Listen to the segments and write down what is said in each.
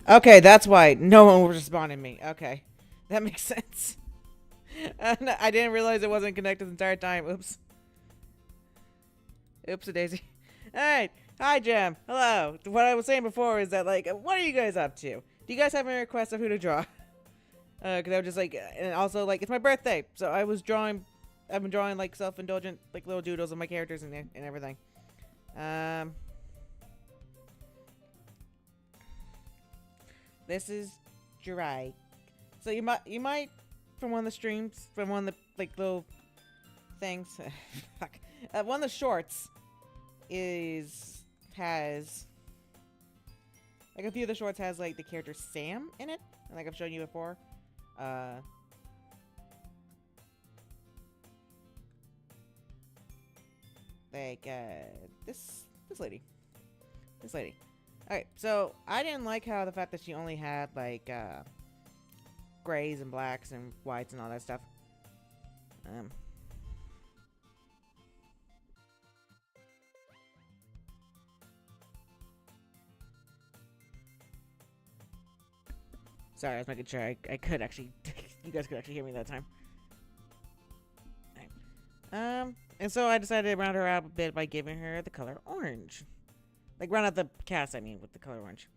Okay, that's why no one was responding to me. Okay, that makes sense. No, I didn't realize it wasn't connected the entire time. Oops. Oops, a daisy. All right. Hi, Jam. Hello. What I was saying before is that, like, what are you guys up to? Do you guys have any requests of who to draw? Because I was just like, and also like, it's my birthday, so I was drawing. I've been drawing like self-indulgent, like little doodles of my characters and everything. Um, this is Jirai. So you might from one of the streams, from one of the like little things. Fuck. One of the shorts has like a few of the shorts has like the character Sam in it, and like I've shown you before. Like this lady. This lady. Alright, so I didn't like how the fact that she only had like grays and blacks and whites and all that stuff. Sorry, I was making sure I could actually you guys could actually hear me that time. And so I decided to round her out a bit by giving her the color orange. Like, round out the cast, I mean, with the color orange.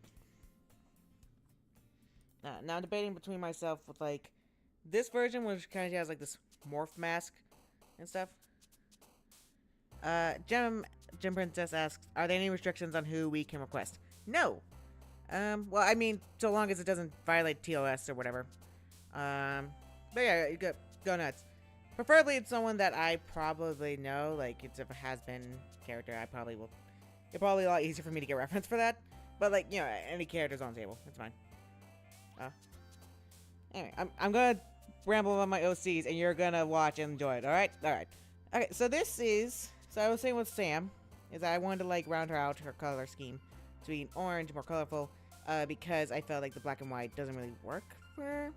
Now I'm debating between myself with, like, this version, which kind of has, like, this morph mask and stuff. Gem Princess asks, are there any restrictions on who we can request? No. Well, I mean, so long as it doesn't violate TOS or whatever. But yeah, you go nuts. Preferably it's someone that I probably know, like it's if a has-been character, I probably will. It's probably a lot easier for me to get reference for that. But like, you know, any characters on the table, it's fine. Anyway, I'm gonna ramble on my OCs, and you're gonna watch and enjoy it. All right, all right. Okay, so so I was saying with Sam, is that I wanted to like round her out her color scheme to be orange, more colorful, because I felt like the black and white doesn't really work for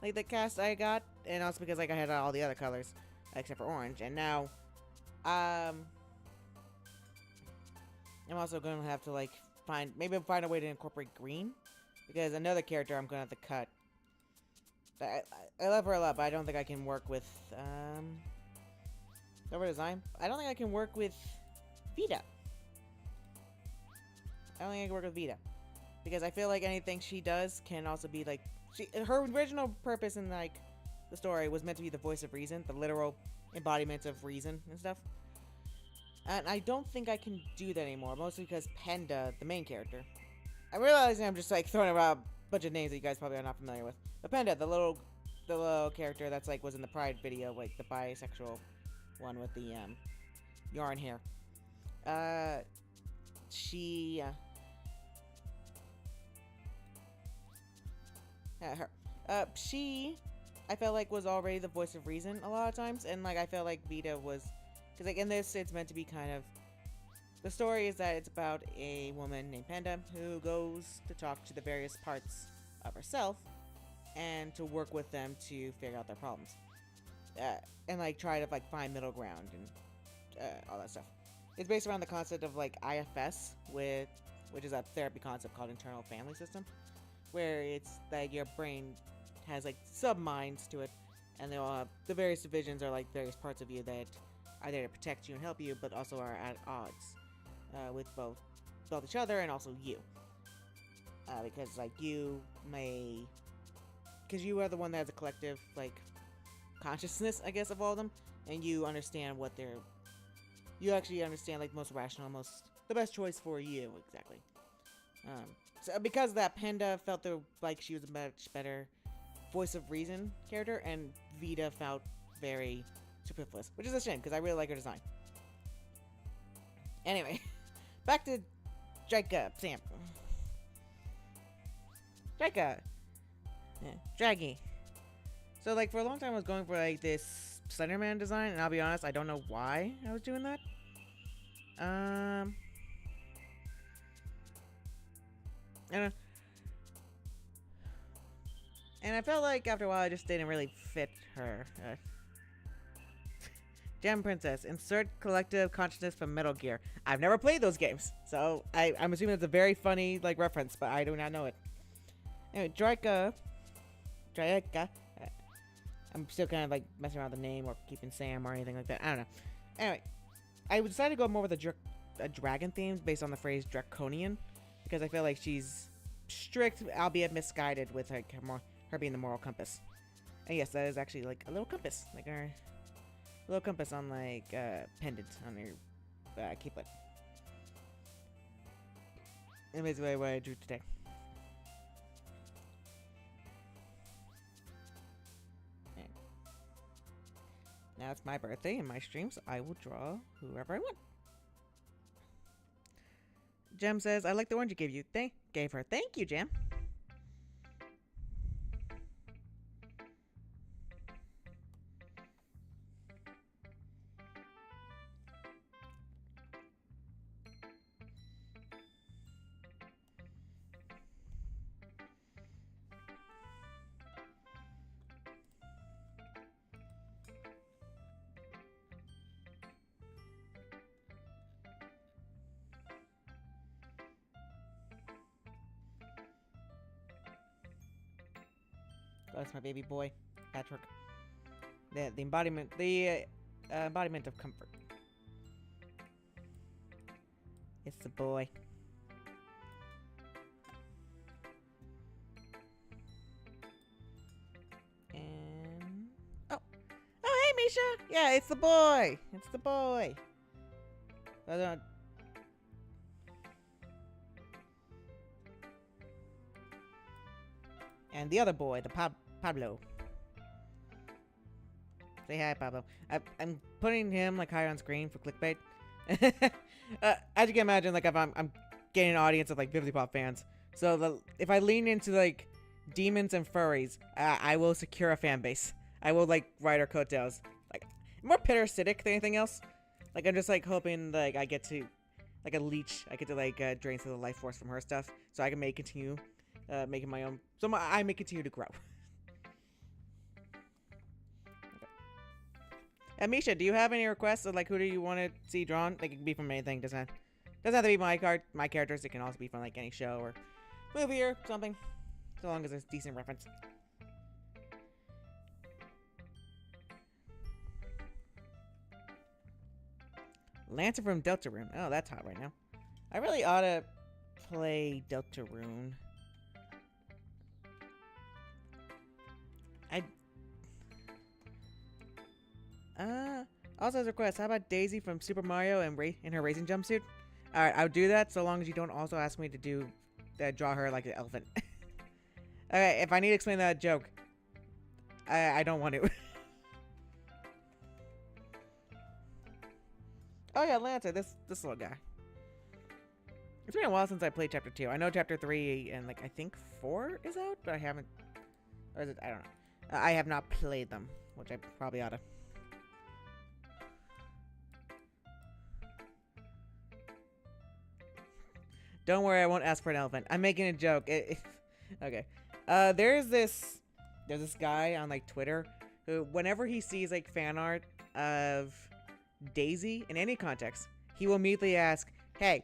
like the cast I got, and also because like I had all the other colors except for orange, and now I'm also gonna have to like find a way to incorporate green, because another character I'm gonna have to cut. I love her a lot, but I don't think I can work with cover design. I don't think I can work with Vita. I don't think I can work with Vita, because I feel like anything she does can also be like her original purpose in like the story was meant to be the voice of reason, the literal embodiment of reason and stuff. And I don't think I can do that anymore, mostly because Panda, the main character, I'm realizing I'm just like throwing around a bunch of names that you guys probably are not familiar with. But Panda, the little character that's like was in the Pride video, like the bisexual one with the yarn hair. She she, I felt like was already the voice of reason a lot of times, and like I felt like Vita was, because like in this it's meant to be kind of, the story is that it's about a woman named Panda who goes to talk to the various parts of herself and to work with them to figure out their problems, and like try to like find middle ground and all that stuff. It's based around the concept of like IFS, which is a therapy concept called internal family system, where it's like your brain has like sub-minds to it, and the various divisions are like various parts of you that are there to protect you and help you, but also are at odds with both each other and also you. Because like you are the one that has a collective like consciousness, I guess, of all of them, and you understand you actually understand like most rational, the best choice for you exactly. So because of that, Panda felt like she was a much better voice of reason character, and Vita felt very superfluous, which is a shame because I really like her design. Anyway, back to Sam. Draggy. So like for a long time I was going for like this Slenderman design, and I'll be honest, I don't know why I was doing that. And I felt like after a while I just didn't really fit her. Gem Princess, insert collective consciousness from Metal Gear. I've never played those games, so I'm assuming it's a very funny like reference, but I do not know it. Anyway, Draika. I'm still kind of like messing around with the name or keeping Sam or anything like that. I don't know. Anyway, I decided to go more with a dragon theme based on the phrase draconian because I feel like she's strict, albeit misguided, with like her being the moral compass. And yes, that is actually like a little compass, like our little compass on like pendant on your keeplet. And basically what I drew today. Okay. Now it's my birthday in my streams. I will draw whoever I want. Jem says, I like the orange you gave her. Thank you, Jem. Oh, that's my baby boy, Patrick. The embodiment of comfort. It's the boy. And oh, hey, Misha. Yeah, it's the boy. It's the boy. And the other boy, the Pablo. Say hi, Pablo. I'm putting him like higher on screen for clickbait. As you can imagine, like if I'm getting an audience of like 50 Pop fans, so if I lean into like demons and furries, I will secure a fan base. I will like ride her coattails. Like more parasitic than anything else. Like I'm just like hoping like I get to like a leech. I get to like drain some of the life force from her stuff, so I can continue making my own. So I may continue to grow. Okay. Misha, do you have any requests of like who do you want to see drawn? Like it can be from anything. Doesn't have to be my characters. It can also be from like any show or movie or something, so long as it's decent reference. Lancer from Deltarune. Oh, that's hot right now. I really ought to play Deltarune. Also as a request, how about Daisy from Super Mario and in her racing jumpsuit? Alright, I'll do that so long as you don't also ask me to draw her like an elephant. Okay, if I need to explain that joke, I don't want to. Oh yeah, Lancer, this little guy. It's been a while since I played Chapter 2. I know Chapter 3 and like I think 4 is out, but I haven't. Or is it? I don't know. I have not played them, which I probably oughta. Don't worry, I won't ask for an elephant. I'm making a joke. Okay. There's this guy on like Twitter who, whenever he sees like fan art of Daisy in any context, he will immediately ask, "Hey,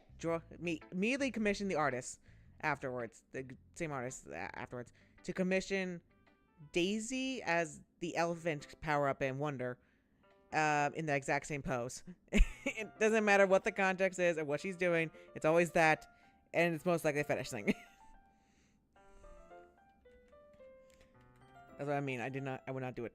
immediately commission the artist afterwards, the same artist afterwards, to commission Daisy as the elephant power up in Wonder, in the exact same pose." It doesn't matter what the context is or what she's doing. It's always that. And it's most likely a fetish thing. That's what I mean. I would not do it.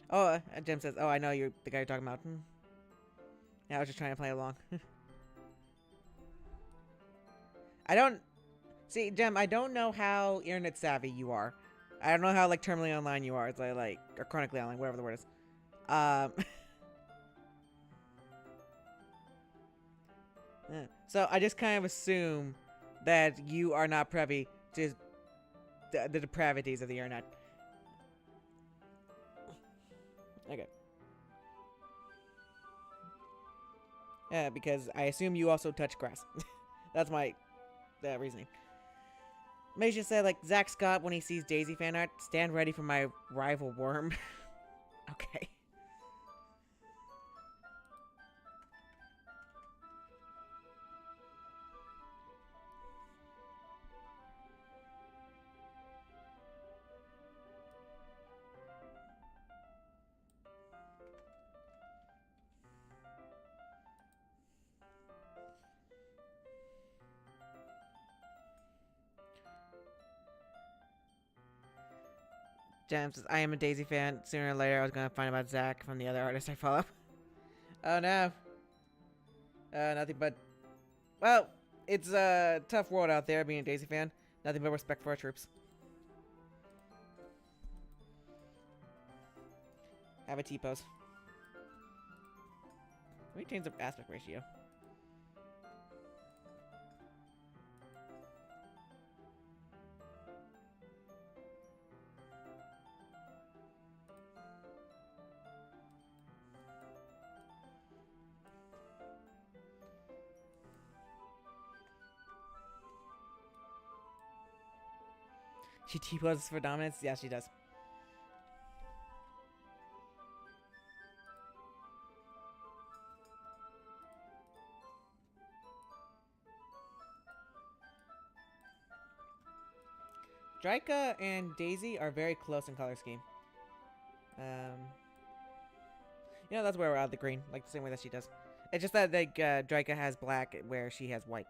Oh, Jem says, oh, I know you're the guy you're talking about. Yeah, I was just trying to play along. See, Jem, I don't know how internet savvy you are. I don't know how, like, terminally online you are. It's like, or chronically online, whatever the word is. Yeah. So I just kind of assume that you are not privy to the depravities of the internet. Okay. Yeah, because I assume you also touch grass. That's my reasoning. Misha said, like, Zach Scott when he sees Daisy fan art, stand ready for my rival worm. Okay. Jem says, I am a Daisy fan. Sooner or later, I was gonna find about Zach from the other artist I follow. Oh no. Nothing but... Well, it's a tough world out there being a Daisy fan. Nothing but respect for our troops. Have a T-pose. Let me change the aspect ratio. She T-poses for dominance? Yeah, she does. Draika and Daisy are very close in color scheme. You know, that's where we're out of the green, like the same way that she does. It's just that like Draika has black where she has white.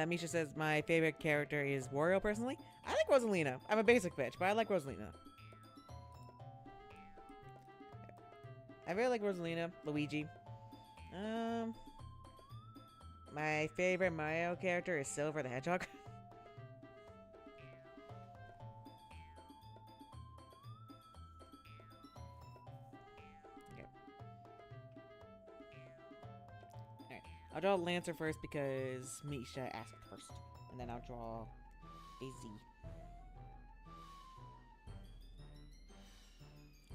Misha says, my favorite character is Wario, personally. I like Rosalina. I'm a basic bitch, but I like Rosalina. I really like Rosalina, Luigi. My favorite Mario character is Silver the Hedgehog. Okay. Alright, I'll draw Lancer first because Misha asked first. And then I'll draw Daisy.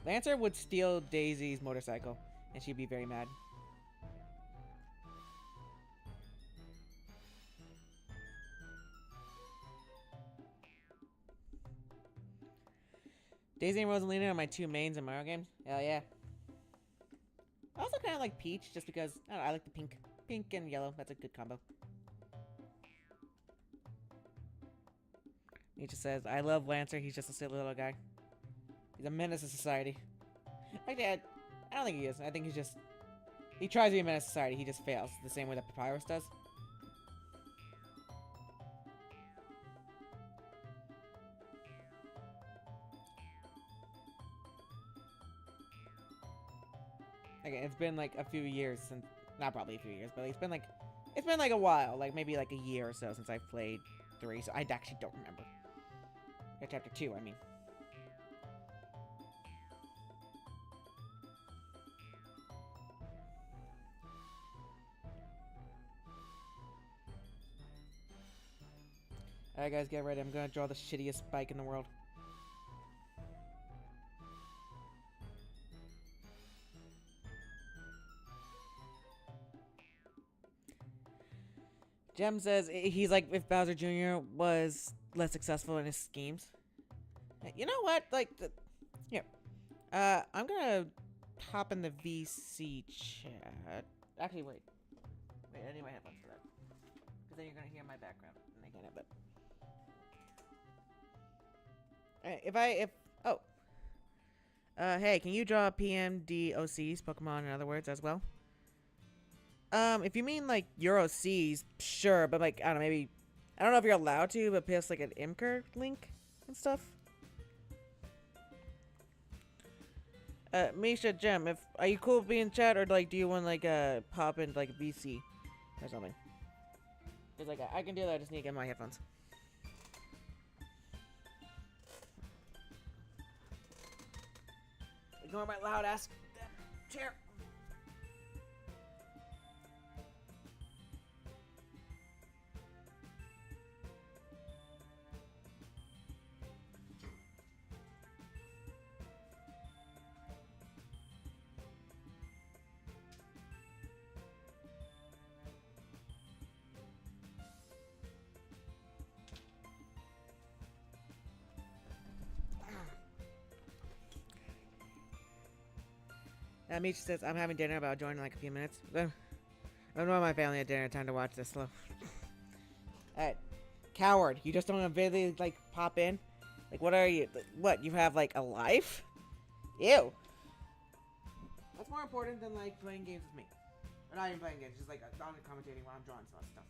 Lancer would steal Daisy's motorcycle, and she'd be very mad. Daisy and Rosalina are my two mains in Mario games. Hell yeah. I also kind of like Peach, just because, I don't know, I like the pink. Pink and yellow, that's a good combo. Nietzsche says, I love Lancer, he's just a silly little guy. He's a menace to society. Like that, I don't think he is. I think he's just... He tries to be a menace to society, he just fails. The same way that Papyrus does. Okay, it's been like a few years since... Not probably a few years, but it's been like... It's been like a while. Like maybe like a year or so since I played 3, so I actually don't remember. Chapter 2, I mean. Alright guys, get ready. I'm gonna draw the shittiest bike in the world. Jem says he's like if Bowser Jr. was less successful in his schemes. You know what? Like, here. I'm gonna hop in the VC chat. Actually, wait. Wait, I need my headphones for that. Because then you're gonna hear my background, and I can't have that. Hey, can you draw PMDOCs, Pokemon in other words, as well? If you mean, like, Euro C's, sure, but, like, I don't know, maybe... I don't know if you're allowed to, but paste, like, an Imker link and stuff. Misha, Jem, are you cool with being in chat, or, like, do you want, like, pop in, like, VC or something? Because, like, I can do that, I just need to get my headphones. Ignore my loud ass chair. Misha says, I'm having dinner, but I'll join in like a few minutes. I don't want my family at dinner. Time to watch this slow. Alright. Coward. You just don't immediately, like, pop in? Like, what are you? What, you have, like, a life? Ew. more important than like playing games with me? Or not even playing games, just like commentating while I'm drawing some stuff.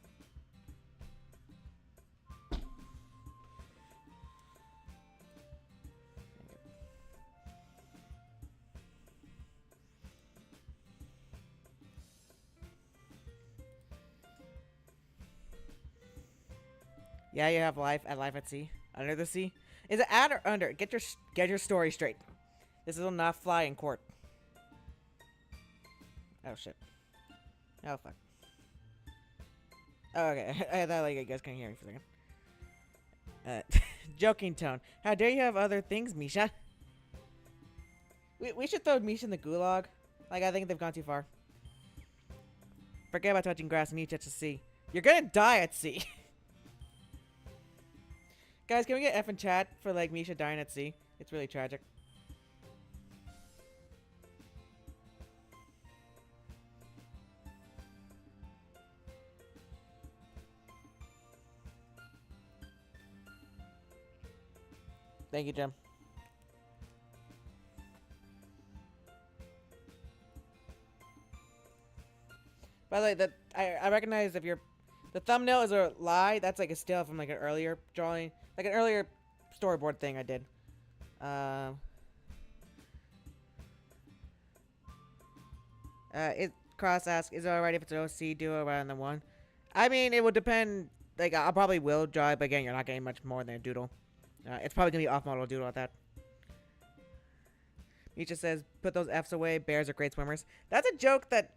Yeah, you have life at sea, under the sea. Is it at or under? Get your story straight. This will not fly in court. Oh shit. Oh fuck. Oh, okay. I thought like you guys couldn't hear me for a second. Joking tone. How dare you have other things, Misha? We should throw Misha in the gulag. Like I think they've gone too far. Forget about touching grass and each at the sea. You're gonna die at sea. Guys, can we get F in chat for like Misha dying at sea? It's really tragic. Thank you, Jim. By the way, I recognize if the thumbnail is a lie. That's like a still from like an earlier drawing, like an earlier storyboard thing I did. Cross asks, is it alright if it's an OC duo rather than one? I mean, it would depend. Like, I probably will draw it, but again, you're not getting much more than a doodle. It's probably gonna be off-model doodle at that. Misha says, put those Fs away. Bears are great swimmers. That's a joke that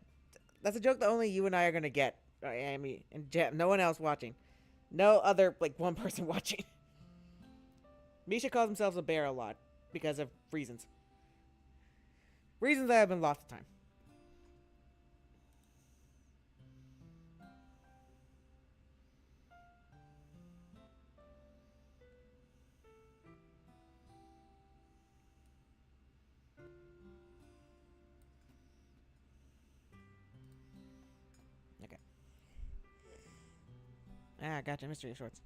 only you and I are gonna get. I mean, and Jeff, no one else watching. No other, like, one person watching. Misha calls himself a bear a lot because of reasons. Reasons that have been lost to time. Okay. Ah, gotcha. Mystery shorts.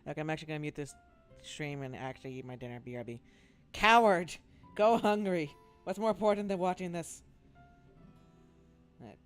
Okay, I'm actually gonna mute this stream and actually eat my dinner. BRB. Coward! Go hungry! What's more important than watching this? Right.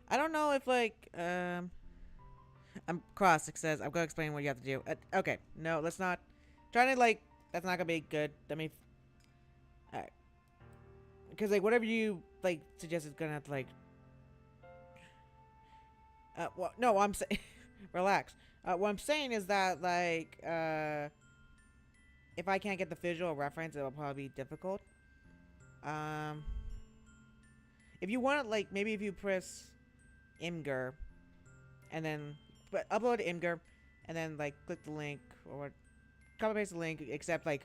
I don't know if like I'm cross. It says I'm gonna explain what you have to do. Okay, no, let's not. Trying to like that's not gonna be good. Let me. Alright. Because like whatever you like suggest is gonna have to like. Well, no, I'm saying Relax. What I'm saying is that, like, if I can't get the visual reference, it'll probably be difficult. Um, if you want, like, maybe if you press Imgur, and then upload Imgur, and then, like, click the link, or copy paste the link, except, like,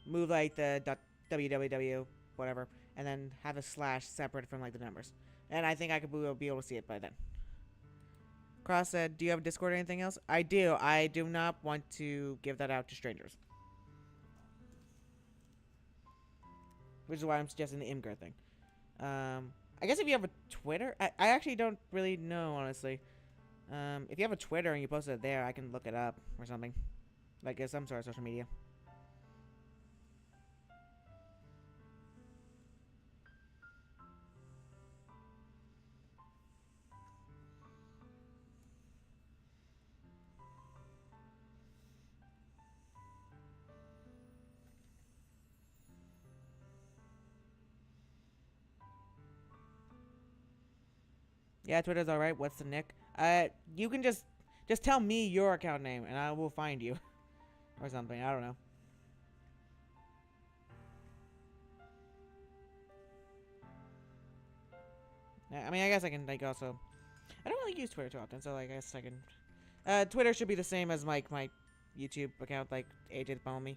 move, like, the www, whatever, and then have a slash separate from, like, the numbers. And I think I could be able to see it by then. Cross said, do you have a Discord or anything else? I do. I do not want to give that out to strangers. Which is why I'm suggesting the Imgur thing. I guess if you have a Twitter, I actually don't really know, honestly. If you have a Twitter and you post it there, I can look it up or something. Like, some sort of social media. Yeah, Twitter's alright. What's the nick? You can just tell me your account name and I will find you. Or something. I don't know. I mean, I guess I can, like, also... I don't really use Twitter too often, so, like, I guess I can... Twitter should be the same as, like, my YouTube account, like, AJ-The-Bumblebee.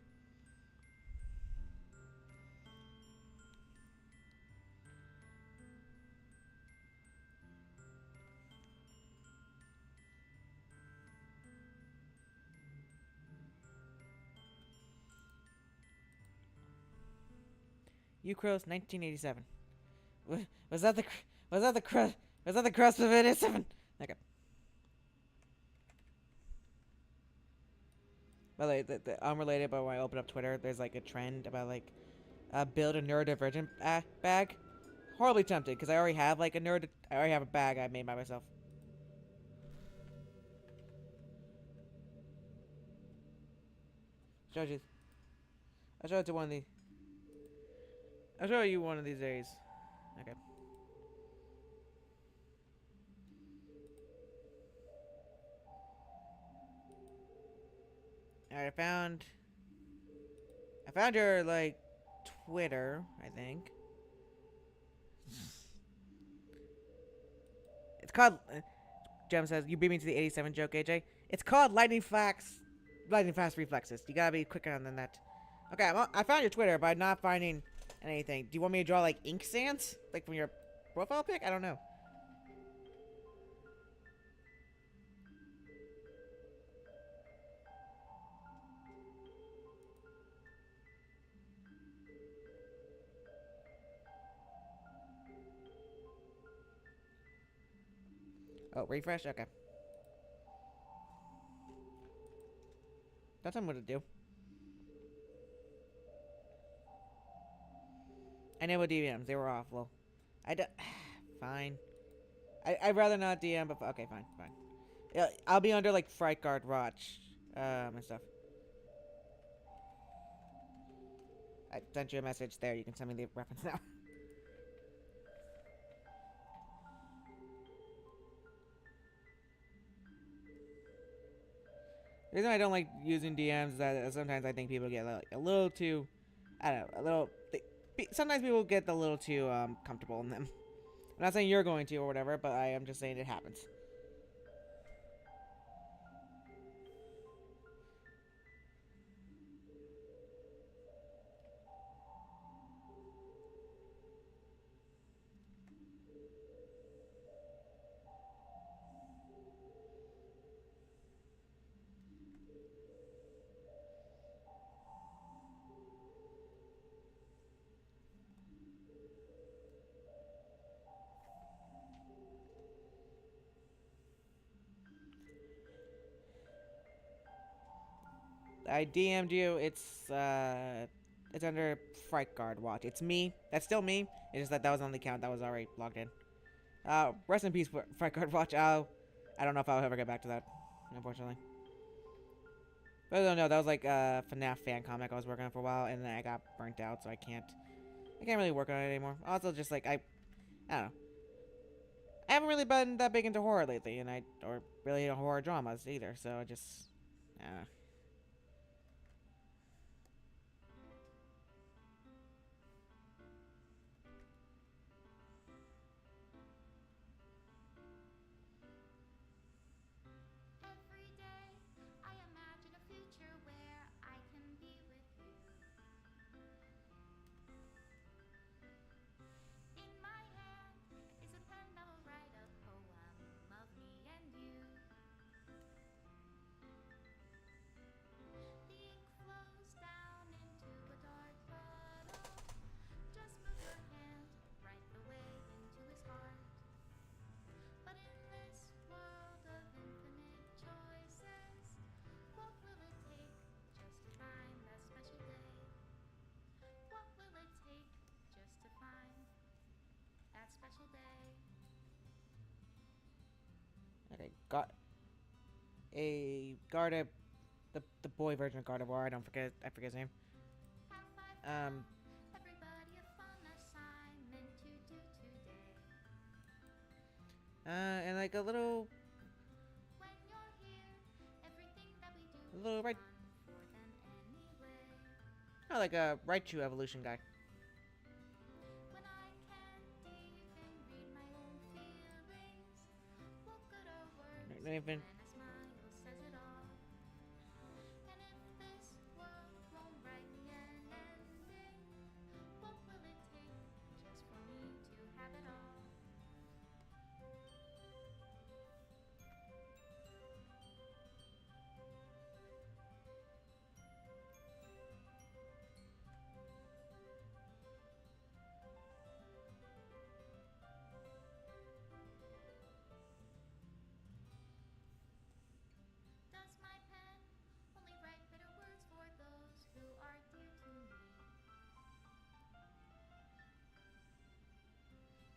Ucros 1987. Was that the crust of 87? Okay. By the way, unrelated, but when I open up Twitter, there's like a trend about like build a neurodivergent bag. Horribly tempted because I already have like I already have a bag I made by myself. Show you. I'll show it to one of the. I'll show you one of these days. Okay. Alright, I found your, like, Twitter, I think. It's called, Jem says, you beat me to the 87 joke, AJ. It's called lightning fast reflexes. You gotta be quicker than that. Okay, I found your Twitter, but I'm not finding anything. Do you want me to draw, like, ink sands? Like, from your profile pic? I don't know. Oh, refresh? Okay. That's what I'm gonna do. I know what DMs. They were awful. I don't... Fine. I'd rather not DM, but... Okay, fine. Yeah, I'll be under, like, Fright Guard Watch. And stuff. I sent you a message there. You can send me the reference now. The reason I don't like using DMs is that sometimes I think people get like, a little too... I don't know. A little... sometimes people get a little too comfortable in them. I'm not saying you're going to or whatever, but I am just saying it happens. I DM'd you. It's under Fright Guard Watch. It's me. That's still me. It's just that was on the account that was already logged in. Rest in peace, Fright Guard Watch. I don't know if I'll ever get back to that, unfortunately. But I don't know. That was like a FNAF fan comic I was working on for a while, and then I got burnt out, so I can't really work on it anymore. Also, just like I don't know. I haven't really been that big into horror lately, or really horror dramas either. So I just, uh, Every day I imagine a future where I can be with you. In my hand is a pen that will write a poem of me and you. The ink flows down into a dark bottle. Just move your hand right the way into his heart. But in this world of infinite choices, what will it take just to find that special day? What will it take just to find that special day? okay, got a Garda, the boy version of Gardevoir. I forget his name. Have I Um, found everybody a fun assignment to do today? and like When you're here, everything that we do a is little right, fun for them anyway. oh, like a Raichu evolution guy. When I can't even read my own feelings, what good are words Not even. when a smile says it all? And if this world won't write me an ending, what will it take just for me to have it all? Does my pen only write bitter words for those who are dear to me?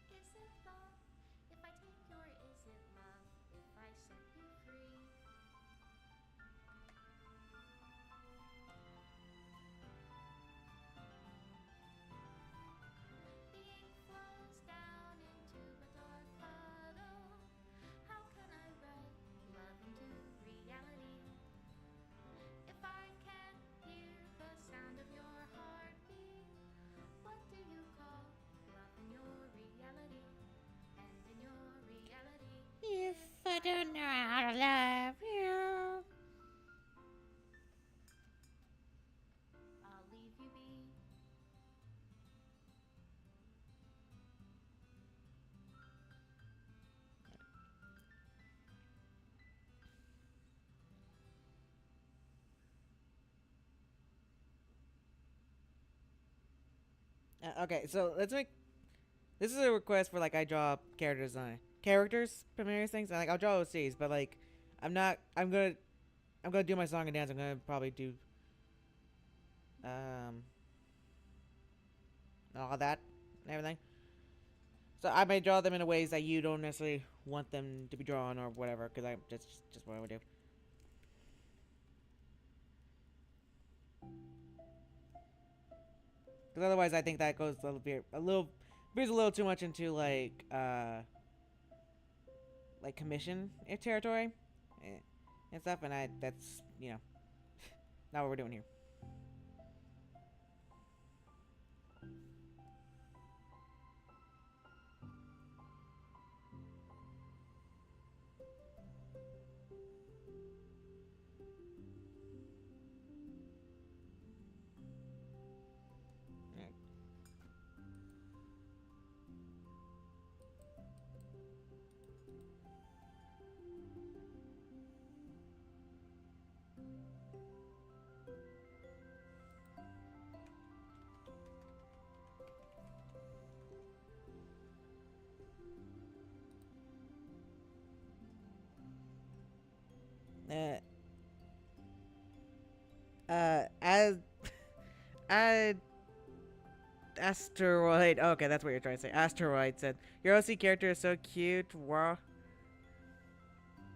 Is it love if I take you, or is it love if I set you free? The ink flows down into a dark puddle. How can I write love into reality? If I can't hear the sound of your heartbeat, what do you call love in your reality? And in your reality, If if I I don't know don't know how to how to love love you, you. I'll leave you be. Okay, so let's make this is a request for like I draw character design, characters, primarily things. Like I'll draw OCs, but like I'm not. I'm gonna do my song and dance. I'm gonna probably do um all that and everything. So I may draw them in a ways that you don't necessarily want them to be drawn or whatever, because I just what I would do. Because otherwise, I think that goes a little bit veers a little too much into like commission territory and stuff, and I that's not what we're doing here. Uh, as I Asteroid. Oh, okay, that's what you're trying to say. Asteroid said your OC character is so cute. Wow.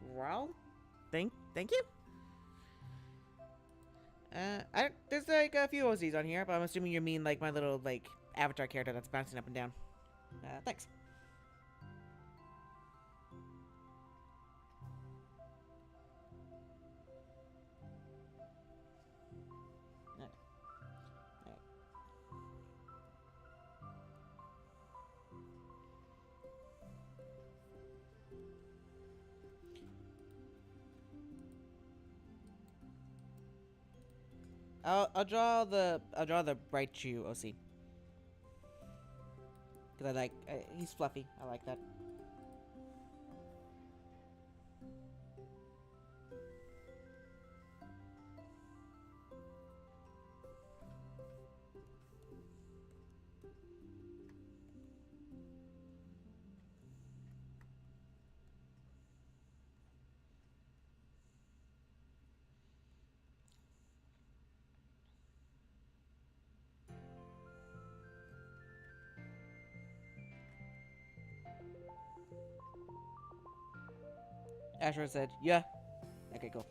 Wow. Thank you. There's like a few OCs on here, but I'm assuming you mean like my little like avatar character that's bouncing up and down. Thanks. I'll draw the bright chew OC because he's fluffy. I like that. Asher said, "Yeah." Okay, cool.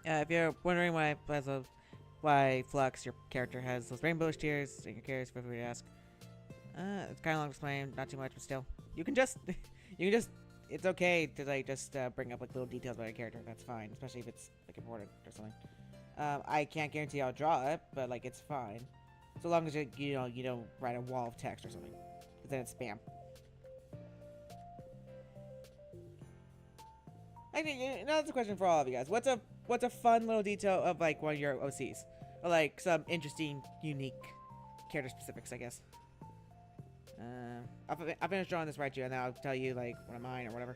If you're wondering why Flux, your character, has those rainbow tears, and you're curious, feel free to ask. It's kind of long to explain, not too much, but still, you can just, you can just. It's okay to just bring up like little details about your character. That's fine, especially if it's like important or something. I can't guarantee I'll draw it, but like it's fine, so long as you don't write a wall of text or something, because then it's spam. I think that's a question for all of you guys. What's a fun little detail of like one of your OCs, or like some interesting, unique character specifics, I guess. I'll finish drawing this right here, and then I'll tell you like one of mine or whatever.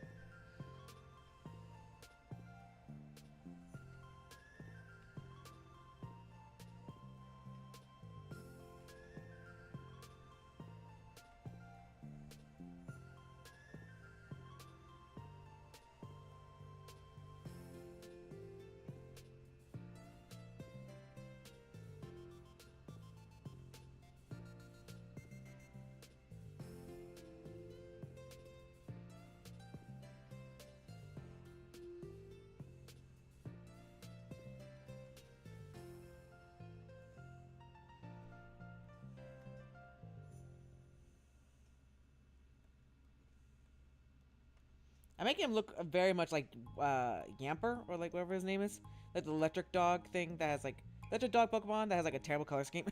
I make him look very much like Yamper or like whatever his name is, like the electric dog thing that has like electric dog Pokemon that has like a terrible color scheme.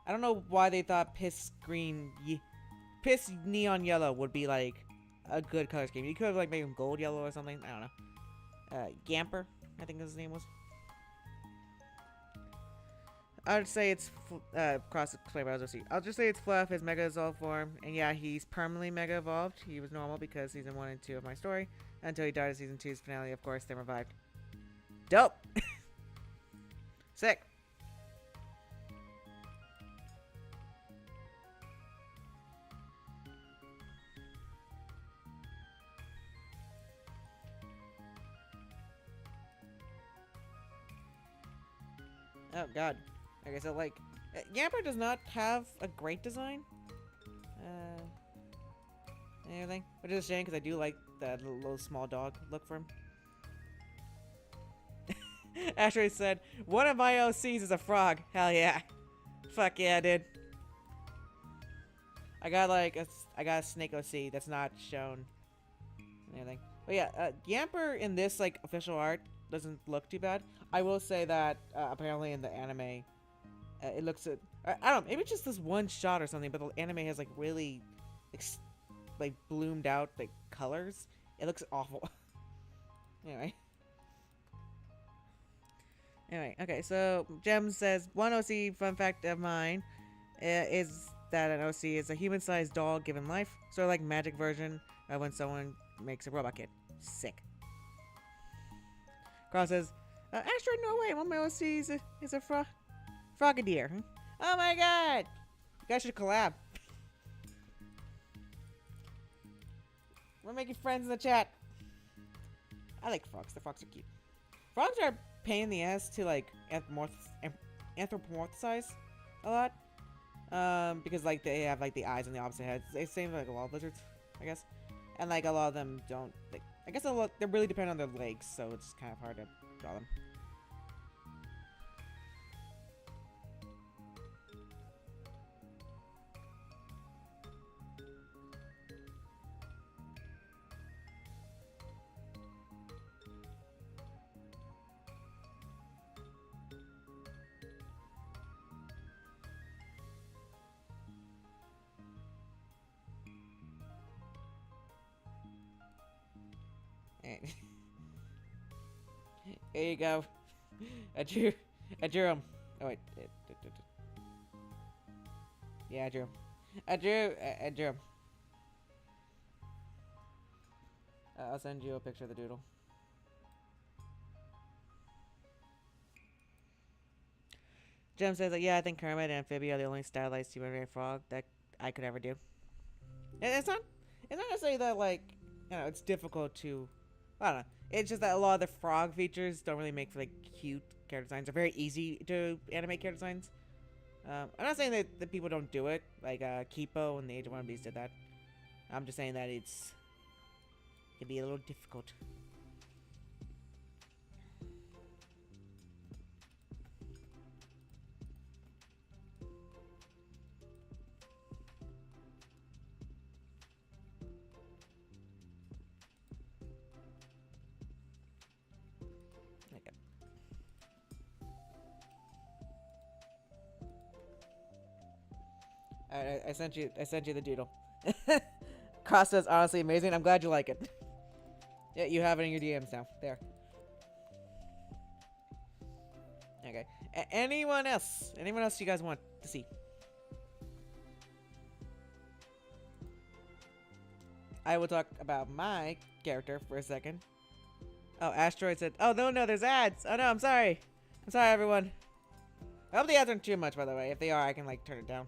I don't know why they thought piss neon yellow would be like a good color scheme. You could have like made him gold yellow or something. I don't know. Yamper, I think his name was. I would say it's cross explained by OC. I'll just say it's Fluff, his Mega Evolved form, and yeah, he's permanently Mega Evolved. He was normal because season 1 and 2 of my story, until he died in season 2's finale, of course, then revived. Dope! Sick! Oh god. Okay, so like, Yamper does not have a great design. Anything, which is a shame because I do like that little small dog look for him. Ashley said, "One of my OCs is a frog." Hell yeah, fuck yeah, dude. I got a snake OC that's not shown anything. But yeah, Yamper in this like official art doesn't look too bad. I will say that apparently in the anime, it looks I don't know, maybe it's just this one shot or something, but the anime has like really like bloomed out like colors. It looks awful. Anyway. Okay, so Gem says, one OC fun fact of mine is that an OC is a human-sized doll given life, sort of like magic version of when someone makes a robot kid. Sick. Cross says, Astro, no way, one of my OCs is a frogadier. Huh? Oh my god! You guys should collab. We're making friends in the chat. I like frogs. The frogs are cute. Frogs are a pain in the ass to like anthropomorphize a lot. Because like they have like the eyes on the opposite heads. They same like a lot of lizards, I guess. And like a lot of them don't like. I guess they really depend on their legs, so it's kind of hard to draw them. Here you go. I drew him. Oh wait. Yeah, I drew him. I drew him. I'll send you a picture of the doodle. Jem says yeah, I think Kermit and Amphibia are the only stylized human frog that I could ever do. And it's not necessarily that like, it's difficult to, I don't know. It's just that a lot of the frog features don't really make for like cute character designs. They're very easy to animate character designs. I'm not saying that the people don't do it, like Kipo and the AJ-The-Bumblebee did that. I'm just saying that it can be a little difficult. I sent you the doodle. Costa's honestly amazing. I'm glad you like it. Yeah, you have it in your DMs now. There. Okay. Anyone else? Anyone else you guys want to see? I will talk about my character for a second. Oh, Asteroid said, oh, no, there's ads. Oh, no, I'm sorry. I'm sorry, everyone. I hope the ads aren't too much, by the way. If they are, I can, like, turn it down.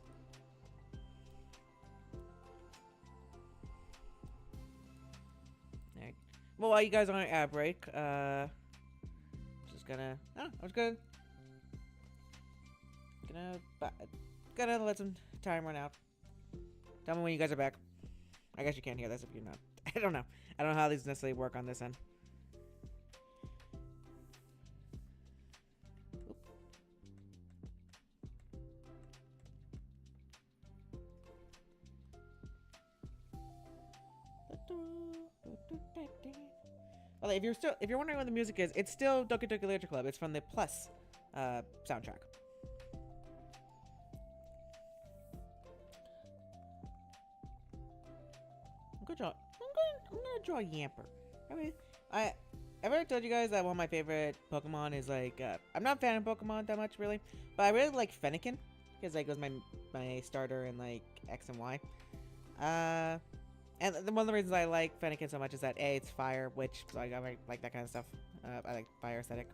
Alright. Well, while you guys are on an ad break, just gonna... Oh, I was gonna let some time run out. Tell me when you guys are back. I guess you can't hear this if you're not. I don't know. I don't know how these necessarily work on this end. Well, if you're wondering what the music is, it's still Doki Doki Literature Club. It's from the Plus soundtrack. I'm gonna draw Yamper. I've already told you guys that one of my favorite Pokemon is like I'm not a fan of Pokemon that much really, but I really like Fennekin because like it was my starter in like X and Y. And one of the reasons I like Fennekin so much is that A, it's fire, which like I like that kind of stuff. I like fire aesthetic,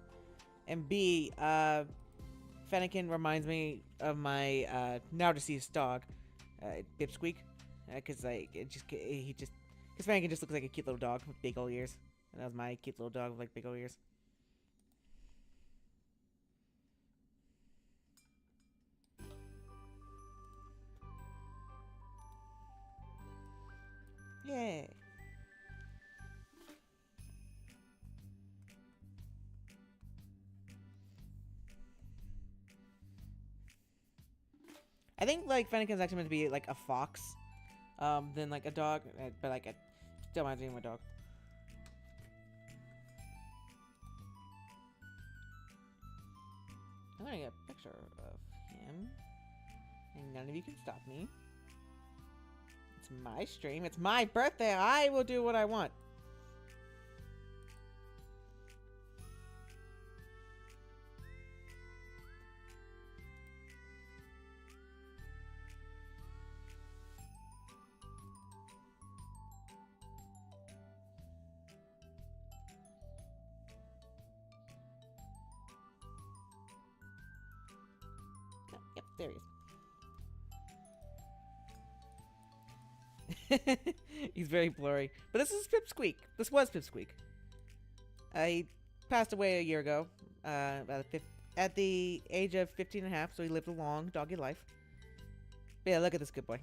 and B, Fennekin reminds me of my now deceased dog, Pipsqueak, because like because Fennekin just looks like a cute little dog with big old ears, and that was my cute little dog with like big old ears. Yay! I think like Fennekin's actually meant to be like a fox, than like a dog, but like it still reminds me of a dog. I'm gonna get a picture of him, and none of you can stop me. It's my stream. It's my birthday. I will do what I want. Oh, yep, there he is. He's very blurry. But this is Pipsqueak. This was Pipsqueak. He passed away a year ago, at the age of 15 and a half, so he lived a long, doggy life. But yeah, look at this good boy.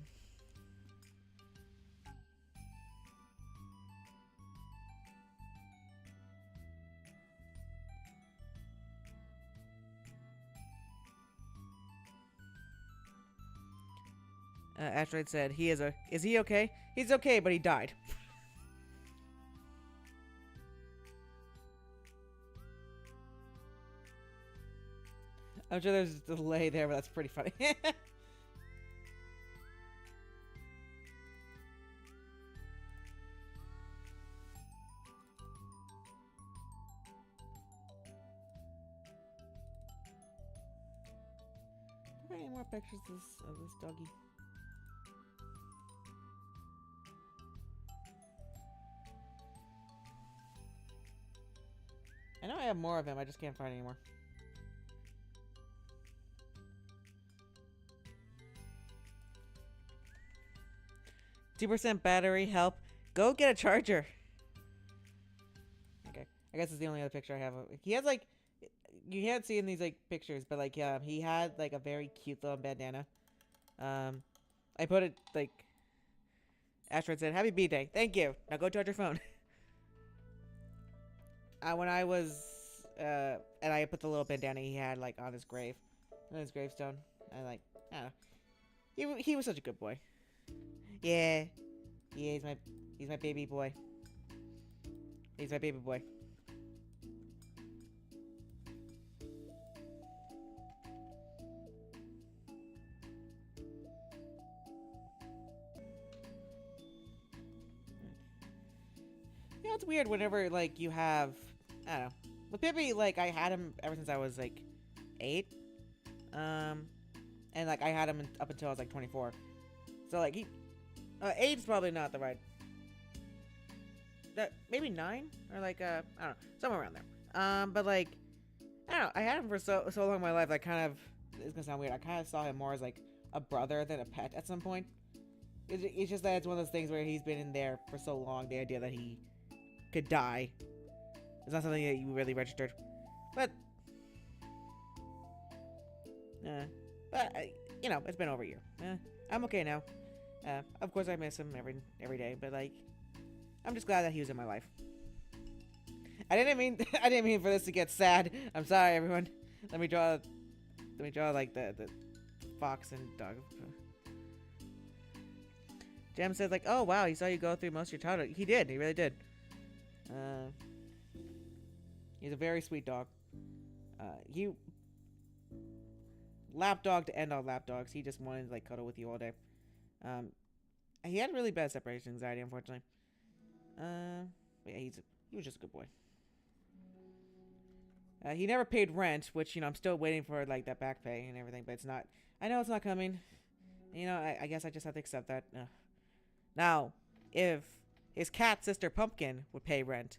Asteroid said, is he okay? He's okay, but he died. I'm sure there's a delay there, but that's pretty funny. find any more pictures of this doggy. I know I have more of him, I just can't find any more. %2 battery, help. Go get a charger. Okay. I guess it's the only other picture I have. He has like, you can't see in these like pictures, but like, yeah, he had like a very cute little bandana. I put it like, Astrid said, "Happy B-Day. Thank you. Now go charge your phone." When I was, and I put the little bandana he had like on his grave, on his gravestone. I like, I don't know. He was such a good boy. Yeah, yeah, he's my baby boy. He's my baby boy. Yeah, it's weird whenever like you have, I don't know. With Pippi, like I had him ever since I was like 8, and like I had him up until I was like 24. So like 8 is probably not the right. Maybe 9 or like I don't know, somewhere around there. But like I don't know, I had him for so long in my life. I kind of, it's gonna sound weird, I kind of saw him more as like a brother than a pet at some point. It's just that it's one of those things where he's been in there for so long. The idea that he could die is not something that you really registered. But you know, it's been over a year. I'm okay now. Of course I miss him every day, but like, I'm just glad that he was in my life. I didn't mean for this to get sad. I'm sorry, everyone. Let me draw like the fox and dog. Jem says like, "Oh wow, he saw you go through most of your childhood." He did. He really did. He's a very sweet dog. He lap dog to end all lap dogs. He just wanted to like cuddle with you all day. He had really bad separation anxiety, unfortunately. But yeah, he was just a good boy. He never paid rent, which, you know, I'm still waiting for like that back pay and everything, but it's not. I know it's not coming. You know, I guess I just have to accept that. Now, if his cat sister Pumpkin would pay rent.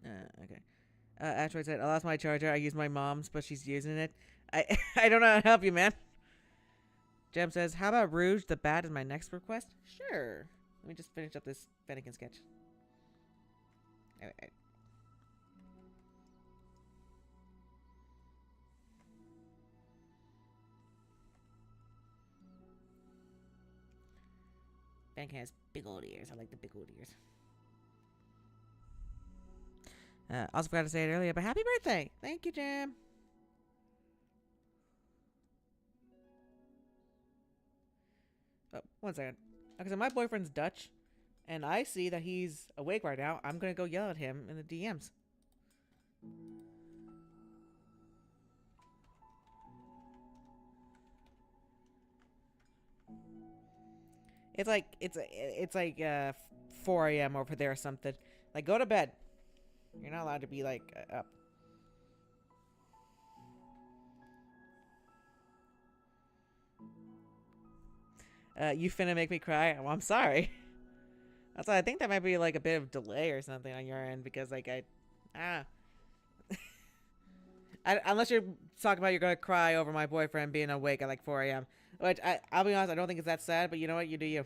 Okay. Asteroid said, "I lost my charger. I used my mom's, but she's using it. I don't know how to help you, man." Jem says, "How about Rouge the Bat is my next request?" Sure. Let me just finish up this Fennekin sketch. Alright. Fennekin has big old ears. I like the big old ears. Also forgot to say it earlier, but happy birthday! Thank you, Jem. Oh, 1 second. Okay, so my boyfriend's Dutch, and I see that he's awake right now. I'm gonna go yell at him in the DMs. It's like 4 a.m. over there or something. Like, go to bed. You're not allowed to be like up. You finna make me cry? Well, I'm sorry. That's why I think that might be like a bit of delay or something on your end, because like unless you're talking about you're gonna cry over my boyfriend being awake at like 4 a.m. Which I'll be honest, I don't think it's that sad, but you know what? You do you.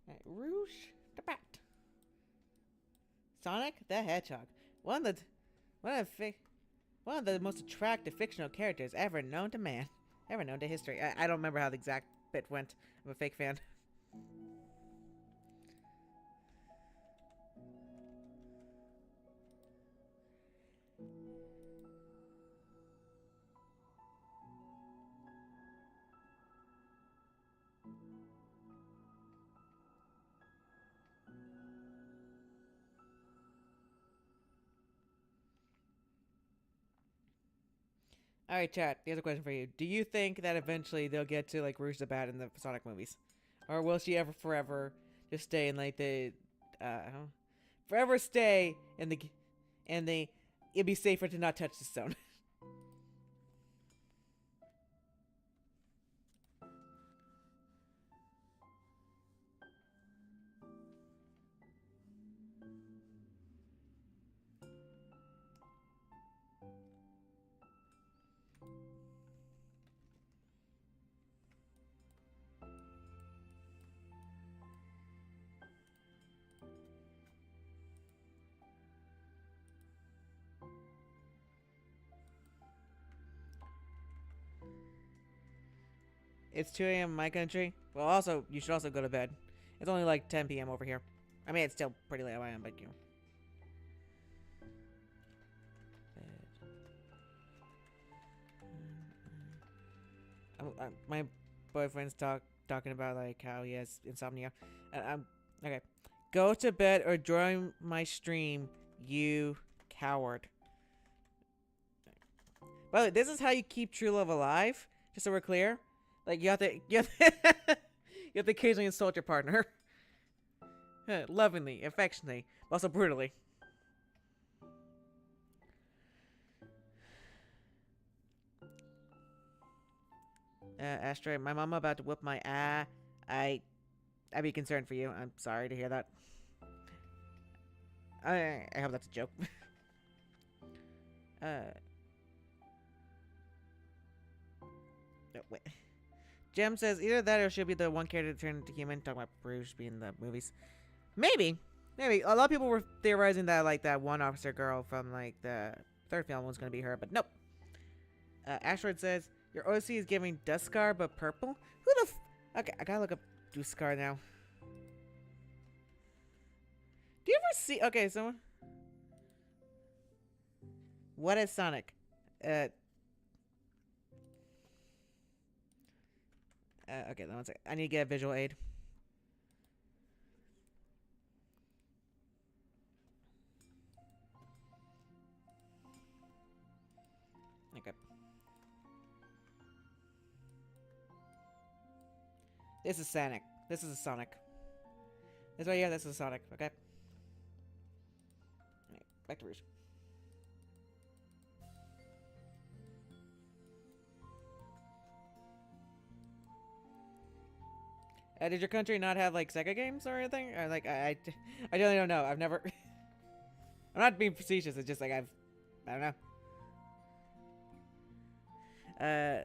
Right, Rouge the Bat. Sonic the Hedgehog. One of the most attractive fictional characters ever known to man. Ever known to history. I don't remember how the exact bit went. I'm a fake fan. All right, chat. Here's a question for you. Do you think that eventually they'll get to like Rouge the Bat in the Sonic movies, or will she ever forever just stay in like the, forever stay in the it'd be safer to not touch the stone. It's 2 a.m. in my country. Well, also you should also go to bed. It's only like 10 p.m. over here. I mean, it's still pretty late where I am, but you know. My boyfriend's talking about like how he has insomnia. I'm okay. Go to bed or join my stream, you coward. By the way, this is how you keep true love alive. Just so we're clear, like you have to you have to occasionally insult your partner, lovingly, affectionately, but also brutally. Asteroid, my mama about to whip my I'd be concerned for you. I'm sorry to hear that. I hope that's a joke. No, wait. Jem says either that or she'll be the one character to turn into human. Talking about Bruges being the movies. Maybe. A lot of people were theorizing that like that one officer girl from like the third film was gonna be her, but nope. Asteroid says your OC is giving Duskar but purple. Who the? Okay, I gotta look up Duskar now. Do you ever see? Okay, so what is Sonic? Okay, one second. I need to get a visual aid. Okay. This is Sonic. This is a Sonic. This right here, this is Sonic, okay? Alright, back to Rouge. Did your country not have like Sega games or anything? Or like I really don't know. I've never. I'm not being facetious. It's just like I don't know.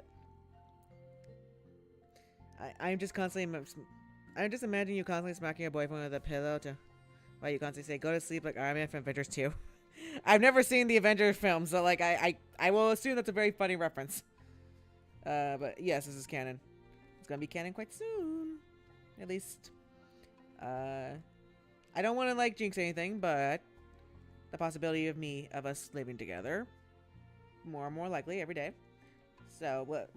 I'm just constantly. I'm just imagining you constantly smacking your boyfriend with a pillow to, while you constantly say, "Go to sleep," like Iron Man from Avengers 2. I've never seen the Avengers film, so like I will assume that's a very funny reference. But yes, this is canon. It's gonna be canon quite soon. At least, I don't want to like jinx anything, but the possibility of us living together, more and more likely every day. So we'll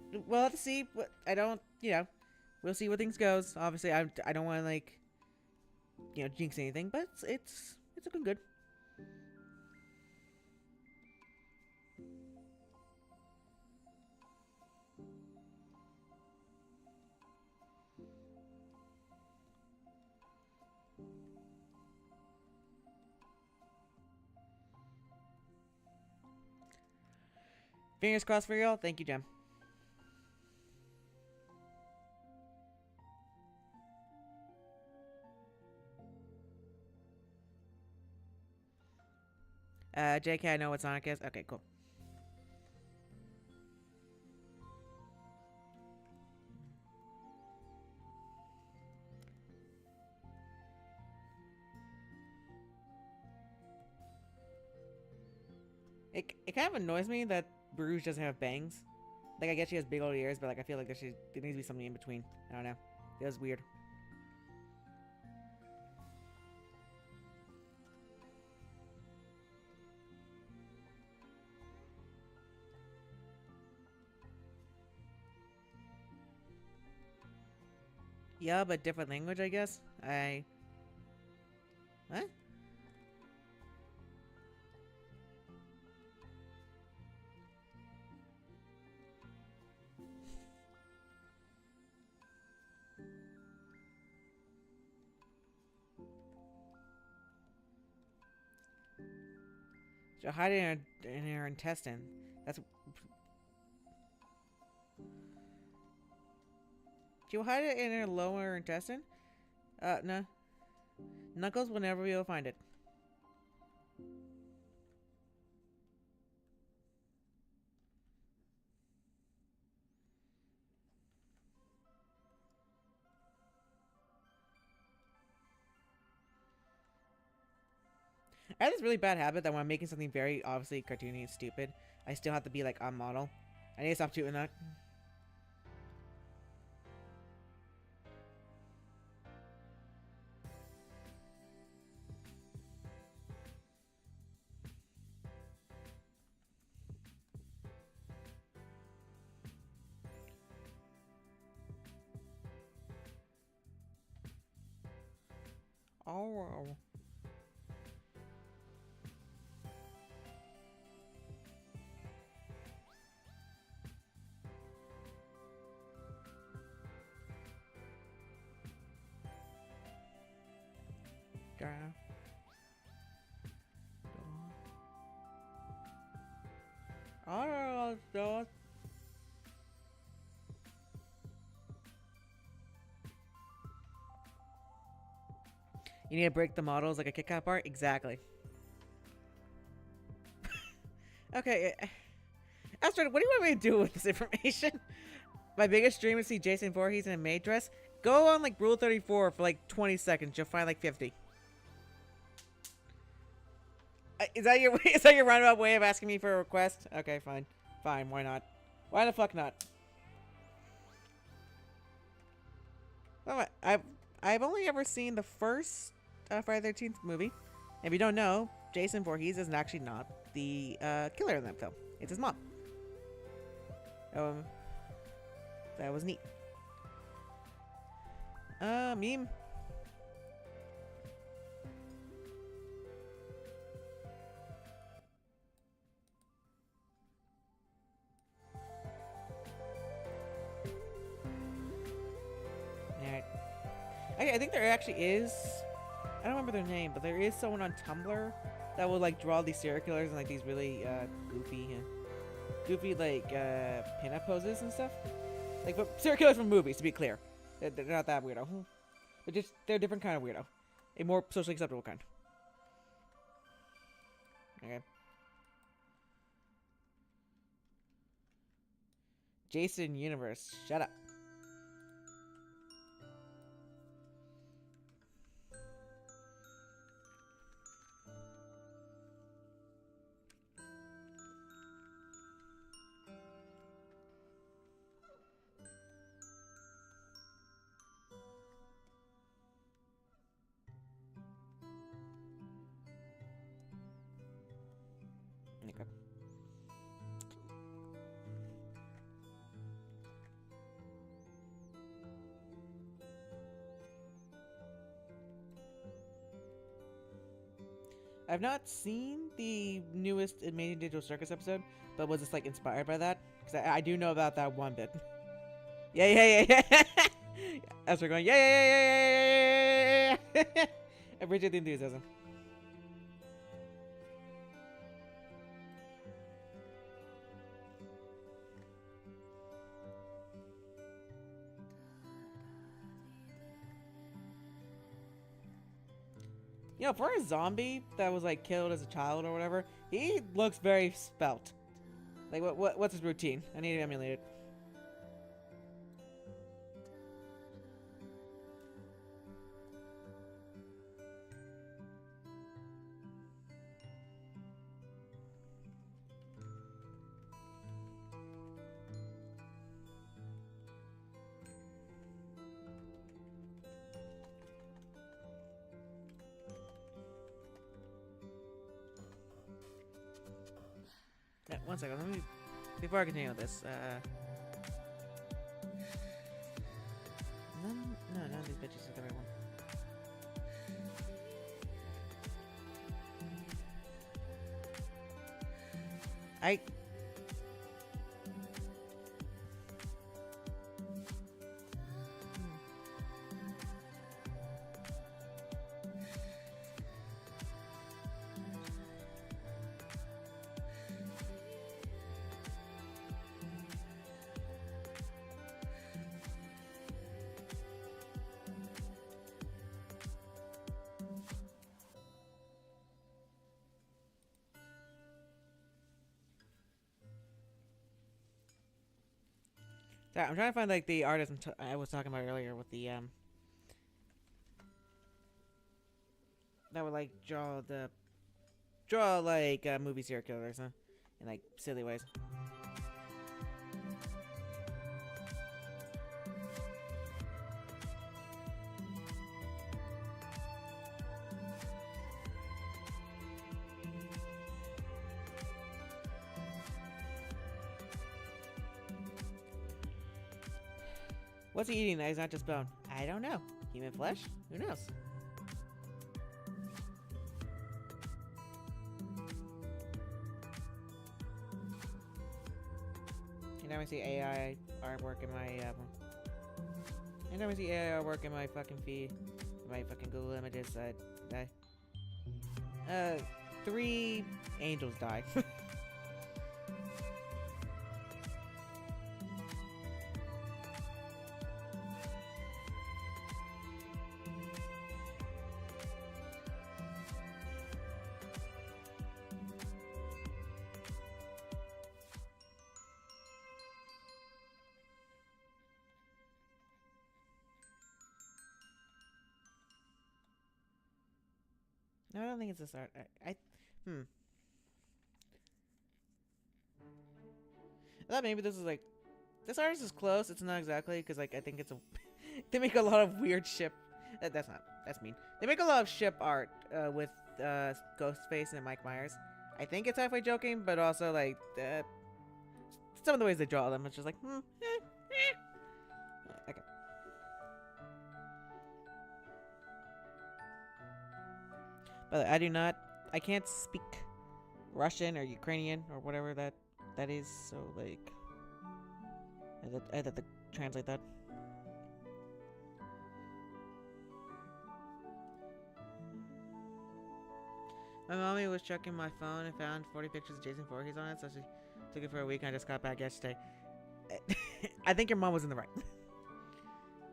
have to see. I don't, we'll see what things goes. Obviously, I don't want to like, jinx anything, but it's looking good. Fingers crossed for y'all. Thank you, Jem. JK, I know what Sonic is. Okay, cool. It kind of annoys me that Bruges doesn't have bangs. Like, I guess she has big old ears, but like I feel like there needs to be something in between. I don't know. It was weird. Yeah, but different language, I guess. What? She'll hide it in her intestine. That's... She'll hide it in her lower intestine? No. Knuckles will never be able to find it. I have this really bad habit that when I'm making something very obviously cartoony and stupid, I still have to be like on model. I need to stop doing that. Oh. Oh, you need to break the models like a Kit Kat bar? Exactly. Okay. Astrid, what do you want me to do with this information? My biggest dream is to see Jason Voorhees in a maid dress. Go on like Rule 34 for like 20 seconds. You'll find like 50. Is that your roundabout way of asking me for a request? Okay, fine. Fine, why not? Why the fuck not? Well, I've only ever seen the first Friday the 13th movie. If you don't know, Jason Voorhees is actually not the killer in that film. It's his mom. That was neat. Meme. Alright. I think there actually is... I don't remember their name, but there is someone on Tumblr that will like draw these serial killers in like these really goofy like pinup poses and stuff. Like, but serial killers from movies, to be clear. They're not that weirdo. They're a different kind of weirdo. A more socially acceptable kind. Okay. Jason Universe, shut up. Okay. I've not seen the newest Amazing Digital Circus episode, but was this like inspired by that? Because I do know about that one bit. Yeah. As we're going, yeah. I appreciate the enthusiasm. You know, for a zombie that was like killed as a child or whatever, he looks very spelt. Like, what's his routine? I need to emulate it. Yeah, one second. Let me, before I continue with this, none of these bitches are the right one. I... Sorry, I'm trying to find like the artist I was talking about earlier with the that would like draw like movie serial killers, huh? In like silly ways. What's he eating that he's not just bone? I don't know. Human flesh? Who knows? Anytime I see AI artwork in my anytime I see AI artwork in my fucking feed, my fucking Google Images, I 3 angels die. No, I don't think it's this art. I thought maybe this is like this artist is close. It's not exactly because like I think it's a. They make a lot of weird ship. That's mean. They make a lot of ship art with Ghostface and Mike Myers. I think it's halfway joking, but also like some of the ways they draw them, it's just like okay. But I can't speak Russian or Ukrainian or whatever that is. So like, I had to translate that. My mommy was checking my phone and found 40 pictures of Jason Voorhees on it, so she took it for a week and I just got back yesterday. I think your mom was in the right.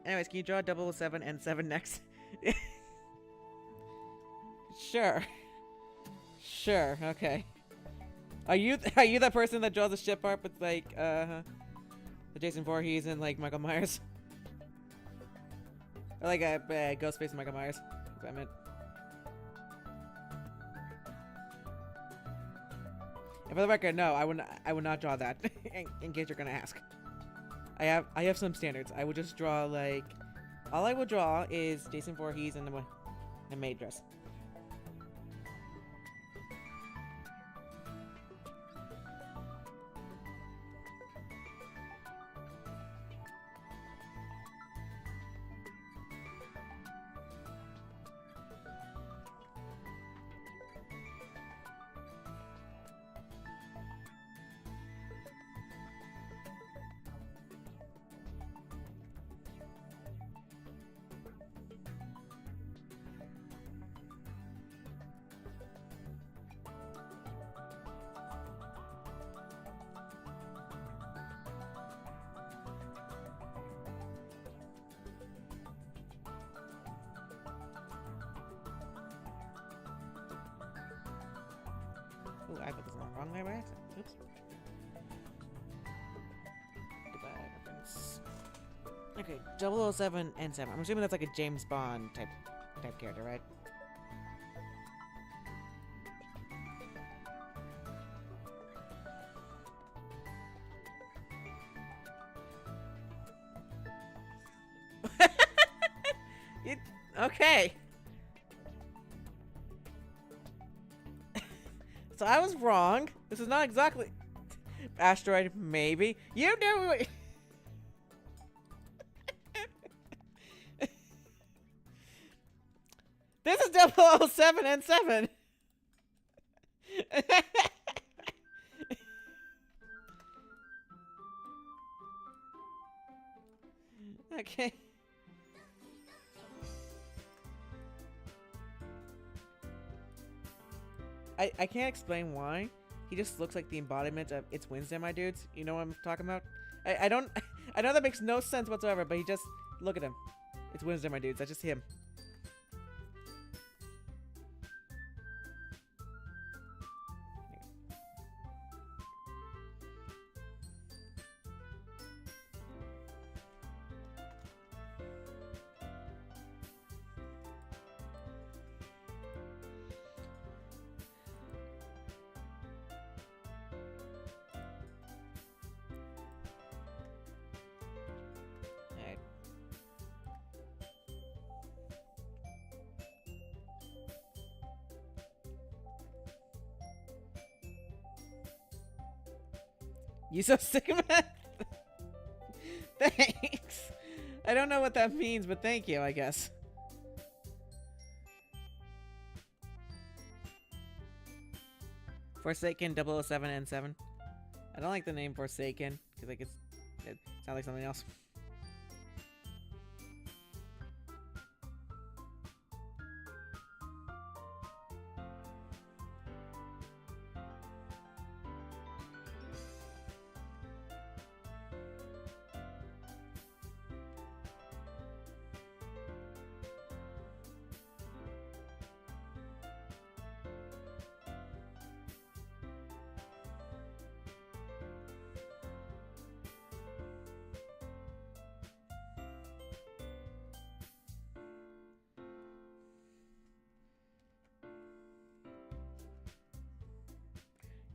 Anyways, can you draw 007 and 7 next? Sure. Sure, okay. Are you that person that draws the ship art with like the Jason Voorhees and like Michael Myers? Or like Ghostface and Michael Myers, if I meant. And for the record, no, I would not draw that. in case you're gonna ask. I have some standards. I would just draw like all I would draw is Jason Voorhees and the maid dress. Ooh, I put this on the wrong way by accident. Oops. Goodbye, reference. Okay, 007 and 7. I'm assuming that's like a James Bond type character, right? Okay. So I was wrong. This is not exactly asteroid, maybe. You knew it. This is 007 and 7. Okay. I can't explain why. He just looks like the embodiment of It's Wednesday, my dudes. You know what I'm talking about? I don't... I know that makes no sense whatsoever, but he just... Look at him. It's Wednesday, my dudes. That's just him. You so sick of it? Thanks. I don't know what that means, but thank you, I guess. Forsaken 007 and 7. I don't like the name Forsaken because like it sounds like something else.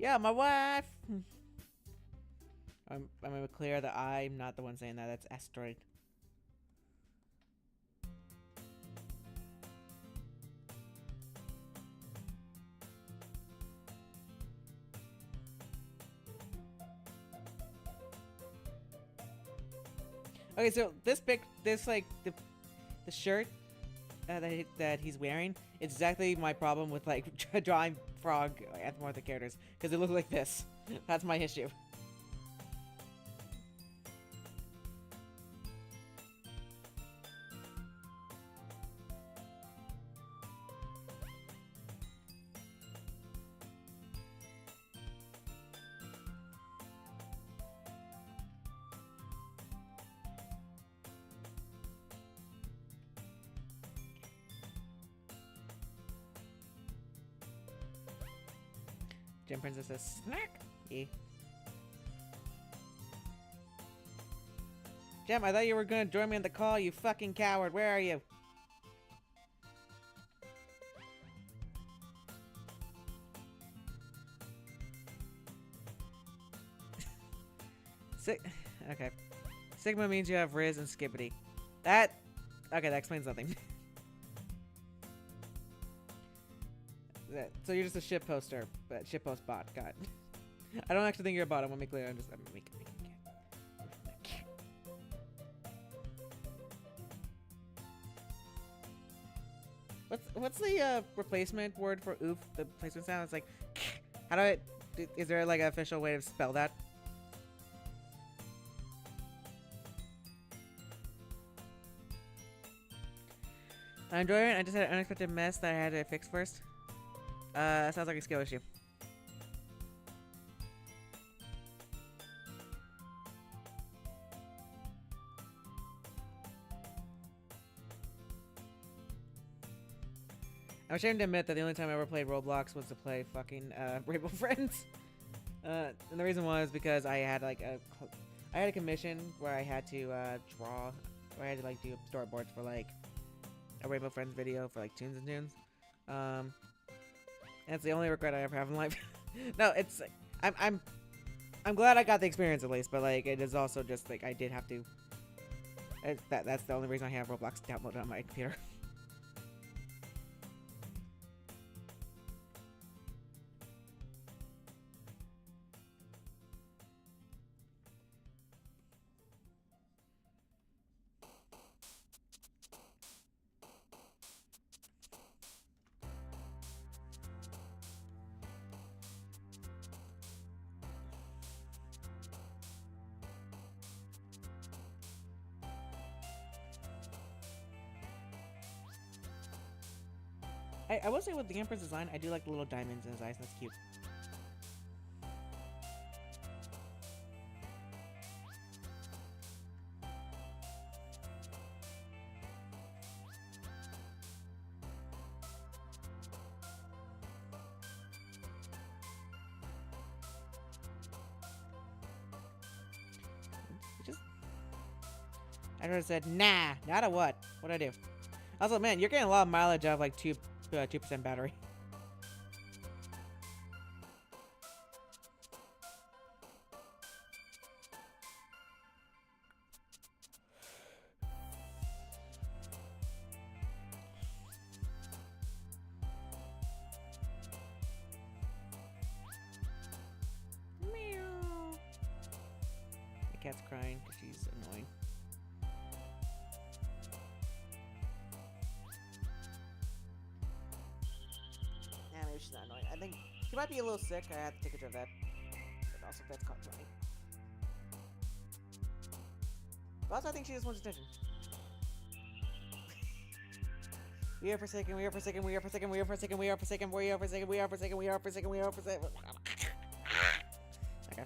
Yeah, my wife. I'm gonna clear that I'm not the one saying that. That's Asteroid. Okay, so this like the shirt that he's wearing, it's exactly my problem with like drawing frog anthropomorphic characters because they look like this. That's my issue. Gem Princess says snack. Yeah. Gem, I thought you were gonna join me on the call, you fucking coward. Where are you? Okay. Sigma means you have Riz and Skibbity. Okay, that explains nothing. So you're just a ship poster, but ship post bot. God, I don't actually think you're a bot. I want to be clear. I'm making. What's the replacement word for oof? The replacement sound. It's like, how do I? Is there like an official way to spell that? I'm enjoying it. I just had an unexpected mess that I had to fix first. Sounds like a skill issue. I'm ashamed to admit that the only time I ever played Roblox was to play fucking Rainbow Friends. And the reason was because I had like I had a commission where I had to draw, where I had to like do storyboards for like a Rainbow Friends video for like Tunes and Tunes. That's the only regret I ever have in life. No, it's like, I'm glad I got the experience at least, but like it is also just like I did have to. That's the only reason I have Roblox downloaded on my computer. I will say with the Emperor's design, I do like the little diamonds in his eyes. That's cute. I would have said, nah, not a what? What'd I do? Also, man, you're getting a lot of mileage out of like 2% battery. Meow. cat's crying because she's annoying. Yeah, maybe she's not annoying. I think she might be a little sick. I have to take a care of that. But also, that's caught crying. But also, I think she just wants attention. We are forsaken, we are forsaken, we are forsaken, we are forsaken, we are forsaken, we are forsaken, we are forsaken, we are forsaken, we are forsaken. Okay.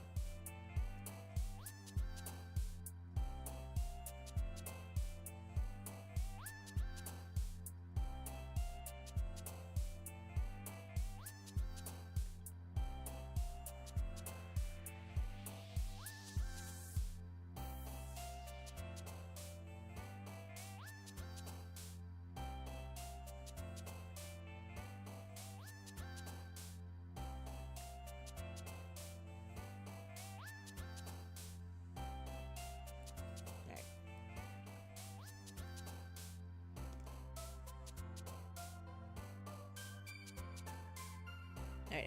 Alright,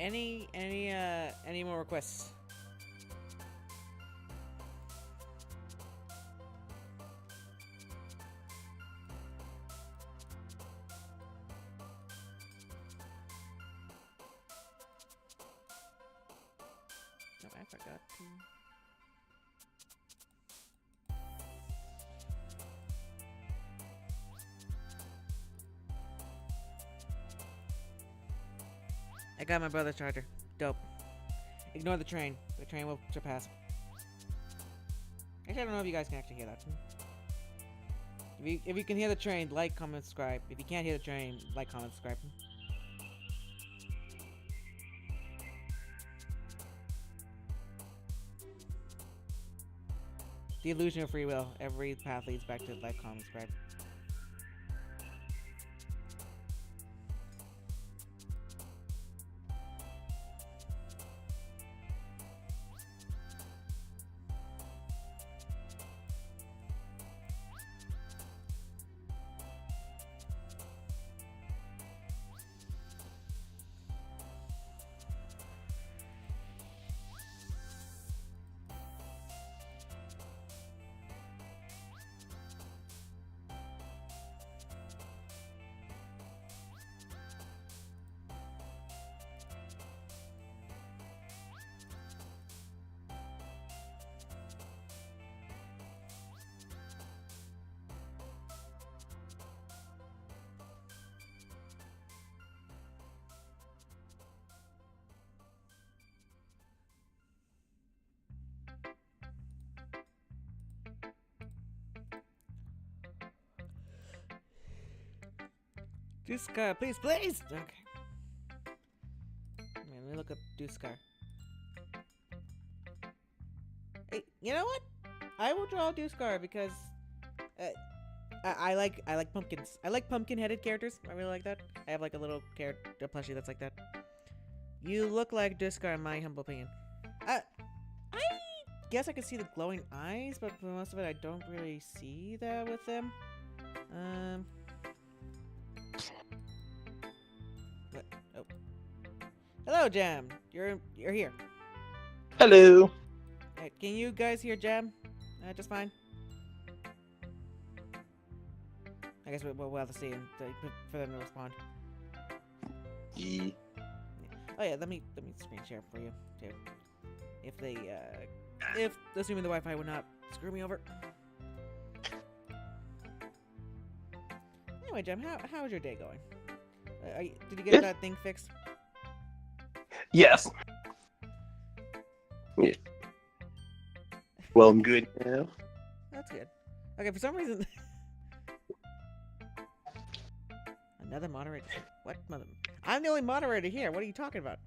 any more requests? No, I forgot to. I got my brother's charger. Dope. Ignore the train. The train will surpass. Actually, I don't know if you guys can actually hear that. If you can hear the train, like, comment, subscribe. If you can't hear the train, like, comment, subscribe. The illusion of free will. Every path leads back to like, comment, subscribe. Duskar, please, please! Okay. Let me look up Duskar. Hey, you know what? I will draw Duskar because I like pumpkins. I like pumpkin-headed characters. I really like that. I have like a little character plushie that's like that. You look like Duskar in my humble opinion. I guess I can see the glowing eyes, but for most of it I don't really see that with them. What? Oh. Hello, Jam. You're here. Hello. Right, can you guys hear Jam? Just fine. I guess we'll have to see for them to respond. Yeah. Oh yeah, let me screen share for you too. If they if assuming the Wi-Fi would not screw me over. Anyway, Jam, how's your day going? Did you get that thing fixed? Yes. Yeah. Well, I'm good now. That's good. Okay, for some reason. Another moderator. What mother? I'm the only moderator here. What are you talking about?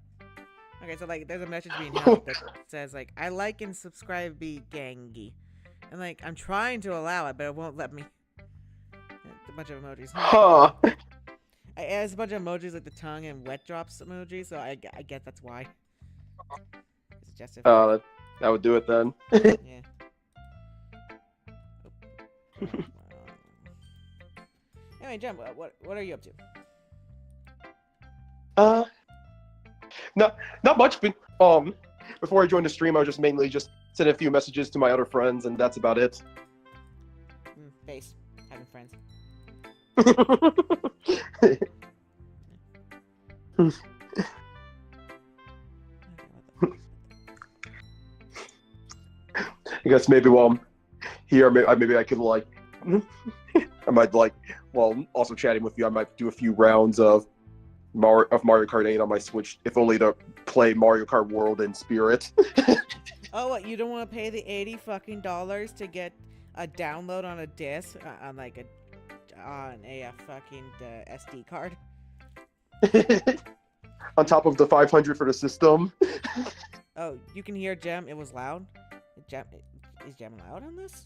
Okay, so like, there's a message being held that says like, "I like and subscribe, be gangy," and like, I'm trying to allow it, but it won't let me. It's a bunch of emojis. Huh. It has a bunch of emojis like the tongue and wet drops emoji, so I guess that's why. It's just That would do it then. yeah. Anyway, Jem, what are you up to? Not much. But before I joined the stream, I was just mainly just send a few messages to my other friends, and that's about it. Base. Having friends. I guess maybe while I'm here, maybe I could like, I might like, while also chatting with you, I might do a few rounds of Mario Kart 8 on my Switch, if only to play Mario Kart World in spirit. Oh, what? You don't want to pay the $80 to get a download on a disc on like a fucking SD card? On top of the 500 for the system. Oh, you can hear Gem. It was loud. Is Gem loud on this?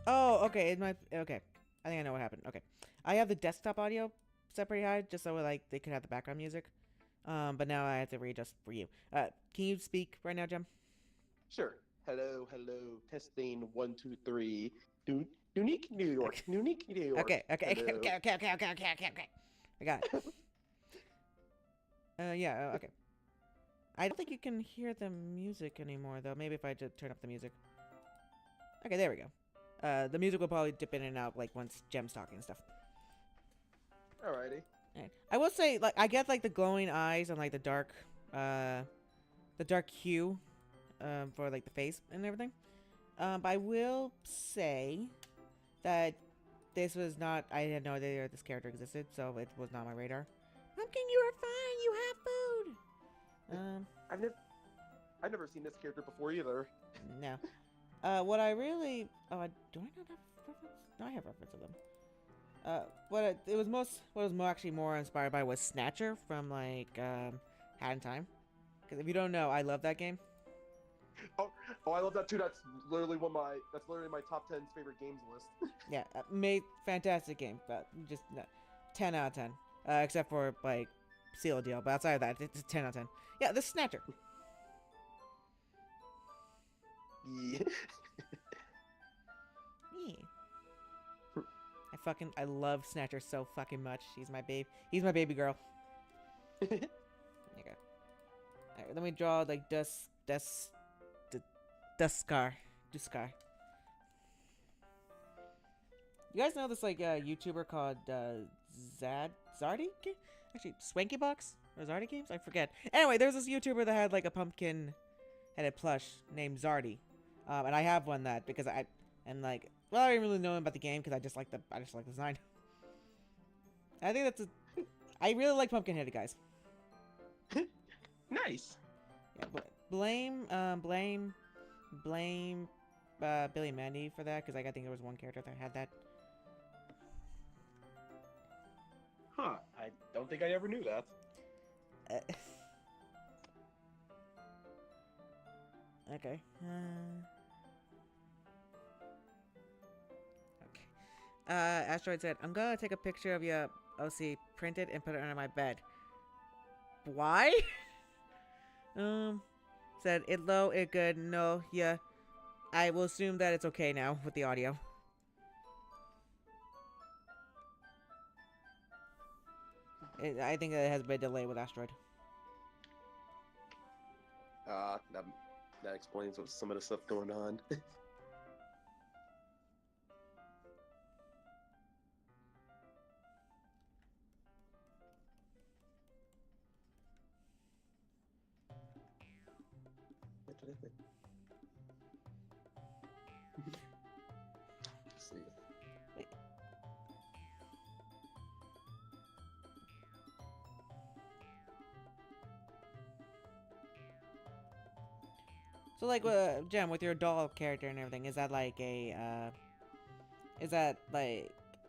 Oh, okay. It might. Okay, I think I know what happened. Okay, I have the desktop audio set pretty high just so like they could have the background music. But now I have to readjust for you. Can you speak right now, Gem? Sure. Hello, testing 1, 2, 3. Unique New York, Unique New York. Okay. Hello. Okay. I got it. Yeah. Okay. I don't think you can hear the music anymore, though. Maybe if I just turn up the music. Okay, there we go. The music will probably dip in and out, like, once Gem's talking and stuff. Alrighty. Alright. I will say, like, I get, like, the glowing eyes and, like, the dark hue, for, like, the face and everything. But I will say that this was not, I had no idea this character existed, so it was not on my radar. Pumpkin, you are fine, you have food! I've never seen this character before either. No. What I really... Oh, do I not have reference? No, I have reference to them. What was actually more inspired by was Snatcher from, like, Hat in Time. Because if you don't know, I love that game. Oh, I love that too. That's literally my top 10 favorite games list. Yeah, fantastic game, but just 10 out of 10. Except for, like, Seal Deal, but outside of that, it's a 10 out of 10. Yeah, the Snatcher. Yeah. Yeah. I love Snatcher so fucking much. He's my baby girl. Okay. Alright, let me draw, like, Duskar. You guys know this, like, YouTuber called, Zardy? Actually, Swanky Box? Or Zardy Games? I forget. Anyway, there's this YouTuber that had, like, a pumpkin-headed plush named Zardy. And I have one that, because I don't really know about the game, because I just like the design. I think I really like pumpkin-headed guys. Nice. Yeah, blame Billy Mandy for that, because I think there was one character that had that. Huh. I don't think I ever knew that. Okay. Asteroid said, I'm gonna take a picture of your OC, print it, and put it under my bed. Why? Said, it low, it good, no, yeah. I will assume that it's okay now with the audio. I think that it has been a delay with Asteroid. That explains what some of the stuff going on. Let's see. Wait. So, like, Jem, with your doll character and everything, is that like a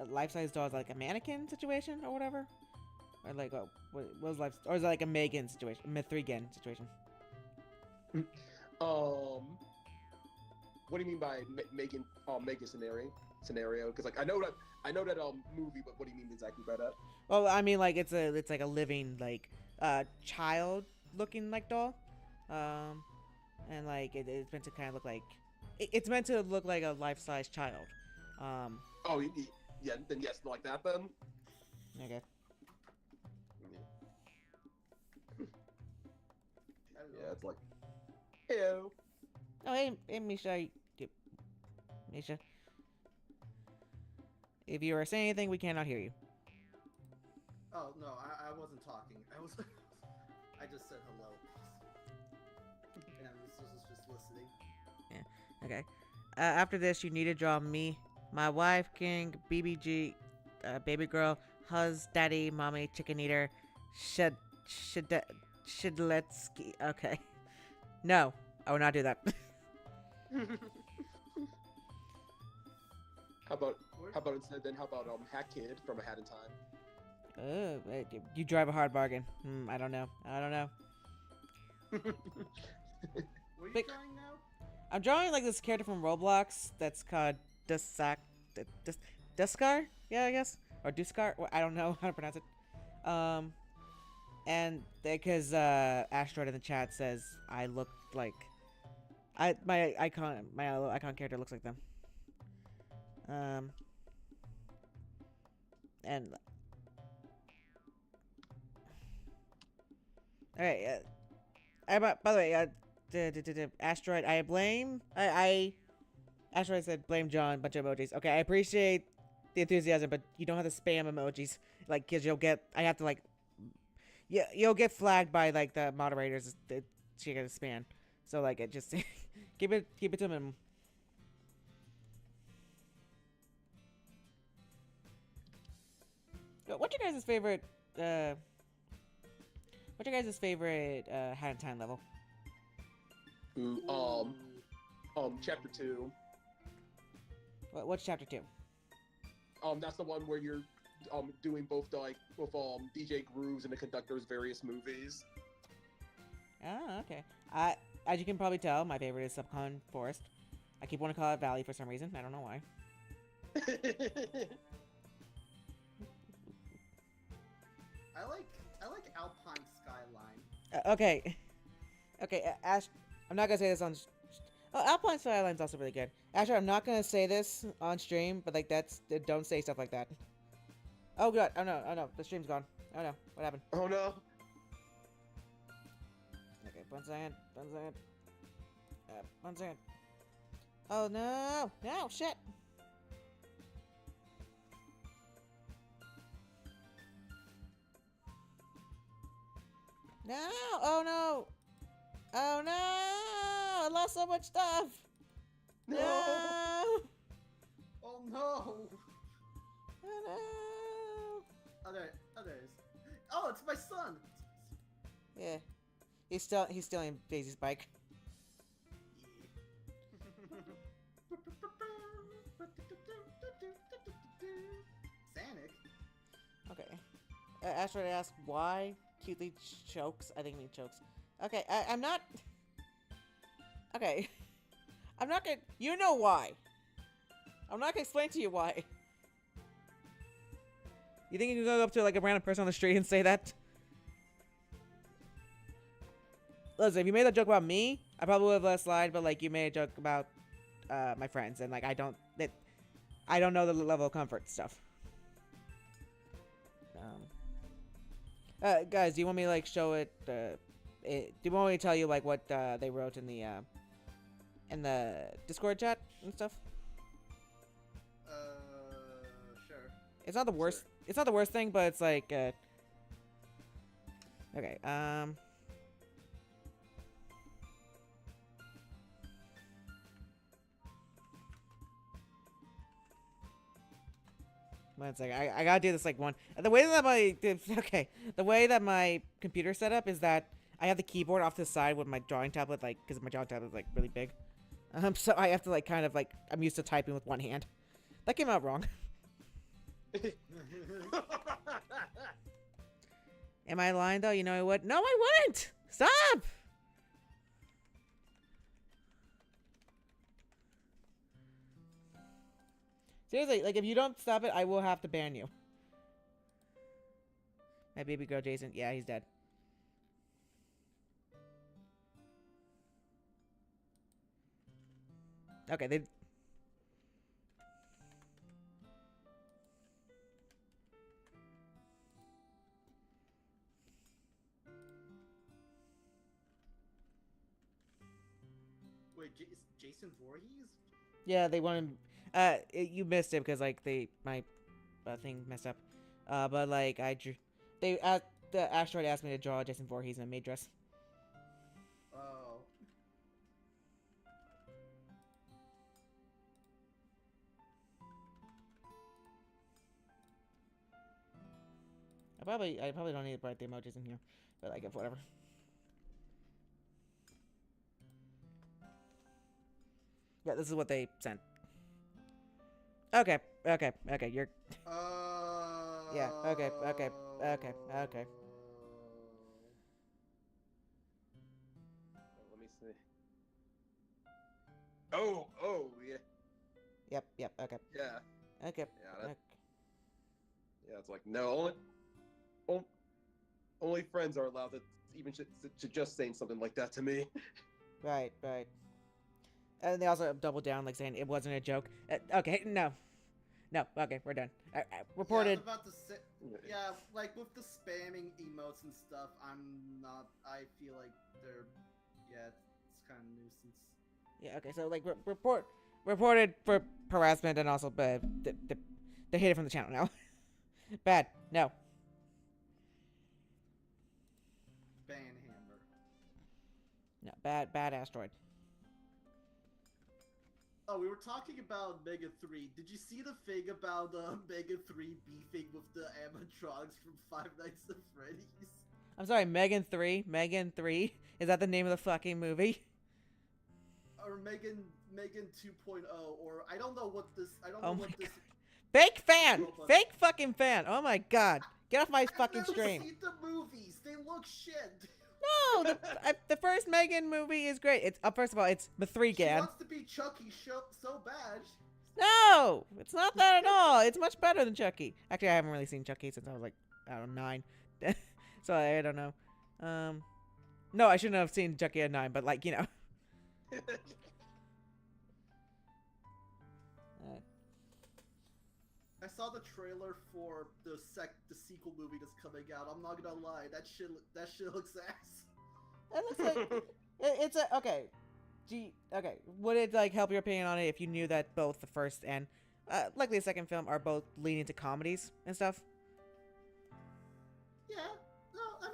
life-size doll is like a mannequin situation or whatever? Or like, what was life, or is it like a Megan situation, Mithrigan situation? What do you mean by Megan scenario? Because like I know that movie, but what do you mean exactly by that? Well, I mean, like, it's like a living, like, child-looking, like, doll. And, like, it's meant to kind of look like... It's meant to look like a life-size child. Oh, yeah, then yes, like that then? Okay. Yeah, it's like... Ew. Oh, hey, Misha. Misha. If you are saying anything, we cannot hear you. Oh no, I wasn't talking. I was. I just said hello. And I was just listening. Okay. After this, you need to draw me, my wife, King, BBG, baby girl, huz, daddy, mommy, chicken eater, shed, shed, shidletsky. Okay. No, I will not do that. How about Where- how about instead then? How about Hat Kid from A Hat in Time? You drive a hard bargain. I don't know. I don't know. What are you Big- drawing now? I'm drawing like this character from Roblox that's called Duskar? Yeah, I guess. Or Duskar? Well, I don't know how to pronounce it. And because Asteroid in the chat says I look like my icon character looks like them. And all right. By the way, Asteroid, Asteroid said blame John, bunch of emojis. Okay, I appreciate the enthusiasm, but you don't have to spam emojis, like, cause you'll get. I have to like, yeah, you'll get flagged by like the moderators. That she gonna spam. So like, it just keep it to a minimum. What's your guys' favorite? What's your guys' favorite Hat in Time level? Ooh, chapter 2. What's chapter 2? That's the one where you're doing both with DJ Grooves and the conductor's various movies. Oh, okay. As you can probably tell, my favorite is Subcon Forest. I keep wanting to call it Valley for some reason. I don't know why. I like Alpine Skyline. Okay. Okay, Ash. I'm not gonna say this on. Oh, Alpine Skyline's also really good. Asher, I'm not gonna say this on stream, but like don't say stuff like that. Oh god, oh no, the stream's gone. Oh no, what happened? Oh no. Okay, one second. One second. Oh no, shit. No, oh no. Oh no, I lost so much stuff. No. Oh no! Oh no. Others. Oh, it's my son. Yeah. He's stealing Daisy's bike. Sanic. Okay. Asteroid asked why cutely chokes. I think he means chokes. Okay, I'm not. Okay. I'm not gonna. You know why. I'm not gonna explain to you why. You think you can go up to like a random person on the street and say that? Listen, if you made that joke about me, I probably would have let it slide. But like, you made a joke about my friends, and like, I don't know the level of comfort stuff. Guys, do you want me to like show it? Do you want me to tell you like what they wrote in the Discord chat and stuff? Sure. It's not the worst. Sure. It's not the worst thing, but it's like okay. One second. I gotta do this like one. The way that the way that my computer set up is that I have the keyboard off to the side with my drawing tablet, like, because my drawing tablet is like really big. So I have to like kind of like, I'm used to typing with one hand. That came out wrong. Am I lying though? You know I would. No, I wouldn't. Stop. Seriously, like, if you don't stop it, I will have to ban you. My baby girl Jason, yeah, he's dead. Okay, they. Wait, Jason Voorhees? Yeah, they wanted. You missed it because like my thing messed up. But like I drew, the asteroid asked me to draw Jason Voorhees in a maid dress. Oh. I probably don't need to write the emojis in here, but like whatever. Yeah, this is what they sent. Okay. You're. Yeah. Okay. Let me see. Oh, yeah. Yep. Okay. Yeah. Okay. Yeah, yeah, it's like, no, only friends are allowed to even suggest saying something like that to me. Right. And they also doubled down, like saying it wasn't a joke. Okay, no. Okay, we're done. Reported. Yeah, I was about to say. Yeah, like with the spamming emotes and stuff, I feel like they're. Yeah, it's kind of nuisance. Yeah. Okay. So like reported for harassment and also they hit it from the channel now. Bad. No. Banhammer. No. Bad asteroid. Oh, we were talking about Mega 3. Did you see the thing about Mega 3 beefing with the animatronics from Five Nights at Freddy's? I'm sorry, Megan 3? Megan 3? Is that the name of the fucking movie? Or Megan 2.0, or I don't know what this. I don't Oh know my what this. god. Fake fan! Robot- Fake fucking fan! Oh my god. Get off my I've fucking never stream. seen the movies. They look shit. No! The first Megan movie is great. It's first of all, it's She Mithrigan. wants to be Chucky so bad. No! It's not that at all. It's much better than Chucky. Actually, I haven't really seen Chucky since I was like, I don't know, 9. So I don't know. No, I shouldn't have seen Chucky at 9, but like, you know. I saw the trailer for the sequel movie that's coming out. I'm not gonna lie, that shit looks ass. It looks like it's a okay. Okay. Would it like help your opinion on it if you knew that both the first and likely the second film are both leaning to comedies and stuff? Yeah, no, I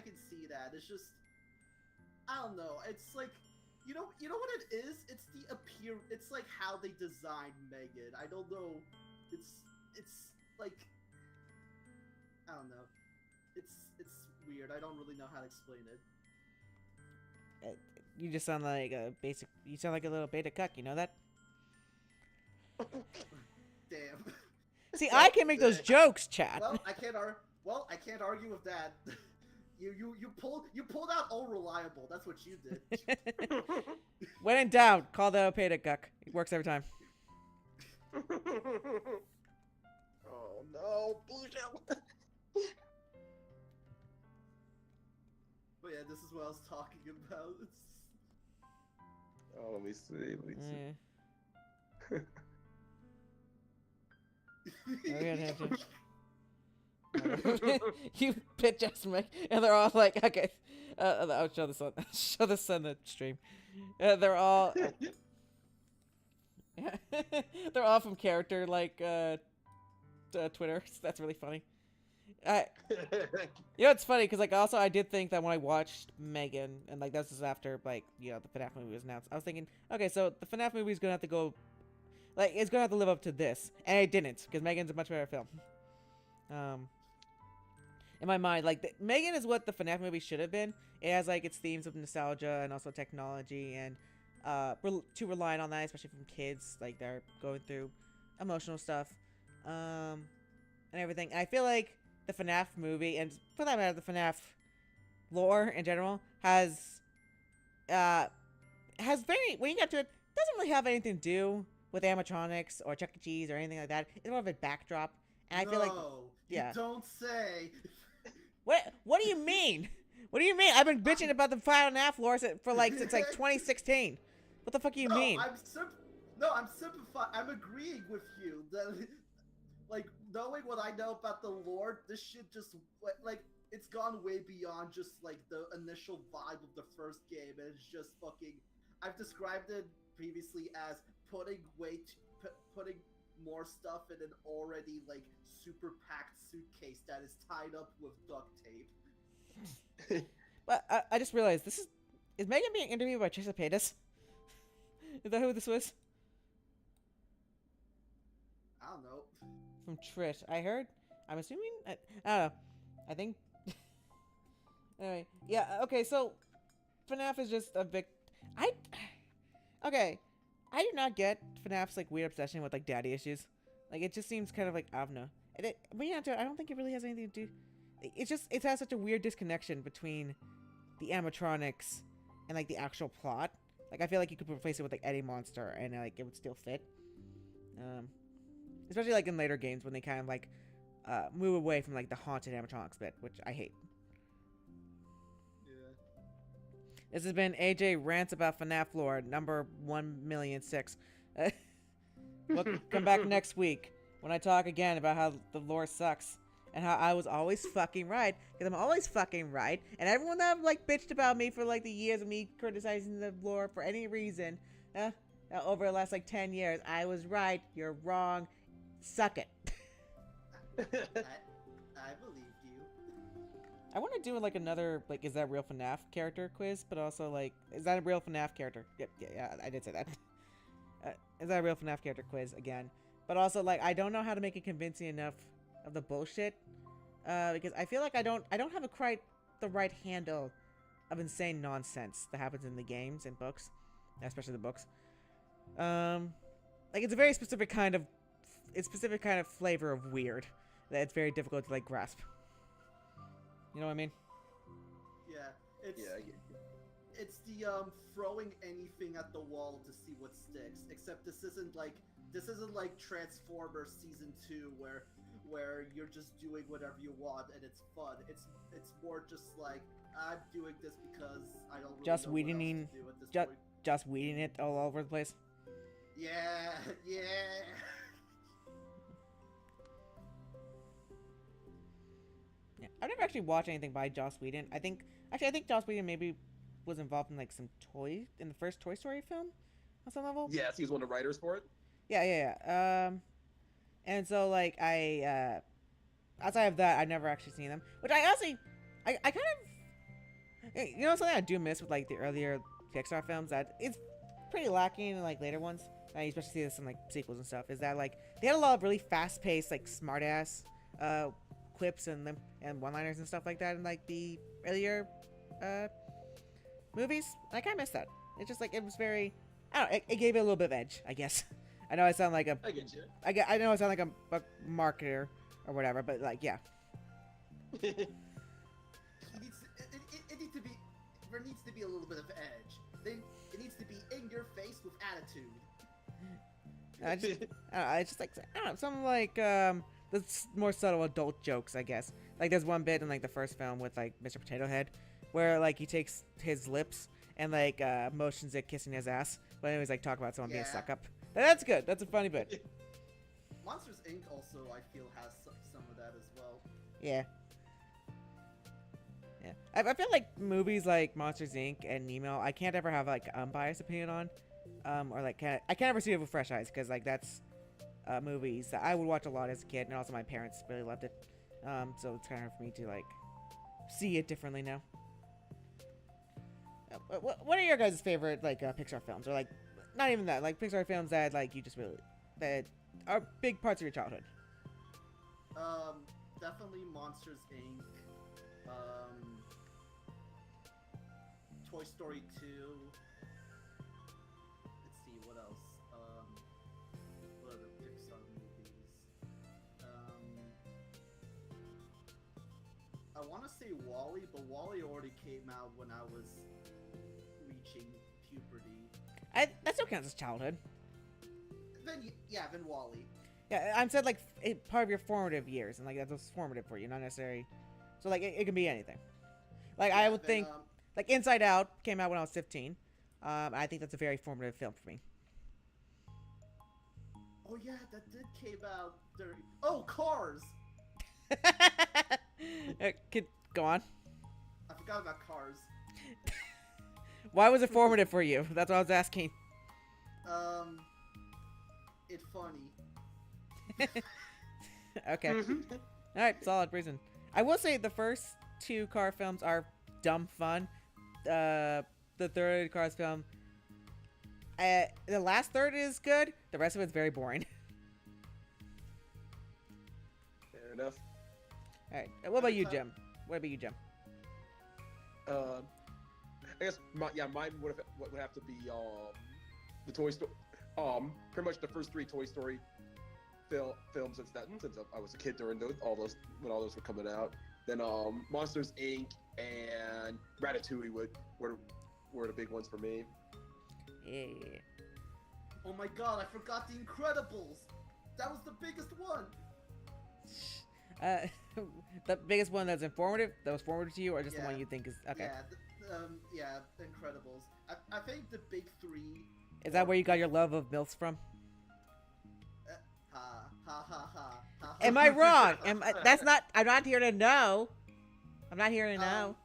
can see that. It's just, I don't know. It's like, you know what it is? It's the it's like how they designed Megan. I don't know. It's like, I don't know. It's weird. I don't really know how to explain it. You just sound like a basic. You sound like a little beta cuck. You know that? Damn. See, I can make those jokes, Chad. Well, I can't argue with that. You pulled out all reliable. That's what you did. When in doubt, call the beta cuck. It works every time. Oh no, Bujo. But yeah, this is what I was talking about. Oh, let me see. We're gonna have to. You bitch ass Mick, and they're all like, okay. I'll show this on the stream. They're all. They're all from character like Twitter. So that's really funny. You know, it's funny because like also I did think that when I watched Megan and like this is after like the FNAF movie was announced, I was thinking, okay, so the FNAF movie is gonna have to go, like it's gonna have to live up to this, and it didn't because Megan's a much better film. In my mind, like Megan is what the FNAF movie should have been. It has like its themes of nostalgia and also technology and too reliant on that, especially from kids like they're going through emotional stuff, and everything. And I feel like the FNAF movie, and for that matter, the FNAF lore in general, has very, when you get to it, doesn't really have anything to do with animatronics or Chuck E. Cheese or anything like that. It's more of a backdrop, and I feel like, yeah. You don't say. What do you mean? What do you mean? I've been bitching about the FNAF lore for like since like 2016. What the fuck do you mean? I'm sympathizing. I'm agreeing with you. That, like, knowing what I know about the lore, this shit just like it's gone way beyond just like the initial vibe of the first game, and it's just fucking. I've described it previously as putting more stuff in an already like super packed suitcase that is tied up with duct tape. But I just realized is Megan being interviewed by Trisha Paytas? Is that who this was? I don't know. From Trish. I heard. I'm assuming. I don't know. I think. Anyway, yeah. Okay, so FNAF is just a big. Okay, I do not get FNAF's like weird obsession with like daddy issues. Like it just seems kind of like I don't know. But yeah, I don't think it really has anything to do. It has such a weird disconnection between the animatronics and like the actual plot. Like I feel like you could replace it with like Eddie Monster and like it would still fit. Especially like in later games when they kind of like move away from like the haunted animatronics bit, which I hate. Yeah. This has been AJ Rants About FNAF Lore, number 1,000,006. We'll come back next week when I talk again about how the lore sucks and how I was always fucking right, because I'm always fucking right, and everyone that like bitched about me for like the years of me criticizing the lore for any reason, over the last like 10 years, I was right, you're wrong, suck it. I believed you. I want to do like another like is that a real FNAF character quiz, but also like is that a real FNAF character? Yep, yeah, I did say that. Is that a real FNAF character quiz again? But also like I don't know how to make it convincing enough of the bullshit, because I feel like I don't have quite the right handle of insane nonsense that happens in the games and books, especially the books. Like it's a very specific kind of flavor of weird that it's very difficult to like grasp. You know what I mean? Yeah, it's Yeah, I get you. it's the throwing anything at the wall to see what sticks. Except this isn't like Transformers Season 2 where you're just doing whatever you want and it's fun. It's more just like I'm doing this because I don't really Just know what else weeding- to do at this ju- point. Just weeding it all over the place. Yeah, yeah. Yeah, I've never actually watched anything by Joss Whedon. I think Joss Whedon maybe was involved in like some toy in the first Toy Story film on some level. Yes, he was one of the writers for it. Yeah. And so like outside of that, I've never actually seen them. Which I honestly, I kind of, you know, something I do miss with like the earlier Pixar films that it's pretty lacking in like later ones. I especially see this in like sequels and stuff. Is that like they had a lot of really fast-paced, like smart-ass quips and one-liners and stuff like that in like the earlier movies. I kind of miss that. It's just like it was very, I don't know, it gave it a little bit of edge, I guess. I know I sound like I get you. I know I sound like a marketer or whatever, but like yeah. It needs to be. There needs to be a little bit of edge. Then it needs to be in your face with attitude. I don't know, it's just like I don't know, some like the more subtle adult jokes, I guess. Like there's one bit in like the first film with like Mr. Potato Head, where like he takes his lips and like motions it kissing his ass, but anyways like talk about someone being a Yeah. suck up. That's good. That's a funny bit. Monsters Inc. also I feel has some of that as well. Yeah. Yeah. I feel like movies like Monsters Inc. and Nemo, I can't ever have like unbiased opinion on, or like I can't ever see it with fresh eyes because like that's movies that I would watch a lot as a kid, and also my parents really loved it. So it's kind of hard for me to like see it differently now. What are your guys' favorite like Pixar films, or like not even that, like Pixar films that like you just really that are big parts of your childhood? Definitely Monsters Inc. Toy Story 2. Let's see what else. What other Pixar movies? I want to say Wall-E, but Wall-E already came out when I was reaching puberty. That still counts as childhood. Then Wall-E. Yeah, I'm said like part of your formative years, and like that was formative for you, not necessarily. So like it can be anything. Like I would think, like Inside Out came out when I was 15. I think that's a very formative film for me. Oh yeah, that did came out. Oh, Cars. Go on. I forgot about Cars. Why was it formative for you? That's what I was asking. It's funny. Okay. Mhm. All right, solid reason. I will say the first two car films are dumb fun. The third Cars film, the last third is good. The rest of it's very boring. Fair enough. All right. What about you, Jim? What about you, Jim? I guess mine would have to be the Toy Story, pretty much the first three Toy Story films since I was a kid during all those were coming out. Then Monsters Inc. and Ratatouille were the big ones for me. Yeah. Oh my god, I forgot The Incredibles. That was the biggest one. The biggest one that was formative to you, or just the Yeah. one you think is okay? Yeah, The Incredibles. I think the big three. Is that where you got your love of MILFs from? Ha ha ha ha ha. Am I wrong? That's not. I'm not here to know. I'm not here to know.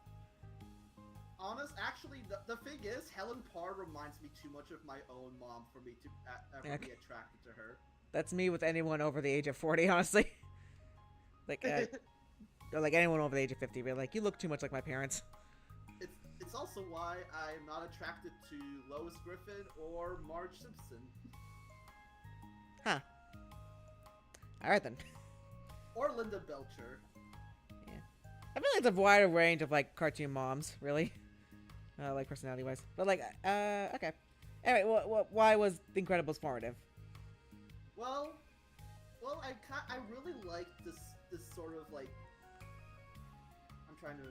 Actually, the thing is, Helen Parr reminds me too much of my own mom for me to ever be attracted to her. That's me with anyone over the age of 40, honestly. Like, or like anyone over the age of 50. Really, like, you look too much like my parents. It's also why I'm not attracted to Lois Griffin or Marge Simpson. Huh. All right then. Or Linda Belcher. I feel like it's a wider range of like cartoon moms, really, like personality-wise. But like, okay. Anyway, why was The Incredibles formative? Well, I really like this sort of like. I'm trying to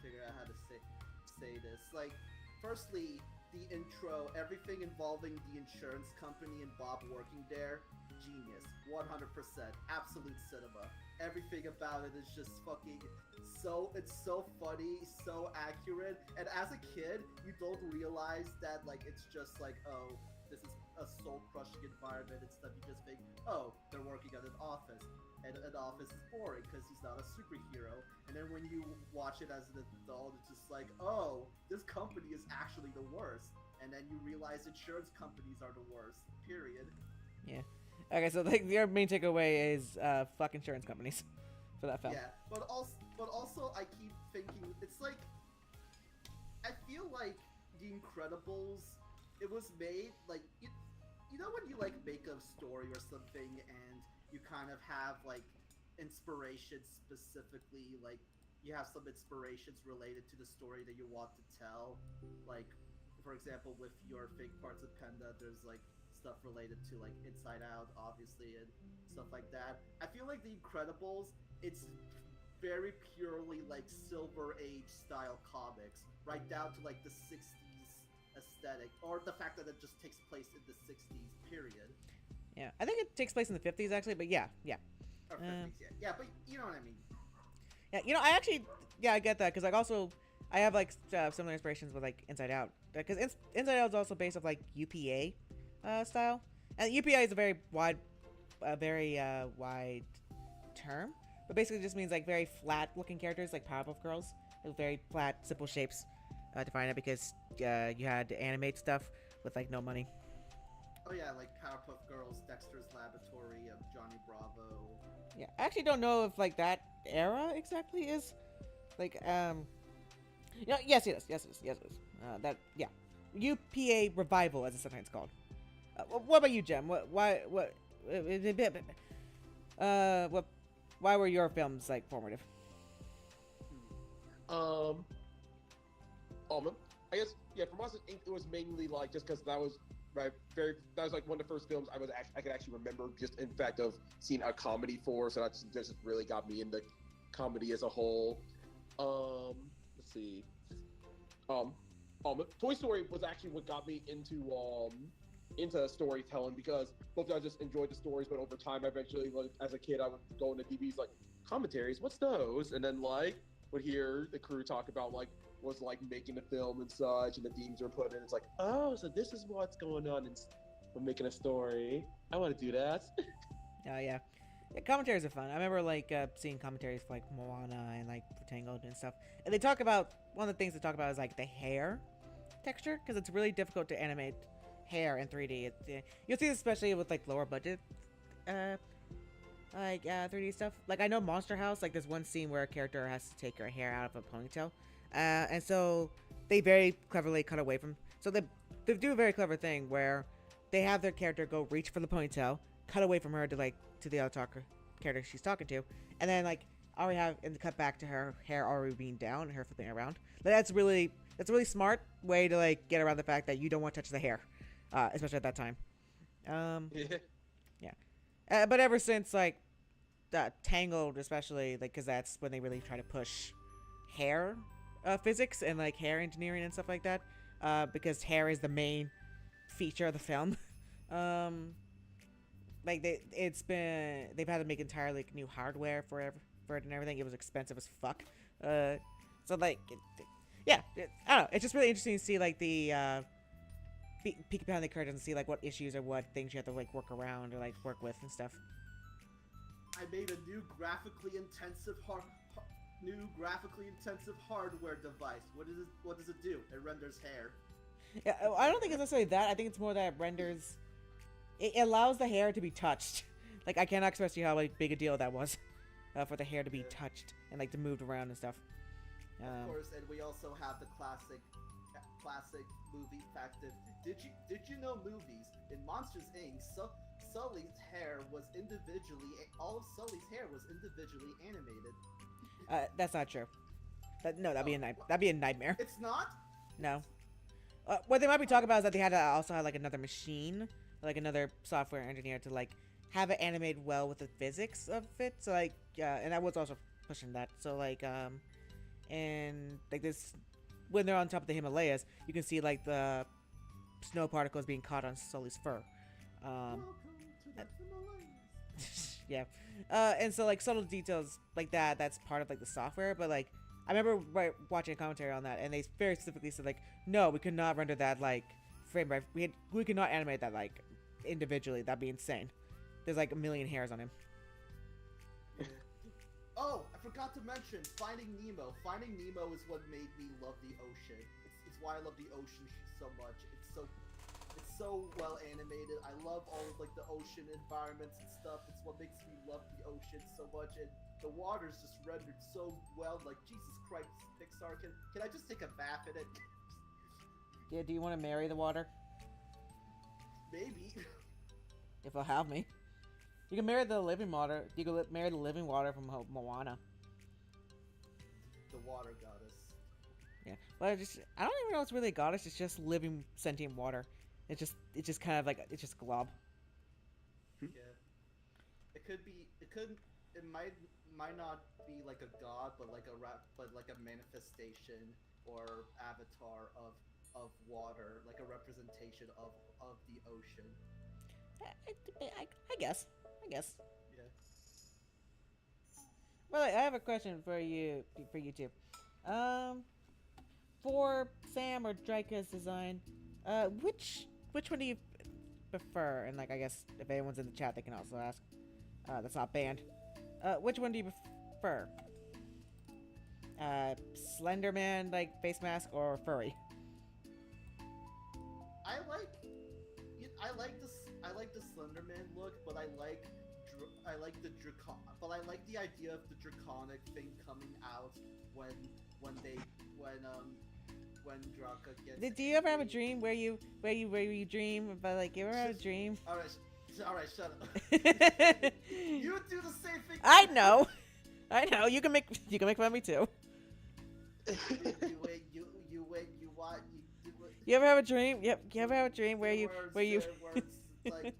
figure out how to say this. Like, firstly, the intro, everything involving the insurance company and Bob working there, genius, 100%, absolute cinema. Everything about it is just fucking it's so funny, so accurate, and as a kid, you don't realize that, like, it's just like, oh, this is a soul-crushing environment. Instead, you just think, oh, they're working at an office, and an office is boring because he's not a superhero. And then when you watch it as an adult, it's just like, oh, this company is actually the worst. And then you realize insurance companies are the worst, period. Yeah. Okay, so like your main takeaway is fuck insurance companies for that film. Yeah, but also I keep thinking, it's like, I feel like The Incredibles, it was made like, you know when you like make a story or something and you kind of have like inspiration specifically, like you have some inspirations related to the story that you want to tell, like for example with your Fake Parts of Panda, there's like stuff related to like Inside Out, obviously, and stuff like that. I feel like The Incredibles, it's very purely like Silver Age style comics, right down to like the 60s aesthetic, or the fact that it just takes place in the 60s period. Yeah, I think it takes place in the 50s actually, but yeah. Or 50s, yeah, but you know what I mean. Yeah, you know, I get that because like also I have like similar inspirations with like Inside Out because Inside Out is also based off like UPA style, and UPA is a very wide term, but basically just means like very flat looking characters like Powerpuff Girls, with very flat, simple shapes. Define it because you had to animate stuff with like no money. Oh yeah, like Powerpuff Girls, Dexter's Laboratory, Johnny Bravo. Yeah, I actually don't know if like that era exactly is like you know, yes it is. That yeah, UPA revival as it's sometimes called. What about you, Jem? Why were your films like formative? I guess for Monsters Inc. it was mainly like just because that was like one of the first films I could actually remember just in fact of seeing a comedy for, so that just really got me into comedy as a whole. Let's see. Toy Story was actually what got me into storytelling because both I just enjoyed the stories, but over time, eventually, like, as a kid, I would go into DVDs like commentaries. What's those? And then like would hear the crew talk about like was like making the film and such, and the themes are put in. It's like, oh, so this is what's going on when making a story. I want to do that. Oh yeah, Yeah, commentaries are fun. I remember like seeing commentaries for like Moana and like Tangled and stuff. And they talk about one of the things they talk about is like the hair texture because it's really difficult to animate hair in 3D. You'll see this especially with like lower budget, uh, 3D stuff. Like I know Monster House, like there's one scene where a character has to take her hair out of a ponytail, and so they very cleverly cut away from. So they do a very clever thing where they have their character go reach for the ponytail, cut away from her to like to the other character she's talking to, and then like already have and cut back to her hair already being down and her flipping around. Like, that's a really smart way to like get around the fact that you don't want to touch the hair, especially at that time. Yeah. But ever since like Tangled, especially like because that's when they really try to push hair physics and like hair engineering and stuff like that, because hair is the main feature of the film. Like they've had to make entirely new hardware for it and everything. It was expensive as fuck. So like, I don't know. It's just really interesting to see like the peek behind the curtain and see like what issues or what things you have to like work around or like work with and stuff. I made a new graphically intensive hardware device. What does it do? It renders hair. Yeah, I don't think it's necessarily that. I think it's more that it renders. It allows the hair to be touched. Like I cannot express to you how like big a deal that was, for the hair to be touched and like to move around and stuff. Of course, and we also have the classic movie fact of did you know movies in Monsters Inc. Sully's hair was all of Sully's hair was individually animated. That's not true. That'd be a nightmare. It's not? No. What they might be talking about is that they had to also have like another machine, like another software engineer to like have it animate well with the physics of it. So like, and I was also pushing that. So like, and like this, when they're on top of the Himalayas, you can see like the snow particles being caught on Sully's fur. Welcome to the Himalayas. Yeah. And so like subtle details like that's part of like the software, but like I remember watching a commentary on that and they very specifically said like, no, we could not render that like frame by we could not animate that like individually. That'd be insane. There's like a million hairs on him. Yeah. Oh, I forgot to mention Finding Nemo. Finding Nemo is what made me love the ocean. It's why I love the ocean so much. It's so well animated. I love all of like the ocean environments and stuff. It's what makes me love the ocean so much, and the water's just rendered so well. Like Jesus Christ, Pixar, can I just take a bath in it? Yeah, do you want to marry the water? Maybe. If it'll have me. You can marry the living water. You can marry the living water from Moana. The water goddess. Yeah, but I don't even know it's really a goddess. It's just living sentient water. It's just kind of like it's just glob. Yeah. It might not be like a god, but like a manifestation or avatar of water, like a representation of the ocean. I guess. Yeah. Well, I have a question for you two. For Sam or Draika's design, which one do you prefer? And like, I guess if anyone's in the chat, they can also ask. That's not banned. Which one do you prefer? Slenderman like face mask or furry? I like the Slenderman look, but I like the idea of the draconic thing coming out when Draka gets. Do you ever have a dream where you dream about like you ever have a dream? All right, shut up. You would do the same thing. I know. You can make fun of me too. You ever have a dream? Yep. You ever have a dream where you like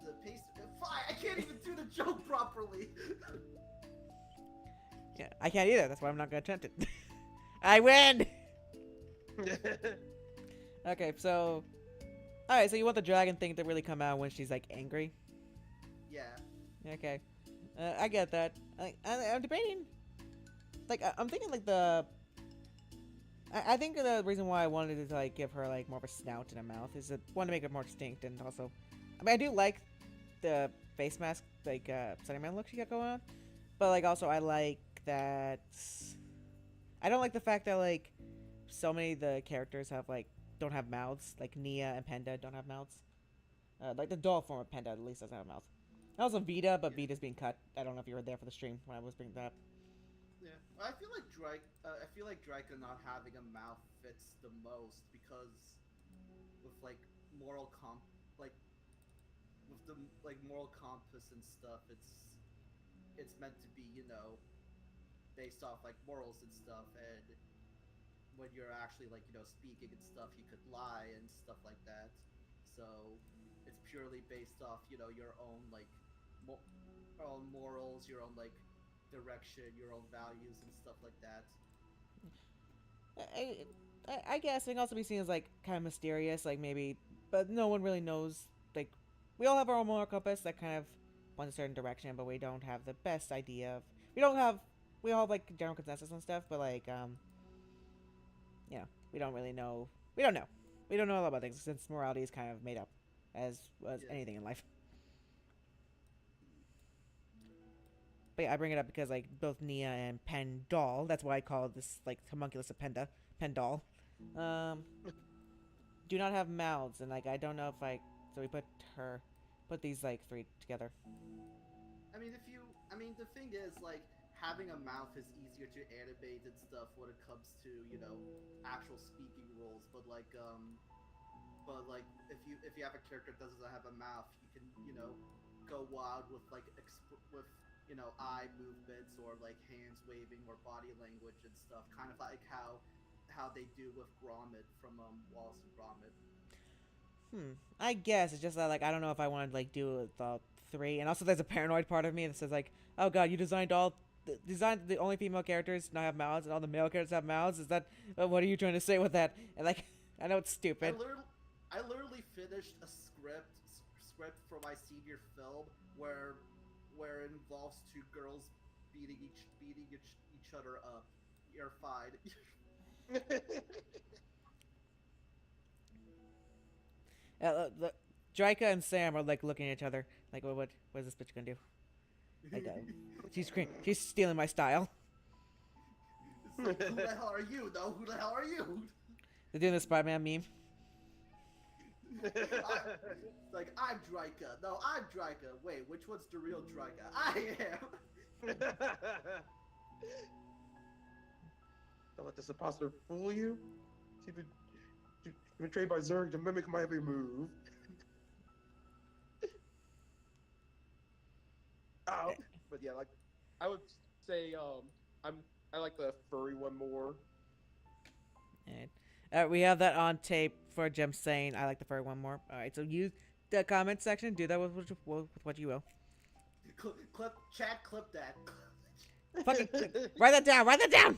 the pace. Fine, I can't even do the joke properly. Yeah, I can't either. That's why I'm not gonna attempt it. I win. Okay, so, all right. So you want the dragon thing to really come out when she's like angry? Yeah. Okay, I get that. I'm debating. Like I'm thinking like I think the reason why I wanted to like give her like more of a snout and a mouth is to want to make it more distinct, and also, I mean I do like the face mask, like Sunnyman look she got going on. But like also I like that. I don't like the fact that like so many of the characters have like don't have mouths. Like Nia and Penda don't have mouths. Like the doll form of Penda at least doesn't have a mouth. Also Vita, but Vita's being cut. I don't know if you were there for the stream when I was bringing that up. Yeah, well, I feel like Draco not having a mouth fits the most because with like moral comp, like with the like moral compass and stuff, it's meant to be based off like morals and stuff, and when you're actually like speaking and stuff, you could lie and stuff like that. So it's purely based off your own like your own morals, your own like direction, your own values and stuff like that. I guess it can also be seen as like kind of mysterious, like maybe, but no one really knows. Like, we all have our own moral compass that kind of points a certain direction, but we don't have the best idea of. We don't have. We all have like general consensus and stuff, but like we don't really know. We don't know. We don't know a lot about things since morality is kind of made up, as anything in life. But yeah, I bring it up because like both Nia and Pendal, that's why I call this like homunculus of Pendal, um, do not have mouths, and like I don't know if so we put these like three together. I mean, the thing is, like, having a mouth is easier to animate and stuff when it comes to, actual speaking roles. But like, if you have a character that doesn't have a mouth, you can, go wild with like with eye movements or like hands waving or body language and stuff. Kind of like how they do with Gromit from Wallace and Gromit. I guess it's just that like I don't know if I want to like do the three, and also there's a paranoid part of me that says like, oh god, you designed the only female characters not have mouths, and all the male characters have mouths. Is that what are you trying to say with that? And like, I know it's stupid. I literally finished a script for my senior film where it involves two girls beating each other up. You're fine. Draika and Sam are like looking at each other, like, what is this bitch gonna do? Like, she's stealing my style. Who the hell are you, though? Who the hell are you? They're doing the Spider-Man meme. Like, I'm Draika. No, I'm Draika. Wait, which one's the real Draika? I am. Don't let this imposter fool you. She's been trained by Zerg to mimic my every move. Ow. But yeah, like I would say, I like the furry one more. And, we have that on tape for Jem saying I like the furry one more. All right, so use the comment section. Do that with what you will. Clip that. Fucking write that down. Write that down.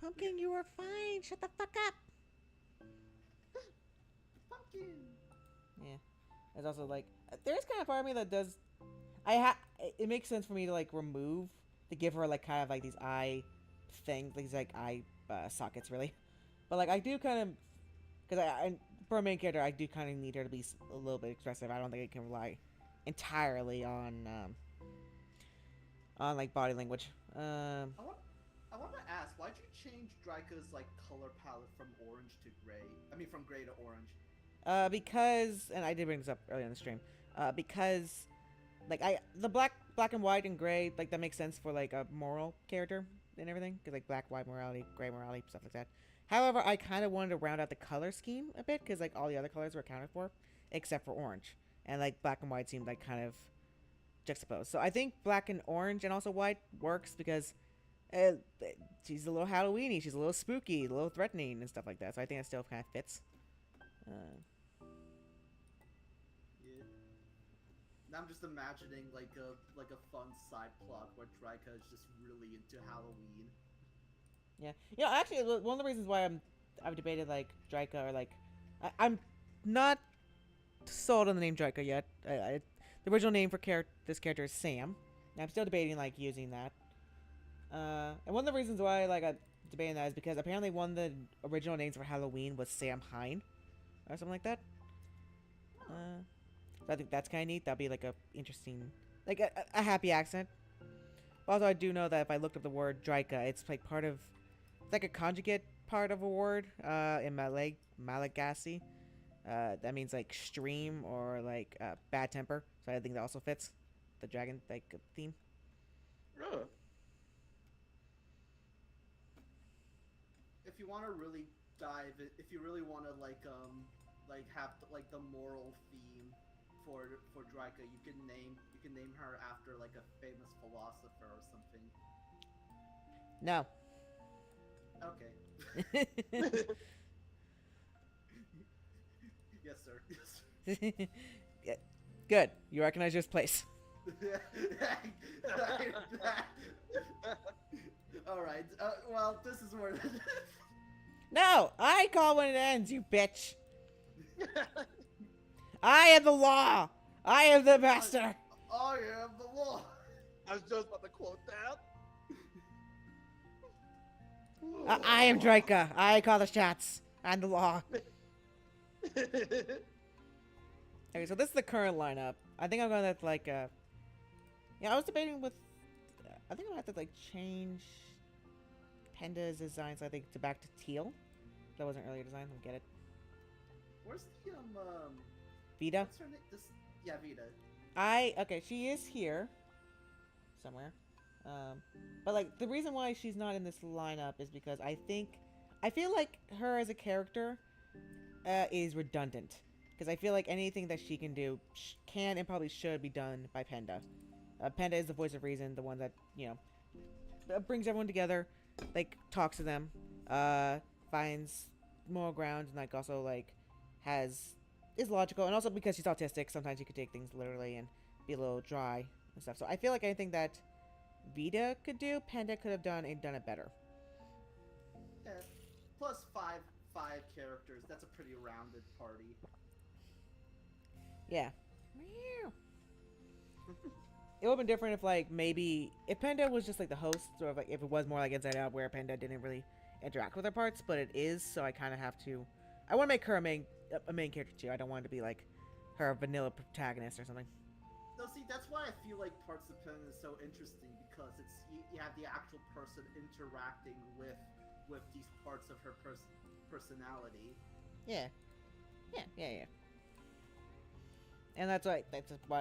Pumpkin, you are fine. Shut the fuck up. Pumpkin. Yeah. There's also like there's kind of part of me that does. It makes sense for me to like remove to give her like kind of like these eye things, these like eye sockets really. But like I do kind of because I for a main character I do kind of need her to be a little bit expressive. I don't think I can rely entirely on like body language. I want to ask, why'd you change Draika's like color palette from orange to gray? I mean, from gray to orange. Because, and I did bring this up earlier in the stream. Because, like the black and white and gray, like that makes sense for like a moral character and everything. Because like black, white morality, gray morality, stuff like that. However, I kind of wanted to round out the color scheme a bit because like all the other colors were accounted for, except for orange, and like black and white seemed like kind of juxtaposed. So I think black and orange and also white works because she's a little Halloweeny, she's a little spooky, a little threatening and stuff like that. So I think that still kind of fits. Yeah. Now I'm just imagining like a fun side plot where Draika is just really into Halloween. Yeah, actually, one of the reasons why I've debated like Draika or like I'm not sold on the name Draika yet. The original name for this character is Sam. And I'm still debating like using that. And one of the reasons why like I'm debating that is because apparently one of the original names for Halloween was Sam Hine or something like that. So I think that's kind of neat. That'd be like a interesting, like a happy accent. Also, I do know that if I looked up the word Draika, it's like part of, it's like a conjugate part of a word in Malagasy. That means like extreme or like bad temper. So I think that also fits the dragon like theme. Oh. If you want to really if you really want to like have like the moral theme for Draika, you can name her after like a famous philosopher or something. No. Okay. Yes, sir. Yes, sir. Yeah. Good. You recognize your place. All right. Well, this is where. No, I call when it ends, you bitch. I am the law. I am the master. I am the law. I was just about to quote that. I am Draika. I call the shots. I'm the law. Okay, so this is the current lineup. I think I'm gonna like yeah, I was debating with I think I'm gonna have to like change Penda's designs I think to back to teal. That wasn't earlier design, I get it. Where's the Vita? What's her name? Yeah, Vita. Okay, she is here somewhere. But like the reason why she's not in this lineup is because I feel like her as a character is redundant. Because I feel like anything that she can do can and probably should be done by Penda. Penda is the voice of reason, the one that, you know, brings everyone together, like, talks to them, finds moral ground, and, like, also, like, is logical. And also because she's autistic, sometimes you could take things literally and be a little dry and stuff. So I feel like anything that Vita could do, Penda could have done and done it better. Yeah. Plus five characters. That's a pretty rounded party. Yeah. It would have been different if, like, maybe if Penda was just like the host, or like if it was more like Inside Out, where Penda didn't really interact with her parts, but it is, so I kind of have to. I want to make her a main character too. I don't want it to be like her vanilla protagonist or something. No, see, that's why I feel like Parts of Penda is so interesting, because it's you have the actual person interacting with these parts of her personality. Yeah. And that's what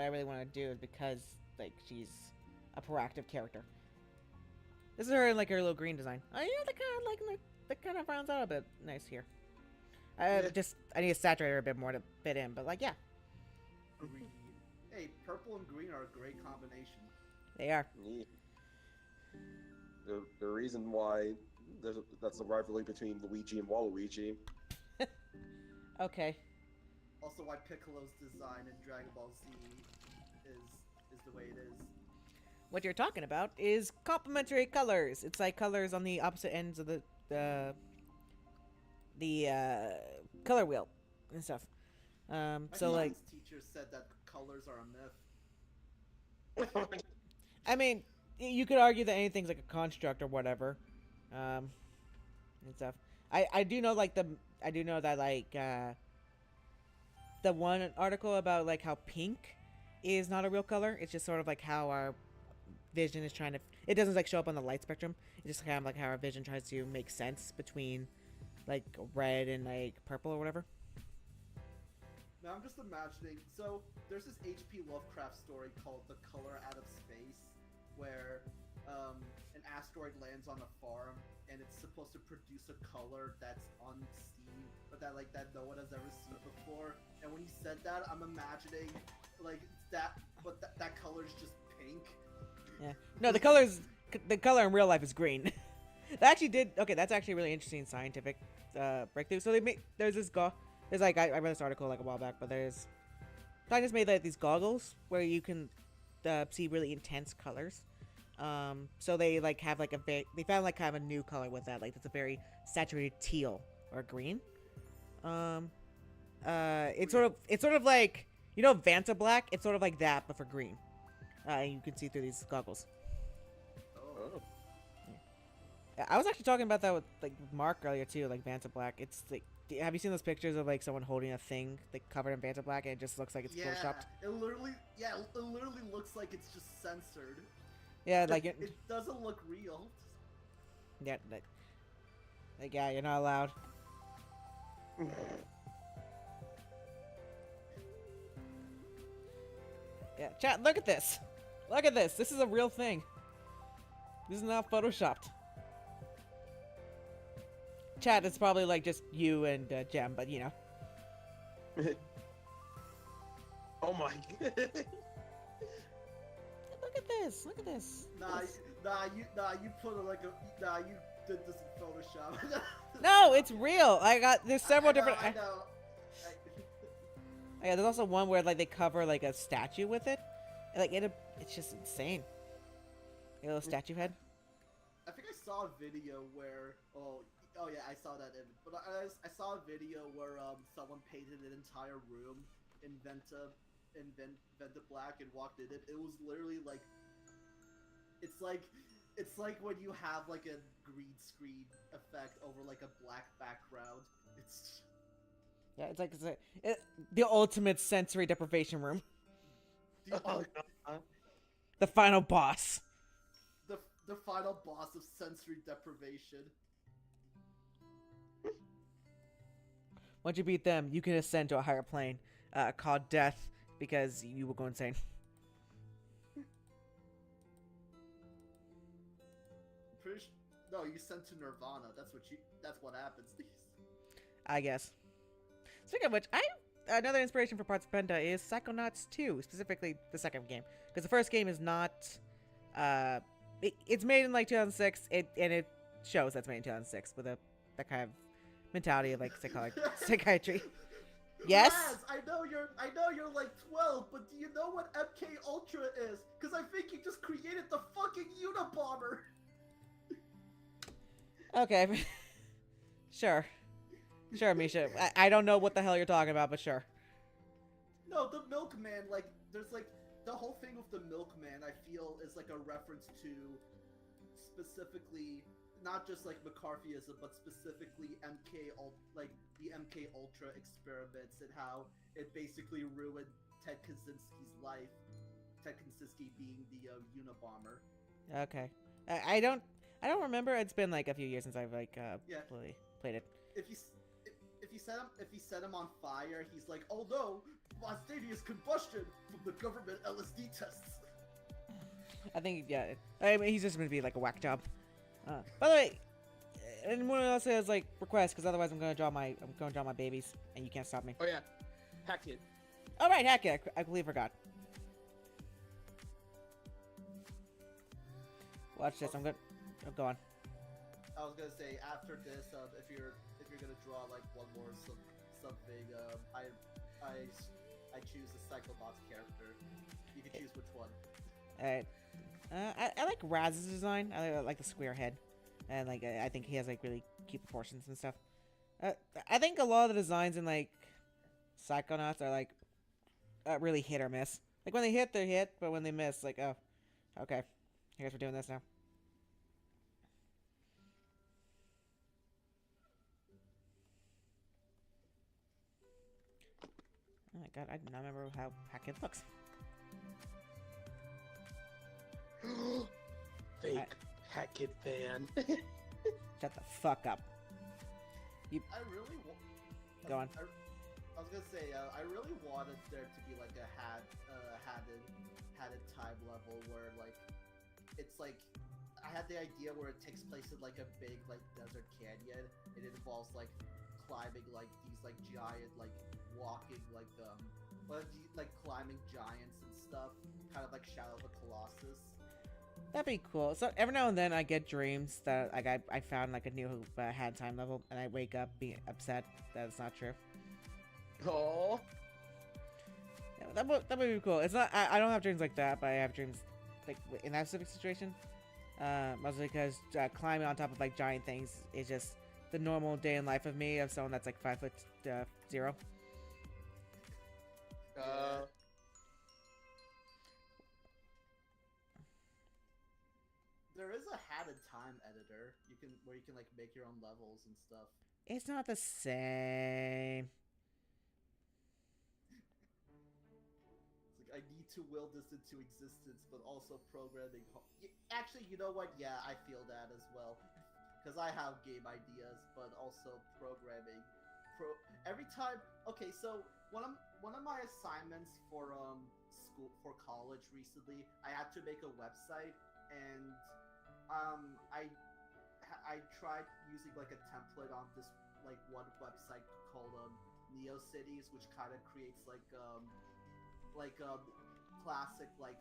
I really want to do, is because like she's a proactive character. This is her in like her little green design. You know, that kind of rounds out a bit nice here. I need to saturate her a bit more to fit in, but like yeah, Green. Hey, purple and green are a great combination. they are. Yeah. The reason why that's the rivalry between Luigi and Waluigi. Okay. Also, why Piccolo's design in Dragon Ball Z is the way it is. What you're talking about is complementary colors. It's like colors on the opposite ends of the color wheel and stuff. My So like, science teacher said that colors are a myth. I mean, you could argue that anything's like a construct or whatever, and stuff. I do know that like the one article about like how pink is not a real color. It's just sort of like how our vision is trying to. It doesn't like show up on the light spectrum. It's just kind of like how our vision tries to make sense between like red and like purple or whatever. Now I'm just imagining. So there's this H.P. Lovecraft story called "The Color Out of Space," where an asteroid lands on a farm and it's supposed to produce a color that's unseen, but that no one has ever seen before. And when he said that, I'm imagining like that, but that color is just pink. Yeah. No, the color in real life is green. That's actually a really interesting scientific breakthrough. So there's like I read this article like a while back, but scientists made like these goggles where you can see really intense colors. So they like have like they found like kind of a new color with that, like it's a very saturated teal or green. It's sort of like, you know, Vanta Black. It's sort of like that, but for green. You can see through these goggles. Oh. Yeah, I was actually talking about that with like Mark earlier too, like Vanta Black. It's like, have you seen those pictures of like someone holding a thing like covered in Vanta Black and it just looks like it's photoshopped? It literally looks like it's just censored. Yeah, like It doesn't look real. yeah, like yeah, you're not allowed. Yeah, chat, look at this. Look at this. This is a real thing. This is not photoshopped. Chat, it's probably like just you and Jem, but you know. Oh my god. Look at this. Look at this. You put it like a you did this in Photoshop. No, it's real. There's several different. I know. Yeah, there's also one where like they cover like a statue with it, and, like it's just insane. A little statue head. I think I saw a video where oh yeah, I saw that image, but I saw a video where someone painted an entire room in Venta Black and walked in it. It was literally like it's like when you have like a green screen effect over like a black background. It's Yeah, it's like the ultimate sensory deprivation room. Oh god. The final boss. The final boss of sensory deprivation. Once you beat them, you can ascend to a higher plane, called death, because you will go insane. No, you sent to Nirvana. That's what happens. I guess. Speaking of which, another inspiration for Parts of Penta is Psychonauts 2, specifically the second game, because the first game is not. It's made in like 2006, and it shows that's made in 2006 with that kind of mentality of like psychiatry. Yes. I know you're like 12, but do you know what MK Ultra is? Because I think you just created the fucking Unabomber. Okay. Sure, Misha. I don't know what the hell you're talking about, but sure. No, the Milkman, like, there's like, the whole thing with the Milkman, I feel, is like a reference to specifically, not just like McCarthyism, but specifically the MK Ultra experiments and how it basically ruined Ted Kaczynski's life. Ted Kaczynski being the Unabomber. Okay. I don't remember. It's been like a few years since I've like played it. If you set him on fire, he's like, "Oh no, spontaneous combustion from the government LSD tests." I think I mean, he's just gonna be like a whack job. By the way, anyone else has like requests? Because otherwise, I'm gonna draw my babies, and you can't stop me. Oh yeah, hack it. All right, hack it. I completely forgot. Watch this. I'm good. Oh, go on. I was gonna say after this, if you're gonna draw like one more something, I choose a Psychobots character. You can choose which one. Alright. I like Raz's design. I like the square head, and like I think he has like really cute proportions and stuff. I think a lot of the designs in like Psychonauts are like really hit or miss. Like when they hit, they're hit, but when they miss, like oh, okay, I guess we're doing this now. Oh my god, I do not remember how Hackett looks. Fake Hackett fan. Shut the fuck up. I really Go on. I was gonna say I really wanted there to be like a hatted time level where like it's like I had the idea where it takes place in like a big like desert canyon. It involves like climbing like these like giant like walking like climbing giants and stuff, kind of like Shadow of the Colossus. That'd be cool. So every now and then I get dreams that like I found like a new hand time level, and I wake up being upset that it's not true. Oh. Yeah, that would be cool. It's not. I don't have dreams like that, but I have dreams like in that specific situation. Mostly because climbing on top of like giant things is just the normal day in life of me, of someone that's like 5'0". There is a hatted time editor you you can like make your own levels and stuff. It's not the same. It's like I need to will this into existence, but also programming. Actually, you know what? Yeah, I feel that as well. Because I have game ideas, but also programming. Every time. Okay, so one of my assignments for school for college recently, I had to make a website, and I tried using like a template on this like one website called NeoCities, which kind of creates like classic like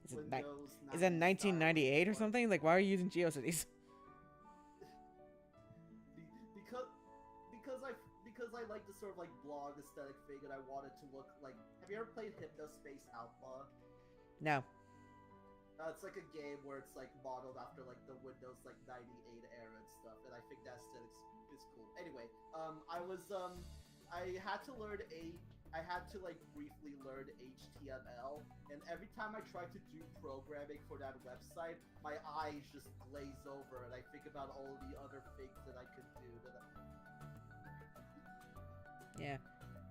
Is it, Windows. is it 90s style 1998 or report. something? Like, why are you using GeoCities? Because I like the sort of like blog aesthetic thing, and I wanted to look like. Have you ever played Hypnospace Outlaw? No. It's like a game where it's like modeled after like the Windows like 98 era and stuff, and I think that aesthetic is cool. Anyway, I had to learn I had to like briefly learn HTML, and every time I tried to do programming for that website, my eyes just glaze over, and I think about all the other things that I could do.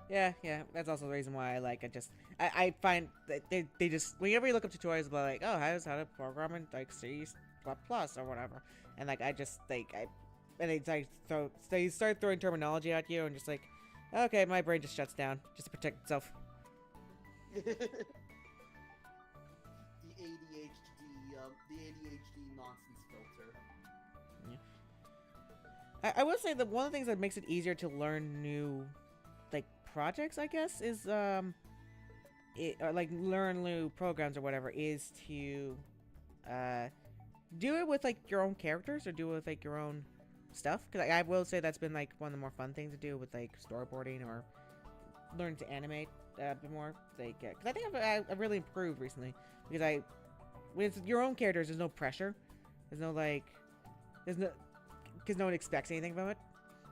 Yeah. That's also the reason why I find that they just whenever you look up tutorials about like, oh, how to program in like C plus or whatever, and like I just like and they start throwing terminology at you and just like, okay, my brain just shuts down just to protect itself. The ADHD nonsense filter. I will say that one of the things that makes it easier to learn new like projects, I guess, is or like learn new programs or whatever, is to do it with like your own characters or do it with like your own stuff. Because I will say that's been like one of the more fun things to do with like storyboarding or learn to animate a bit more. Like, because I think I've really improved recently because with your own characters, there's no pressure. There's no because no one expects anything from it.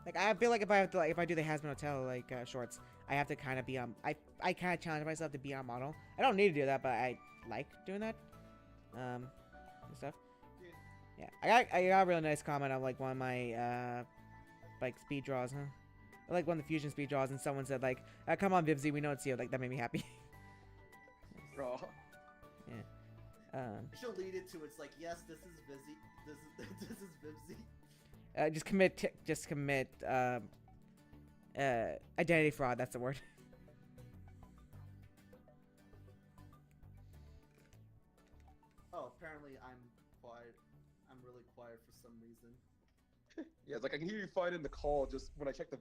Like I feel like if I do the Hasbro Hotel like shorts, I have to kind of be on. I kind of challenge myself to be on model. I don't need to do that, but I like doing that. And stuff. Yeah, I got a really nice comment on like one of my like speed draws, huh? I like one of the fusion speed draws, and someone said like, "Come on, Vivzy, we know it's you." Like that made me happy. Raw. Yeah. She'll lead into it's like, yes, this is Vizzy. This is Vivzy. Just commit identity fraud. That's the word. Oh, apparently I'm quiet. I'm really quiet for some reason. Yeah, it's like I can hear you fine in the call. Just when I check the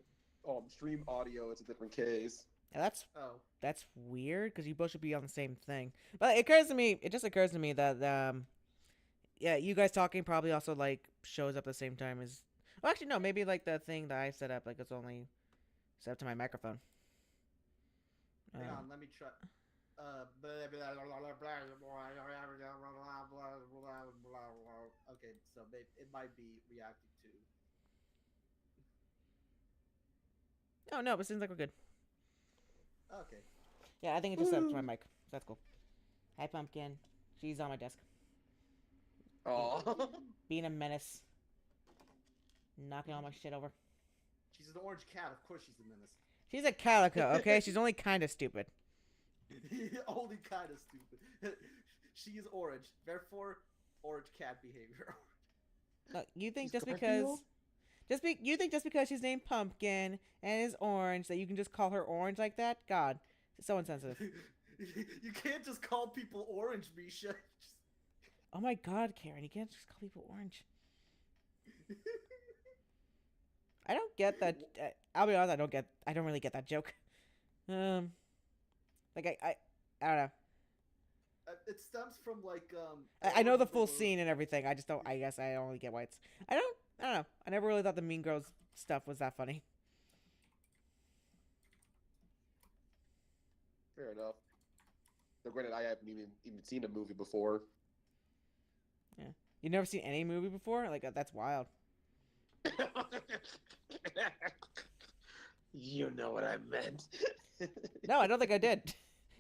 stream audio, it's a different case. Yeah, Oh. that's weird because you both should be on the same thing. But it just occurs to me that yeah, you guys talking probably also like shows up at the same time as. Well, actually, no. Maybe like the thing that I set up, like it's only set up to my microphone. Hang on, let me try. Okay, so it might be reacting to. Oh no, but it seems like we're good. Okay. Yeah, I think it just set up to my mic. So that's cool. Hi, Pumpkin. She's on my desk. Oh. Being a menace. Knocking all my shit over. She's an orange cat. Of course, she's a menace. She's a calico, okay? She's only kind of stupid. Only kind of stupid. She is orange, therefore, orange cat behavior. Look, you think She's just because, Garfield? you think just because she's named Pumpkin and is orange that you can just call her orange like that? God, it's so insensitive. You can't just call people orange, Misha. Oh my God, Karen, you can't just call people orange. I don't get that. I'll be honest, I don't really get that joke. Like I don't know. It stems from like I know the full scene and everything. I just don't. I guess I only get why it's. I don't know. I never really thought the Mean Girls stuff was that funny. Fair enough. Though granted, I haven't even seen a movie before. Yeah, you've never seen any movie before? Like that's wild. You know what I meant. No, I don't think I did.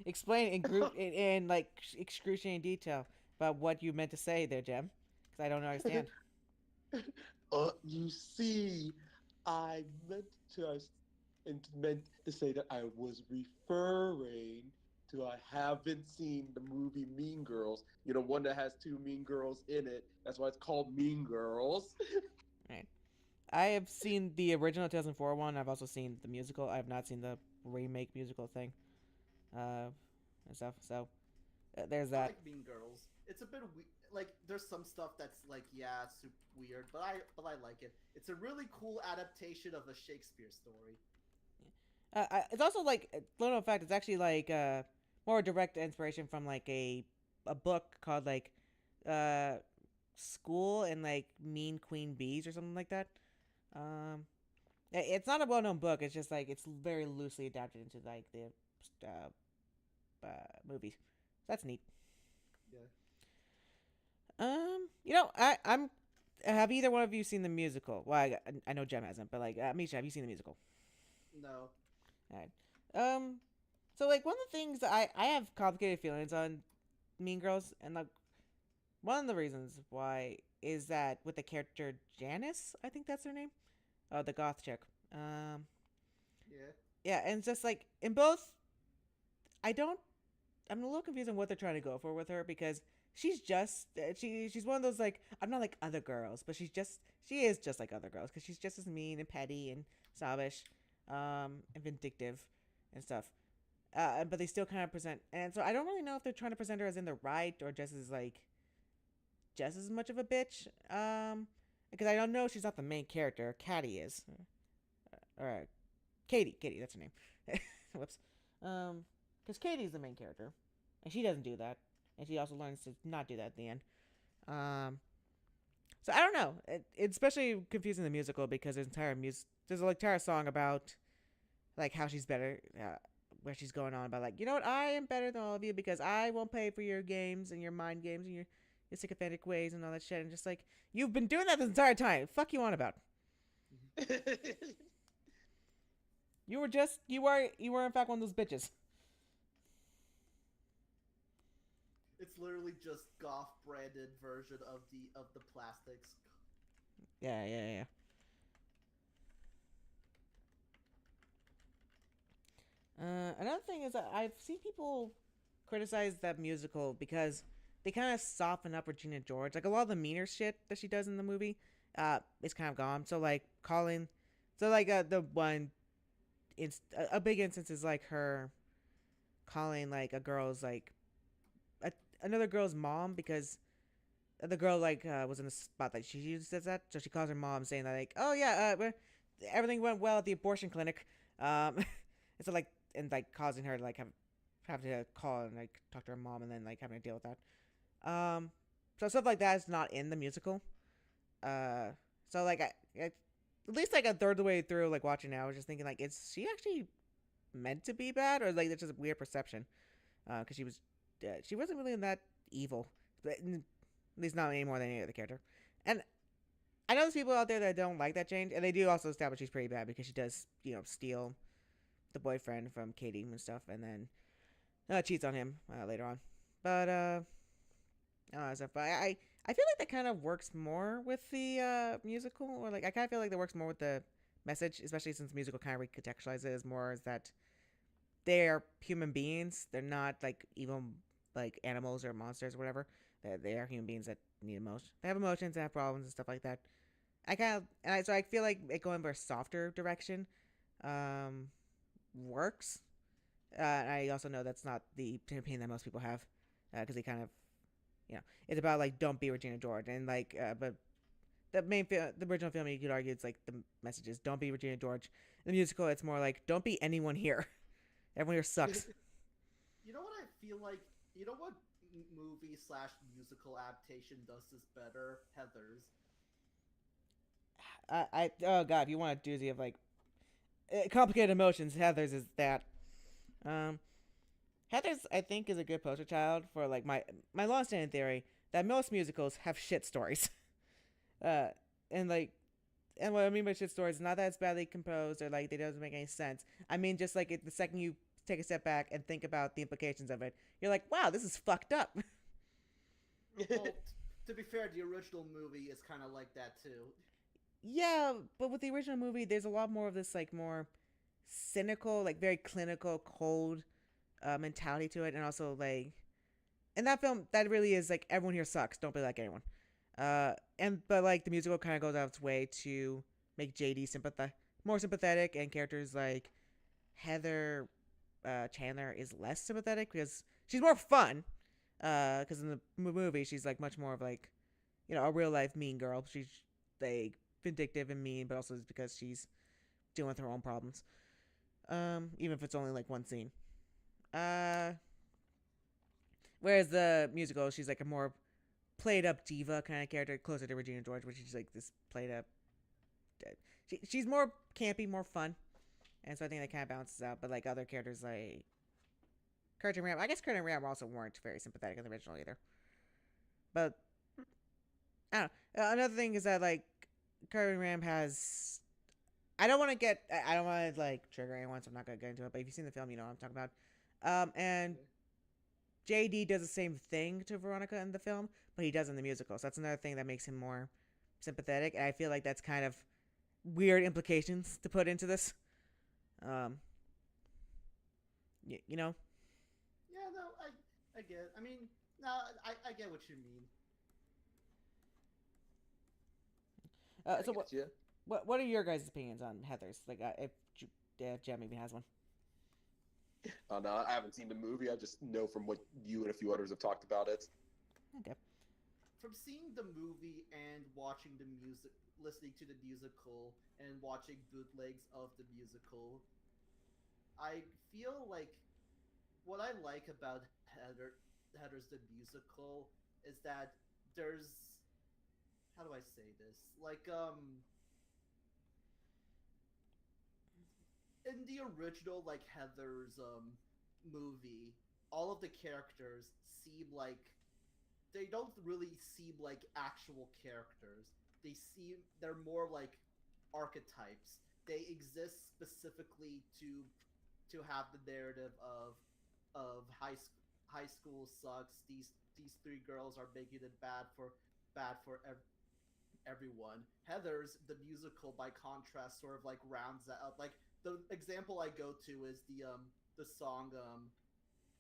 Explain in like excruciating detail about what you meant to say there, Jem, because I don't understand. You see, I meant to, meant to say that I was referring to I haven't seen the movie Mean Girls. You know, one that has two Mean Girls in it. That's why it's called Mean Girls. Right. I have seen the original 2004 one. I've also seen the musical. I have not seen the remake musical thing. And stuff. So there's I that. like Mean Girls. It's a bit like there's some stuff that's like yeah, super weird, but I like it. It's a really cool adaptation of a Shakespeare story. It's also like little fact. It's actually like more direct inspiration from like a book called like uh School and like Mean Queen Bees or something like that. Um, it's not a well known book. It's just like it's very loosely adapted into like the movies. That's neat. Yeah. I'm. Have either one of you seen the musical? Well, I know Jem hasn't, but like Misha, have you seen the musical? No. All right. Um, so like one of the things I have complicated feelings on Mean Girls, and like one of the reasons why is that with the character Janice, I think that's her name, the goth chick. Um, Yeah. yeah, and it's just like in both, I don't. I'm a little confused on what they're trying to go for with her because she's just she's one of those like I'm not like other girls, but she is just like other girls because she's just as mean and petty and snobbish, and vindictive and stuff. But they still kind of present, and so I don't really know if they're trying to present her as in the right or just as much of a bitch. Because I don't know she's not the main character. Caddy is, or Katie, that's her name. Whoops. Because Katie's the main character, and she doesn't do that, and she also learns to not do that at the end. Um, so I don't know. It's especially confusing the musical because there's an entire song about like how she's better, where she's going on about like you know what I am better than all of you because I won't pay for your games and your mind games and your sycophantic ways and all that shit, and just like you've been doing that this entire time. Fuck you on about. You were in fact one of those bitches. It's literally just goth branded version of the plastics. Yeah. Another thing is that I've seen people criticize that musical because they kind of soften up Regina George. Like a lot of the meaner shit that she does in the movie, is kind of gone. So like the one, a big instance is like her calling like a girl's like a, another girl's mom because the girl like was in the spotlight. She says that, so she calls her mom saying that like, oh yeah, everything went well at the abortion clinic. And so like and like causing her to like have to call and like talk to her mom and then like having to deal with that. So stuff like that is not in the musical. Uh, so like at least like a third of the way through like watching it, I was just thinking like, is she actually meant to be bad or like it's just a weird perception? Because she wasn't really that evil, but at least not any more than any other character. And I know there's people out there that don't like that change, and they do also establish she's pretty bad because she does steal the boyfriend from Katie and stuff, and then cheats on him later on. But stuff. But I feel like that kind of works more with the musical, or like I kind of feel like that works more with the message, especially since the musical kind of recontextualizes it as more as that they are human beings. They're not like evil like animals or monsters or whatever. They are human beings that need emotion. They have emotions and have problems and stuff like that. So I feel like it going for a softer direction um, works. I also know that's not the opinion that most people have because they kind of, it's about like don't be Regina George and like, but the original film you could argue it's like the message is don't be Regina George. In the musical, it's more like don't be anyone here. Everyone here sucks. You know what I feel like? You know what movie slash musical adaptation does this better? Heathers. Oh god, if you want a doozy of like complicated emotions, Heather's is that. Um, Heather's I think is a good poster child for like my long-standing theory that most musicals have shit stories. uh, and like, and what I mean by shit stories is not that it's badly composed or like they doesn't make any sense. I mean just like the second you take a step back and think about the implications of it, you're like, wow, this is fucked up. Well, to be fair, the original movie is kind of like that too. Yeah, but with the original movie, there's a lot more of this like more cynical, like very clinical, cold mentality to it, and also like in that film, that really is like everyone here sucks. Don't be like anyone. And but like the musical kind of goes out of its way to make JD more sympathetic, and characters like Heather Chandler is less sympathetic because she's more fun. Because in the movie she's like much more of like a real life mean girl. She's like vindictive and mean, but also it's because she's dealing with her own problems. Even if it's only like one scene. Uh, Whereas the musical, she's like a more played up diva kind of character, closer to Regina George, which she's like this played up. She's more campy, more fun, and so I think that kind of balances out. But like other characters like Kurt and Ram, I guess Kurt and Ram also weren't very sympathetic in the original either. But I don't know. Another thing is that like Kurt and Ram has. I don't want to get. I don't want to like trigger anyone, so I'm not gonna get into it. But if you've seen the film, you know what I'm talking about. And JD does the same thing to Veronica in the film, but he does in the musical. So that's another thing that makes him more sympathetic. And I feel like that's kind of weird implications to put into this. Um, you know. Yeah, no, I get. I mean, no, I get what you mean. I So get you. what are your guys' opinions on Heather's? Like, if Jem even has one. No, I haven't seen the movie. I just know from what you and a few others have talked about it. Okay. From seeing the movie and watching the music, listening to the musical, and watching bootlegs of the musical, I feel like what I like about Heather's the musical is that there's, how do I say this? Like in the original like Heather's movie, all of the characters seem like they don't really seem like actual characters. They're more like archetypes. They exist specifically to have the narrative of high school sucks. These three girls are making it bad for everyone. Heather's the musical, by contrast, sort of like rounds that up. Like the example I go to is the song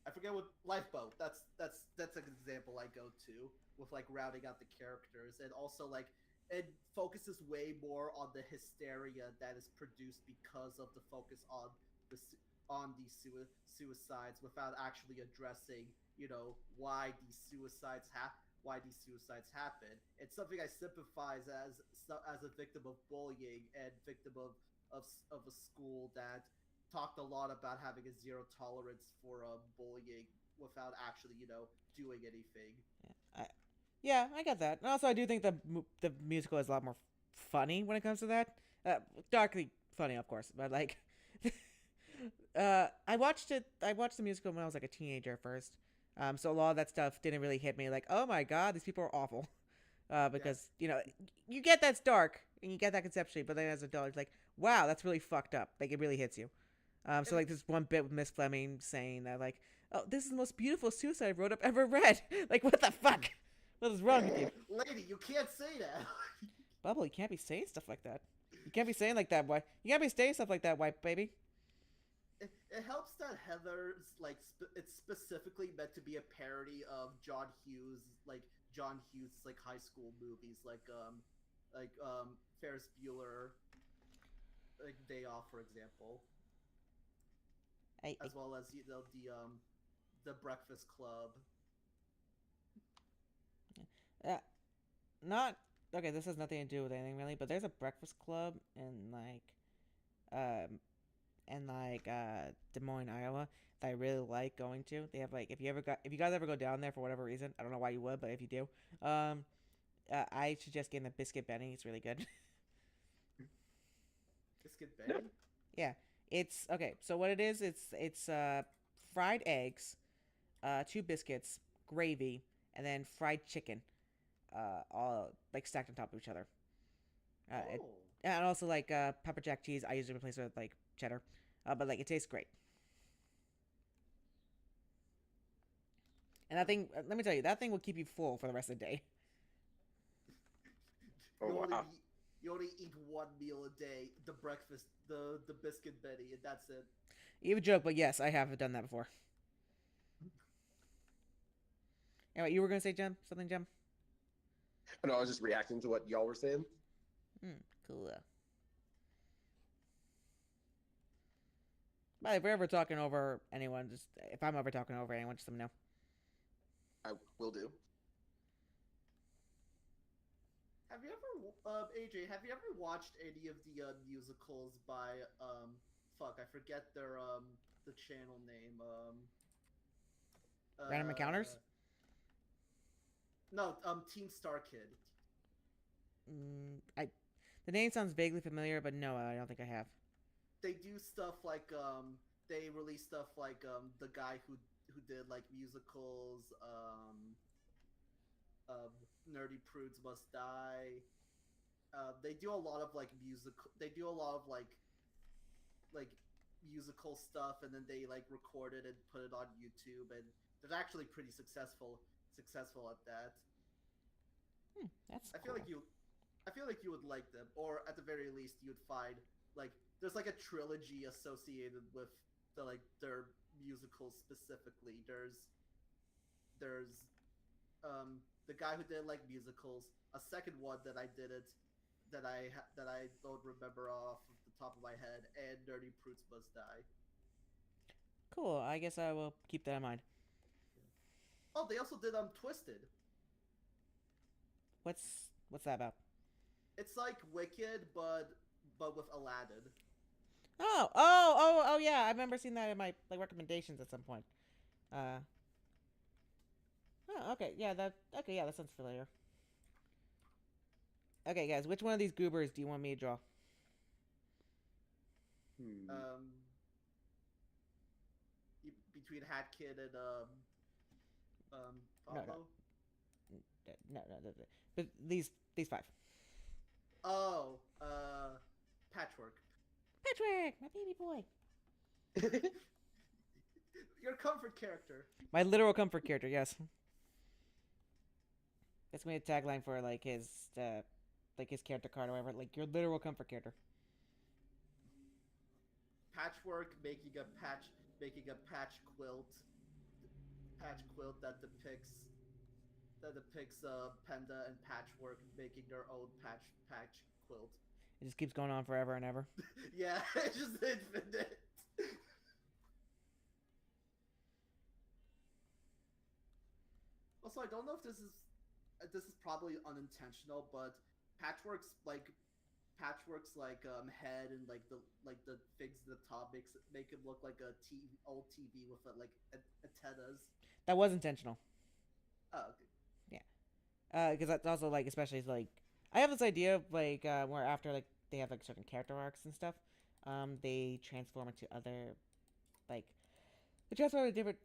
I forget what Lifeboat. That's an example I go to with like rounding out the characters, and also like it focuses way more on the hysteria that is produced because of the focus on suicides without actually addressing why these suicides happen. It's something I sympathize as a victim of bullying and victim of a school that talked a lot about having a zero tolerance for bullying without actually doing anything. I, yeah, I get that. And also, I do think the musical is a lot more funny when it comes to that. Darkly funny, of course, but like, I watched it. I watched the musical when I was like a teenager first. So a lot of that stuff didn't really hit me. Like, oh my god, these people are awful. Because you get that's dark and you get that conceptually, but then as an adult, it's like, wow, that's really fucked up. Like, it really hits you. So like this one bit with Miss Fleming saying that like, oh, this is the most beautiful suicide note I've ever read. Like, what the fuck? What is wrong with you? Lady, you can't say that. Bubble, you can't be saying stuff like that. You can't be saying like that, white. You can't be saying stuff like that, white baby. It helps that Heather's like it's specifically meant to be a parody of John Hughes like high school movies like Ferris Bueller, like Day Off, for example, as well as the Breakfast Club. Uh, Not okay. This has nothing to do with anything really, but there's a Breakfast Club um in Des Moines, Iowa that I really like going to. They have like if you guys ever go down there for whatever reason, I don't know why you would, but if you do, I suggest getting the Biscuit Benny. It's really good. Biscuit Benny. Yeah, it's okay. So what it is, it's fried eggs, two biscuits, gravy, and then fried chicken, all like stacked on top of each other. It, Oh. and also like pepper jack cheese. I usually replace it with like cheddar, but like it tastes great. And that thing, let me tell you, that thing will keep you full for the rest of the day. Oh You only wow. need, You only eat one meal a day, the breakfast, the biscuit Betty, and that's it. You have a joke, but yes, I have done that before. Anyway, you were gonna say Jem? Something, Jem? And I was just reacting to what y'all were saying. Cool. But if we're ever talking over anyone, just if I'm ever talking over anyone, just let me know. I will do. Have you ever, AJ? Have you ever watched any of the musicals by fuck, I forget their the channel name. Random encounters? No, Team Star Kid. I. The name sounds vaguely familiar, but no, I don't think I have. They do stuff like they release stuff like the guy who did like musicals, Nerdy Prudes Must Die. They do a lot of like musical. They do a lot of like musical stuff, and then they like record it and put it on YouTube, and they're actually pretty successful at that. That's I cool. feel like you, I feel like you would like them, or at the very least, you'd find like there's like a trilogy associated with the like their musicals specifically. There's the guy who did like musicals. A second one that I did it that I don't remember off of the top of my head, and Nerdy Prudes Must Die. Cool. I guess I will keep that in mind. Oh, they also did Twisted. What's that about? It's like Wicked, but with Aladdin. Oh, yeah. I remember seeing that in my like recommendations at some point. Uh. Oh, okay. Yeah, that sounds familiar. Okay, guys, which one of these goobers do you want me to draw? Between Hat Kid and No, Pablo. no. But these five. Oh, Patchwork. Patrick, my baby boy. Your comfort character. My literal comfort character. Yes. That's gonna be a tagline for like his character card or whatever. Like your literal comfort character. Patchwork making a patch quilt that depicts Penda and Patchwork making their own patch quilt. It just keeps going on forever and ever. Yeah, it's just infinite. Also, I don't know if this is probably unintentional, but Patchwork's like head and like the things at the top make it look like a old TV with like antennas. That was intentional. Oh, okay. Yeah. Because that's also like especially like I have this idea of like where after like they have like certain character arcs and stuff, they transform into other like they transform into different.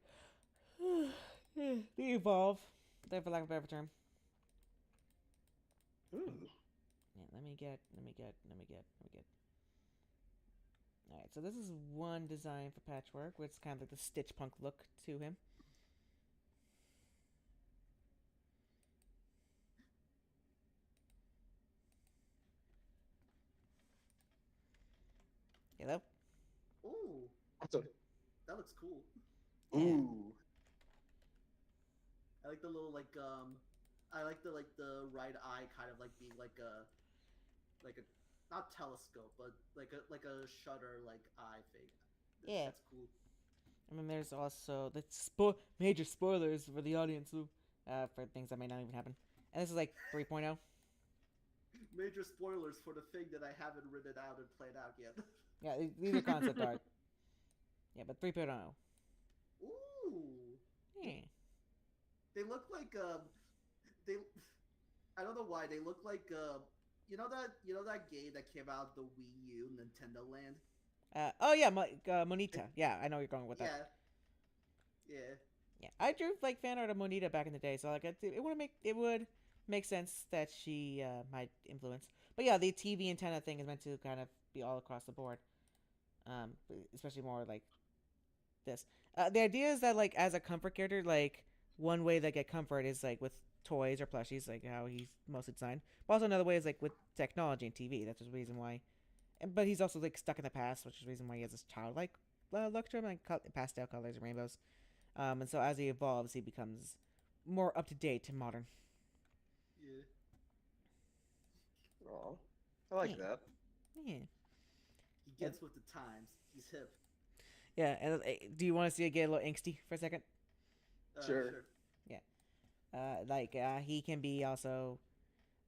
They evolve. For lack of a better term. Ooh. Yeah, let me get. Alright, so this is one design for Patchwork, where it's kind of like the Stitch Punk look to him. Hello? Ooh, So, that looks cool. ooh. I like the little I like the right eye kind of like being like a not telescope, but like a shutter like eye thing. Yeah. That's cool. And then there's also the major spoilers for the audience, for things that may not even happen. And this is like 3.0. Major spoilers for the thing that I haven't written out and played out yet. Yeah, these are concept art. Yeah, but 3.0. Ooh. Yeah. They look like they I don't know why they look like you know that game that came out the Wii U Nintendo Land. Oh yeah, Monita. Yeah, I know where you're going with that. Yeah. Yeah, I drew like fan art of Monita back in the day, so like it would make sense that she might influence. But yeah, the TV antenna thing is meant to kind of be all across the board, especially more like this. The idea is that like as a comfort character, like one way they get comfort is like with toys or plushies, like how he's mostly designed. But also another way is like with technology and TV. That's the reason why. But he's also like stuck in the past, which is the reason why he has this childlike look to him, like pastel colors and rainbows. And so as he evolves, he becomes more up to date and modern. Yeah. Aw, I like Yeah. that. Yeah. He gets with the times. He's hip. Yeah. And do you want to see it get a little angsty for a second? Sure. He can be also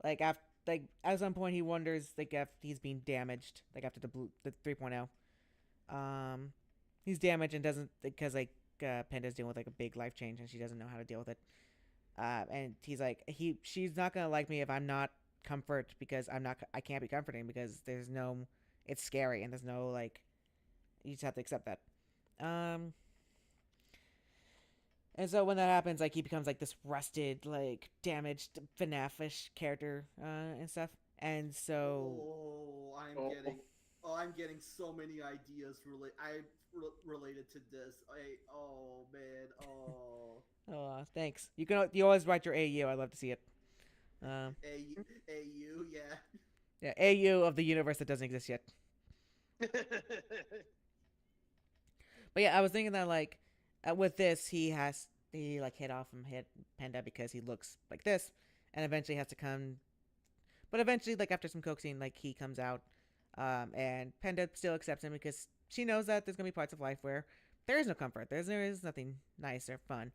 like after like at some point he wonders like if he's being damaged like after the 3.0. He's damaged and doesn't because like Panda's dealing with like a big life change and she doesn't know how to deal with it. And he's like she's not gonna like me if I'm not comfort because I can't be comforting because there's no it's scary and there's no like you just have to accept that. Um, and so when that happens, like he becomes like this rusted, like damaged FNAF-ish character and stuff. And so, I'm getting so many ideas related to this. Oh man, oh. oh, thanks. You always write your AU. I'd love to see it. AU, yeah. Yeah, AU of the universe that doesn't exist yet. But yeah, I was thinking that like with this, he like hit off from hit Panda because he looks like this, and eventually has to come. But eventually, like after some coaxing, like he comes out, and Panda still accepts him because she knows that there's gonna be parts of life where there is no comfort. There is nothing nice or fun,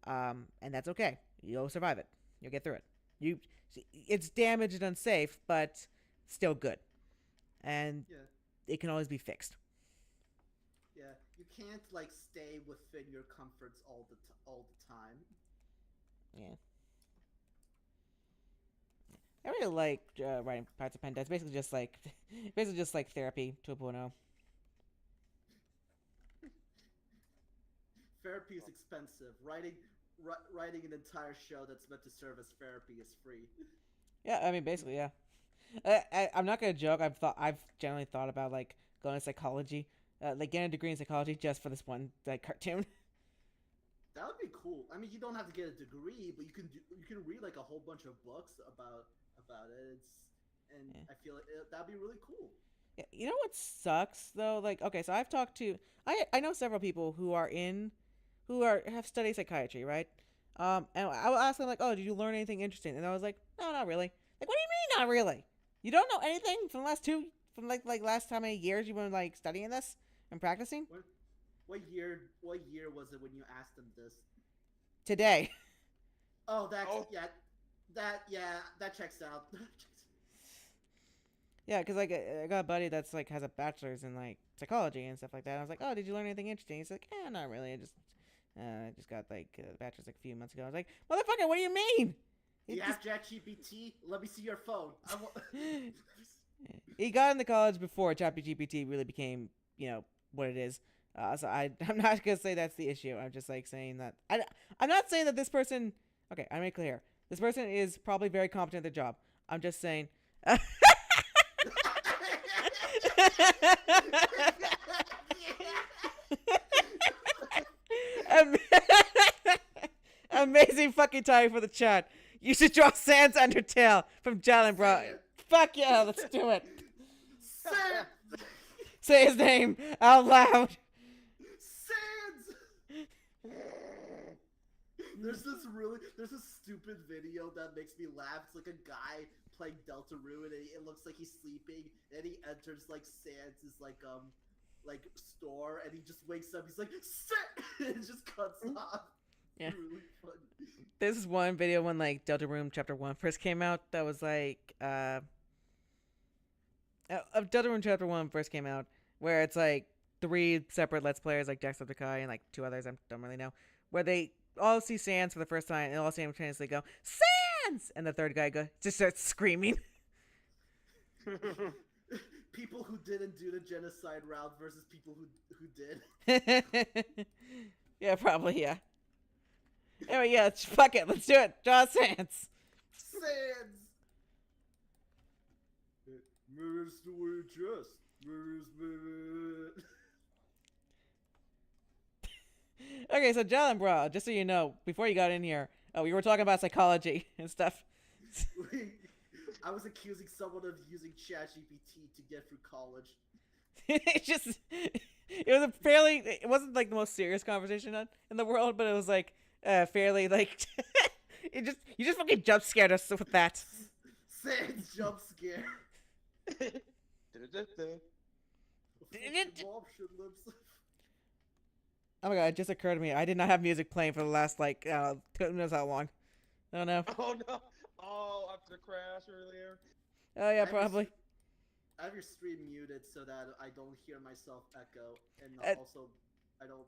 and that's okay. You'll survive it. You'll get through it. It's damaged and unsafe, but still good, and it can always be fixed. Yeah, you can't like stay within your comforts all the time. Yeah. I really like writing parts of Panda. It's basically just like therapy 2.0. Therapy is expensive. Writing an entire show that's meant to serve as therapy is free. Yeah, I mean basically, yeah. I'm not gonna joke. I've generally thought about like going to psychology, like getting a degree in psychology just for this one like cartoon. That would be cool. I mean, you don't have to get a degree, but you can read like a whole bunch of books about it. I feel like that'd be really cool. Yeah, you know what sucks though? Like, okay, so I've talked to I know several people who have studied psychiatry, right? And I will ask them like, oh, did you learn anything interesting? And I was like, no, not really. Like, what do you mean, not really? You don't know anything from last how many years you've been like studying this and practicing? What year was it when you asked them this? Today. Oh, that checks out. Yeah, because like I got a buddy that's like has a bachelor's in like psychology and stuff like that. And I was like, oh, did you learn anything interesting? He's like, not really. I just got like a bachelor's like a few months ago. I was like, motherfucker, what do you mean? You have ChatGPT? Let me see your phone. He got into college before ChatGPT really became, what it is. So I'm not gonna say that's the issue. I'm just like saying that I'm not saying that this person. Okay, I make clear. This person is probably very competent at their job. I'm just saying. Amazing fucking time for the chat. You should draw Sans Undertale from Jalen, bro. Fuck yeah, let's do it. Say his name out loud. Sans. There's this stupid video that makes me laugh. It's like a guy playing Deltarune and it looks like he's sleeping and he enters like Sans' like store and he just wakes up. He's like, "Sit!" and it just cuts off. Yeah. Really funny. This is one video when like Deltarune Chapter 1 first came out. That was like Deltarune Chapter 1 first came out, where it's like 3 separate Let's Players, like Jacksepticeye and like 2 others I don't really know, where they all see Sans for the first time and all simultaneously go, Sans! And the third guy just starts screaming. People who didn't do the genocide route versus people who did. Yeah, probably, yeah. Anyway, yeah, fuck it, let's do it. Draw Sans. Sans! Where's the way dress? Okay, so Jalen, bro, just so you know, before you got in here, Oh, we were talking about psychology and stuff. I was accusing someone of using ChatGPT to get through college. It just, it was a fairly, it wasn't like the most serious conversation in the world, but it was like fairly like, you just fucking jump scared us with that. Sans jump scare. Oh my god, it just occurred to me. I did not have music playing for the last, like, who knows how long. Oh no. Oh no! Oh, after the crash earlier. Oh yeah, probably. I have your stream muted so that I don't hear myself echo, and also I don't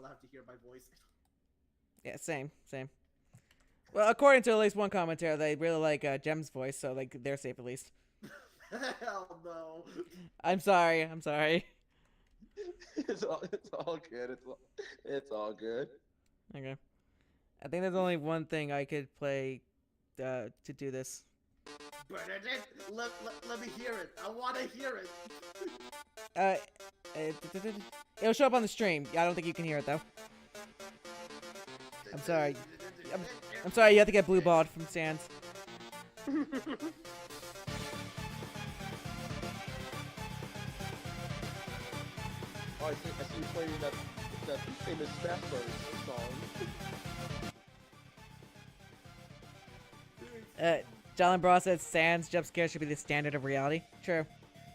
have to hear my voice. Yeah, same. Well, according to at least one commentator, they really like Jem's voice, so like they're safe at least. Hell no. I'm sorry. It's all good. It's all good. Okay. I think there's only one thing I could play to do this. Bernadette, let me hear it. I want to hear it. It'll show up on the stream. I don't think you can hear it though. I'm sorry. I'm sorry. You have to get blue balled from Sans. Oh, I see you playing that famous Smash Bros. Song. Jalen Bra said Sans jump scare should be the standard of reality. True.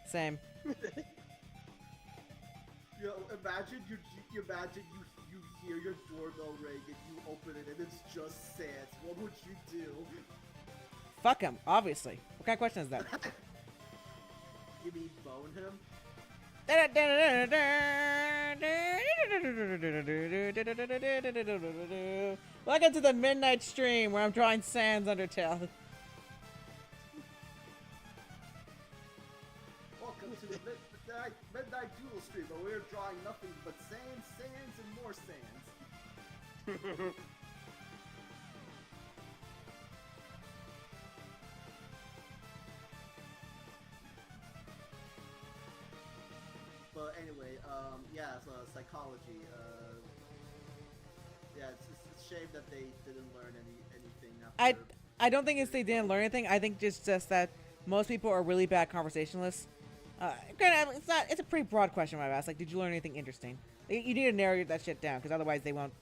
Same. Yo, imagine you hear your doorbell ring and you open it and it's just Sans. What would you do? Fuck him, obviously. What kind of question is that? You mean bone him? Welcome to the midnight stream where I'm drawing Sans Undertale. Welcome to the midnight duel stream where we're drawing nothing but Sans, and more Sans. But anyway, yeah, so psychology. Yeah, it's a shame that they didn't learn anything after. I don't think it's they didn't learn anything. I think just that most people are really bad conversationalists. Granted, it's a pretty broad question I've asked. Like, did you learn anything interesting? You need to narrow that shit down because otherwise they won't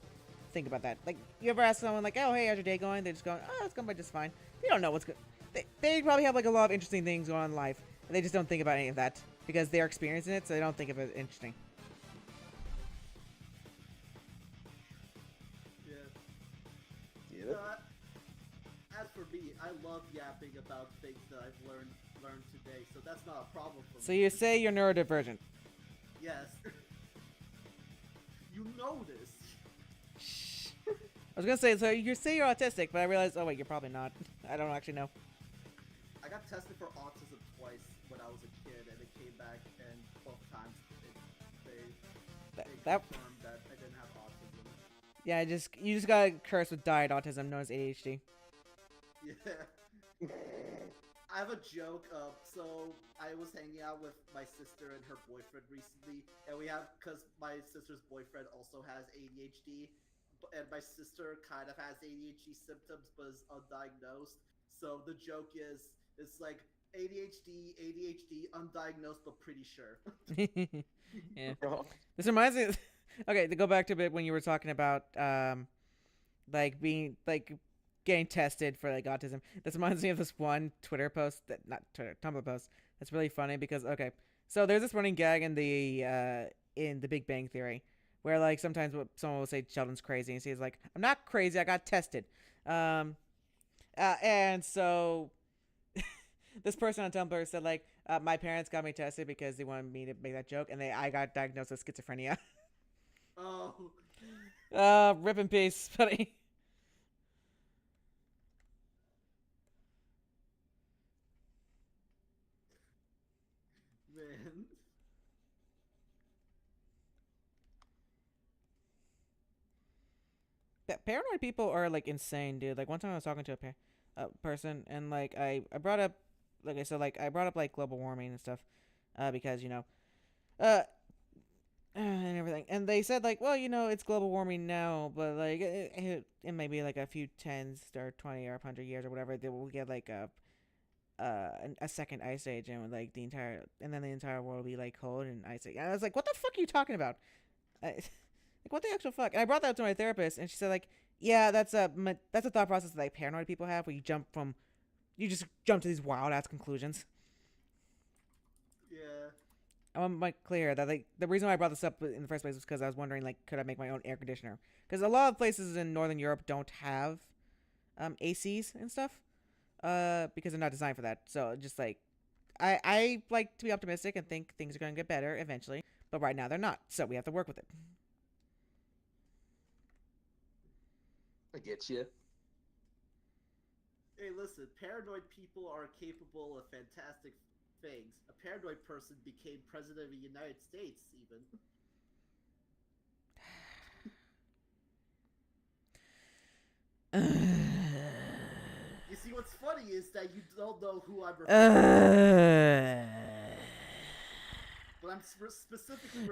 think about that. Like, you ever ask someone like, "Oh, hey, how's your day going?" They're just going, "Oh, it's going by just fine." They don't know what's good. They probably have like a lot of interesting things going on in life, and they just don't think about any of that because they're experiencing it, so they don't think of it interesting. Yeah. As for me, I love yapping about things that I've learned today, so that's not a problem for me. So you say you're neurodivergent? Yes. You know this. Shh. I was gonna say, so you say you're autistic, but I realized, oh wait, you're probably not. I don't actually know. I got tested for autism twice when I was a kid, and it came back, and both times they confirmed that I didn't have autism. Yeah, you just got cursed with diet autism, known as ADHD. Yeah. I have a joke. So I was hanging out with my sister and her boyfriend recently, and because my sister's boyfriend also has ADHD, and my sister kind of has ADHD symptoms but is undiagnosed. So the joke is, it's like ADHD, undiagnosed but pretty sure. Yeah. This reminds me. Okay, to go back to a bit when you were talking about like being like getting tested for like autism. This reminds me of this one Twitter post not Twitter, Tumblr post that's really funny because so there's this running gag in the Big Bang Theory where like sometimes someone will say Sheldon's crazy and he's like, I'm not crazy, I got tested. And so this person on Tumblr said like my parents got me tested because they wanted me to make that joke and I got diagnosed with schizophrenia. Oh. Rip in peace, buddy. Man. Paranoid people are like insane, dude. Like one time I was talking to a person and like I brought up I brought up like global warming and stuff because and everything. And they said like, well, it's global warming now, but like it may be like a few tens or 20 or 100 years or whatever. They will get like a second ice age, and like then the entire world will be like cold and ice age. And I was like, what the fuck are you talking about? Like what the actual fuck? And I brought that up to my therapist, and she said like, yeah, that's a thought process that like paranoid people have, where you just jump to these wild ass conclusions. Yeah. I want to make clear that like the reason why I brought this up in the first place was because I was wondering like, could I make my own air conditioner? Because a lot of places in Northern Europe don't have ACs and stuff, because they're not designed for that. So just like I like to be optimistic and think things are going to get better eventually, but right now they're not. So we have to work with it. I get you. Hey, listen, paranoid people are capable of fantastic things. A paranoid person became president of the United States, even. You see, what's funny is that you don't know who I'm referring to. But I'm specifically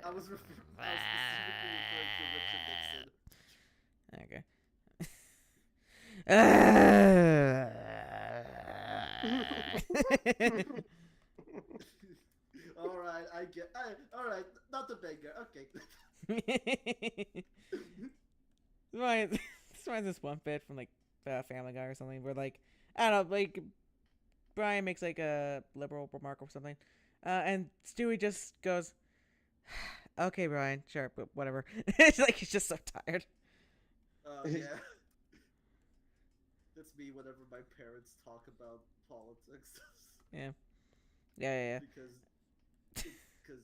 I was specifically referring to Richard Nixon. Okay. Alright, I get. Alright, not the big guy. Okay. This reminds this one bit from like Family Guy or something, where like I don't know, like Brian makes like a liberal remark or something, and Stewie just goes, "Okay, Brian, sure, but whatever." It's like he's just so tired. Yeah. That's me whenever my parents talk about politics. Yeah, yeah. Because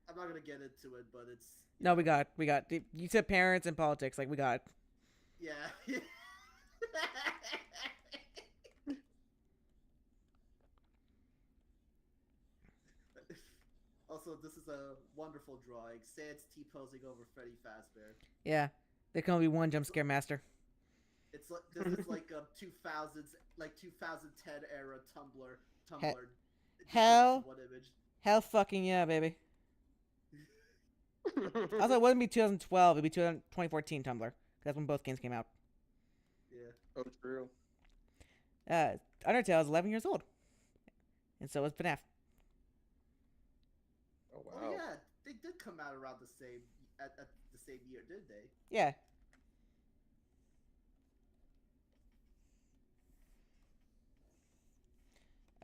I'm not gonna get into it, but it's No, we got. You said parents and politics, like we got. yeah. Also, this is a wonderful drawing. Sans T-posing over Freddy Fazbear. Yeah, there can only be one jump scare master. It's like this is like a 2010 era Tumblr. Hell, One image. hell, fucking yeah, baby. Also, it wouldn't be 2012; it'd be 2014 Tumblr. That's when both games came out. Yeah. Oh, true. Undertale is 11 years old, and so is FNAF. Oh wow. Oh yeah, they did come out around the same at the same year, didn't they? Yeah.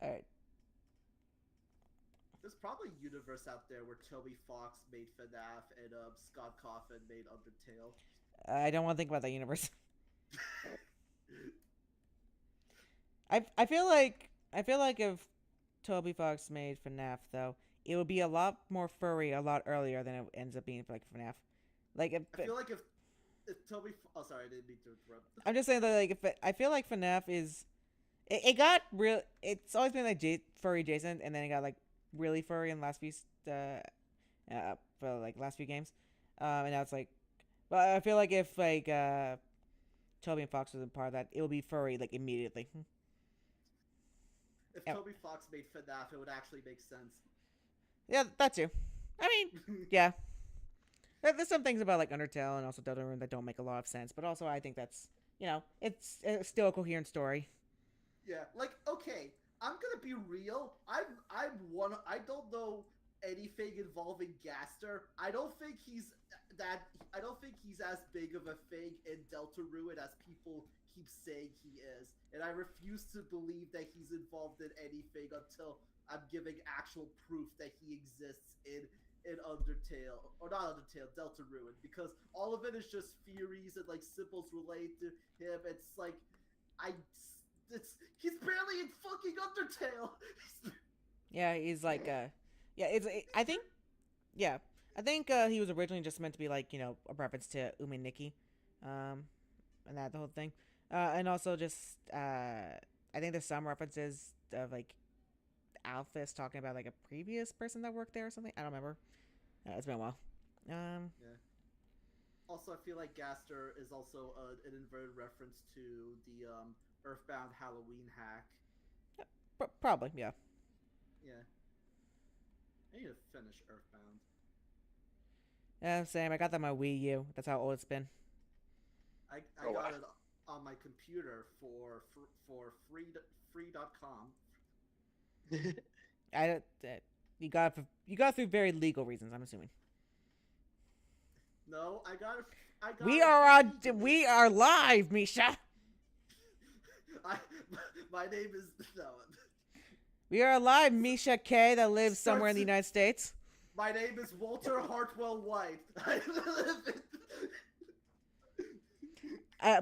All right. There's probably a universe out there where Toby Fox made FNAF and Scott Cawthon made Undertale. I don't want to think about that universe. I feel like if Toby Fox made FNAF though, it would be a lot more furry a lot earlier than it ends up being for like FNAF. Like I feel like if Toby, oh sorry, I didn't mean to interrupt. I'm just saying that like I feel like FNAF is it got real. It's always been like furry adjacent, and then it got like really furry in the last few for like last few games, and now it's like, but I feel like if like Toby and Fox was a part of that, it would be furry like immediately. If Yep. Toby Fox made FNAF, it would actually make sense. Yeah, that too. I mean, yeah. There's some things about like Undertale and also Deltarune that don't make a lot of sense, but also I think that's it's still a coherent story. Yeah, like okay, I'm gonna be real. I don't know anything involving Gaster. I don't think he's as big of a thing in Deltarune as people keep saying he is, and I refuse to believe that he's involved in anything until I'm giving actual proof that he exists in Undertale, or not Undertale, Deltarune, because all of it is just theories and like symbols related to him. It's like he's barely in fucking Undertale. Yeah, he's like I think he was originally just meant to be like a reference to Umi and Nikki, and that the whole thing, and also just I think there's some references of like Alphys talking about like a previous person that worked there or something. I don't remember. It's been a while. Yeah. Also, I feel like Gaster is also an inverted reference to the Earthbound Halloween hack. Probably, yeah. Yeah. I need to finish Earthbound. Yeah, same. I got that on my Wii U. That's how old it's been. I Oh wow. got it on my computer for free.com. I you got it through very legal reasons. I'm assuming. No, I got it. I got We it are on. legally. We are live, Misha. I, my name is no. We are live, Misha K, that lives somewhere in the Starts- United States. My name is Walter Hartwell White. I live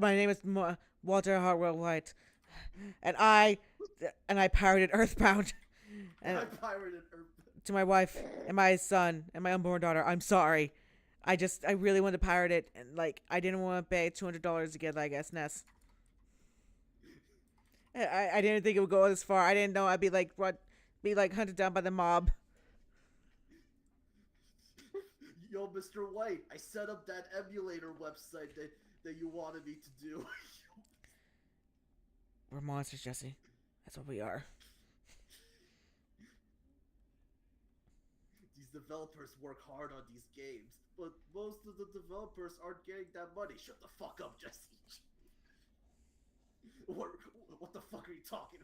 My name is Walter Hartwell White, and I pirated Earthbound. in, And I pirated Earthbound. to my wife and my son and my unborn daughter, I'm sorry. I really wanted to pirate it, and like I didn't want to pay $200 to get like SNES. I didn't think it would go this far. I didn't know I'd be like hunted down by the mob. Yo, Mr. White, I set up that emulator website that you wanted me to do. We're monsters, Jesse. That's what we are. These developers work hard on these games, but most of the developers aren't getting that money. Shut the fuck up, Jesse. What the fuck are you talking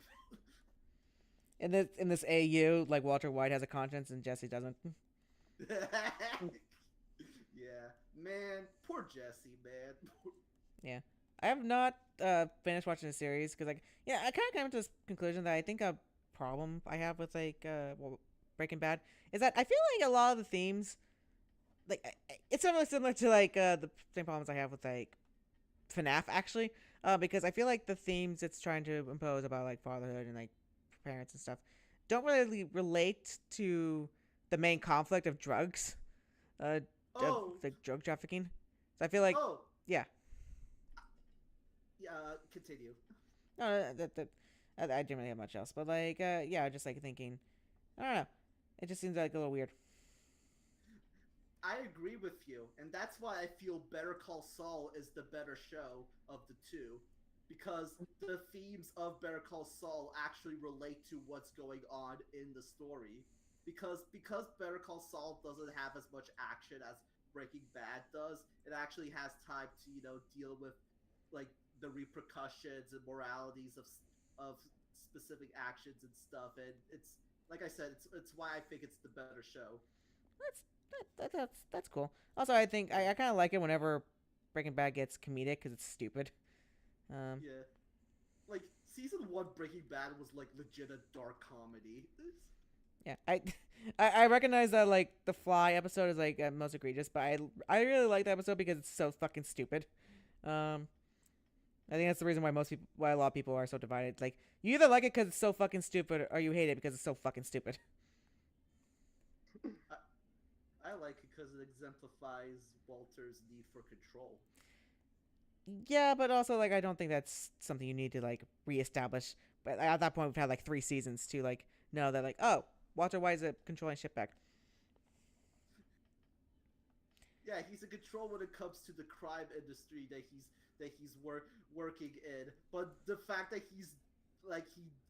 about? In this AU, like Walter White has a conscience and Jesse doesn't. Yeah, man, poor Jesse, man. Yeah, I have not finished watching the series because like yeah, I kind of came to this conclusion that I think a problem I have with like Breaking Bad is that I feel like a lot of the themes like it's similar to like the same problems I have with like FNAF actually because I feel like the themes it's trying to impose about like fatherhood and like parents and stuff don't really relate to the main conflict of drugs uh Oh, like drug trafficking. So I feel like oh, yeah. yeah. Continue. No, I didn't really have much else, but like, yeah, just like thinking, I don't know, it just seems like a little weird. I agree with you, and that's why I feel Better Call Saul is the better show of the two, because the themes of Better Call Saul actually relate to what's going on in the story. Because Better Call Saul doesn't have as much action as Breaking Bad does, it actually has time to deal with like the repercussions and moralities of specific actions and stuff, and it's like I said, it's why I think it's the better show. That's that's cool. Also, I think I kind of like it whenever Breaking Bad gets comedic because it's stupid. Um, Yeah. Like season one Breaking Bad was like legit a dark comedy. yeah, I recognize that like the Fly episode is like most egregious, but I really like that episode because it's so fucking stupid. Um, I think that's the reason why a lot of people are so divided. Like, you either like it because it's so fucking stupid, or you hate it because it's so fucking stupid. I like it because it exemplifies Walter's need for control. Yeah, but also like I don't think that's something you need to like reestablish. But at that point, we've had like 3 seasons to like know that like oh Walter White is a controlling shitbag. Yeah, he's in control when it comes to the crime industry that he's working in. But the fact that he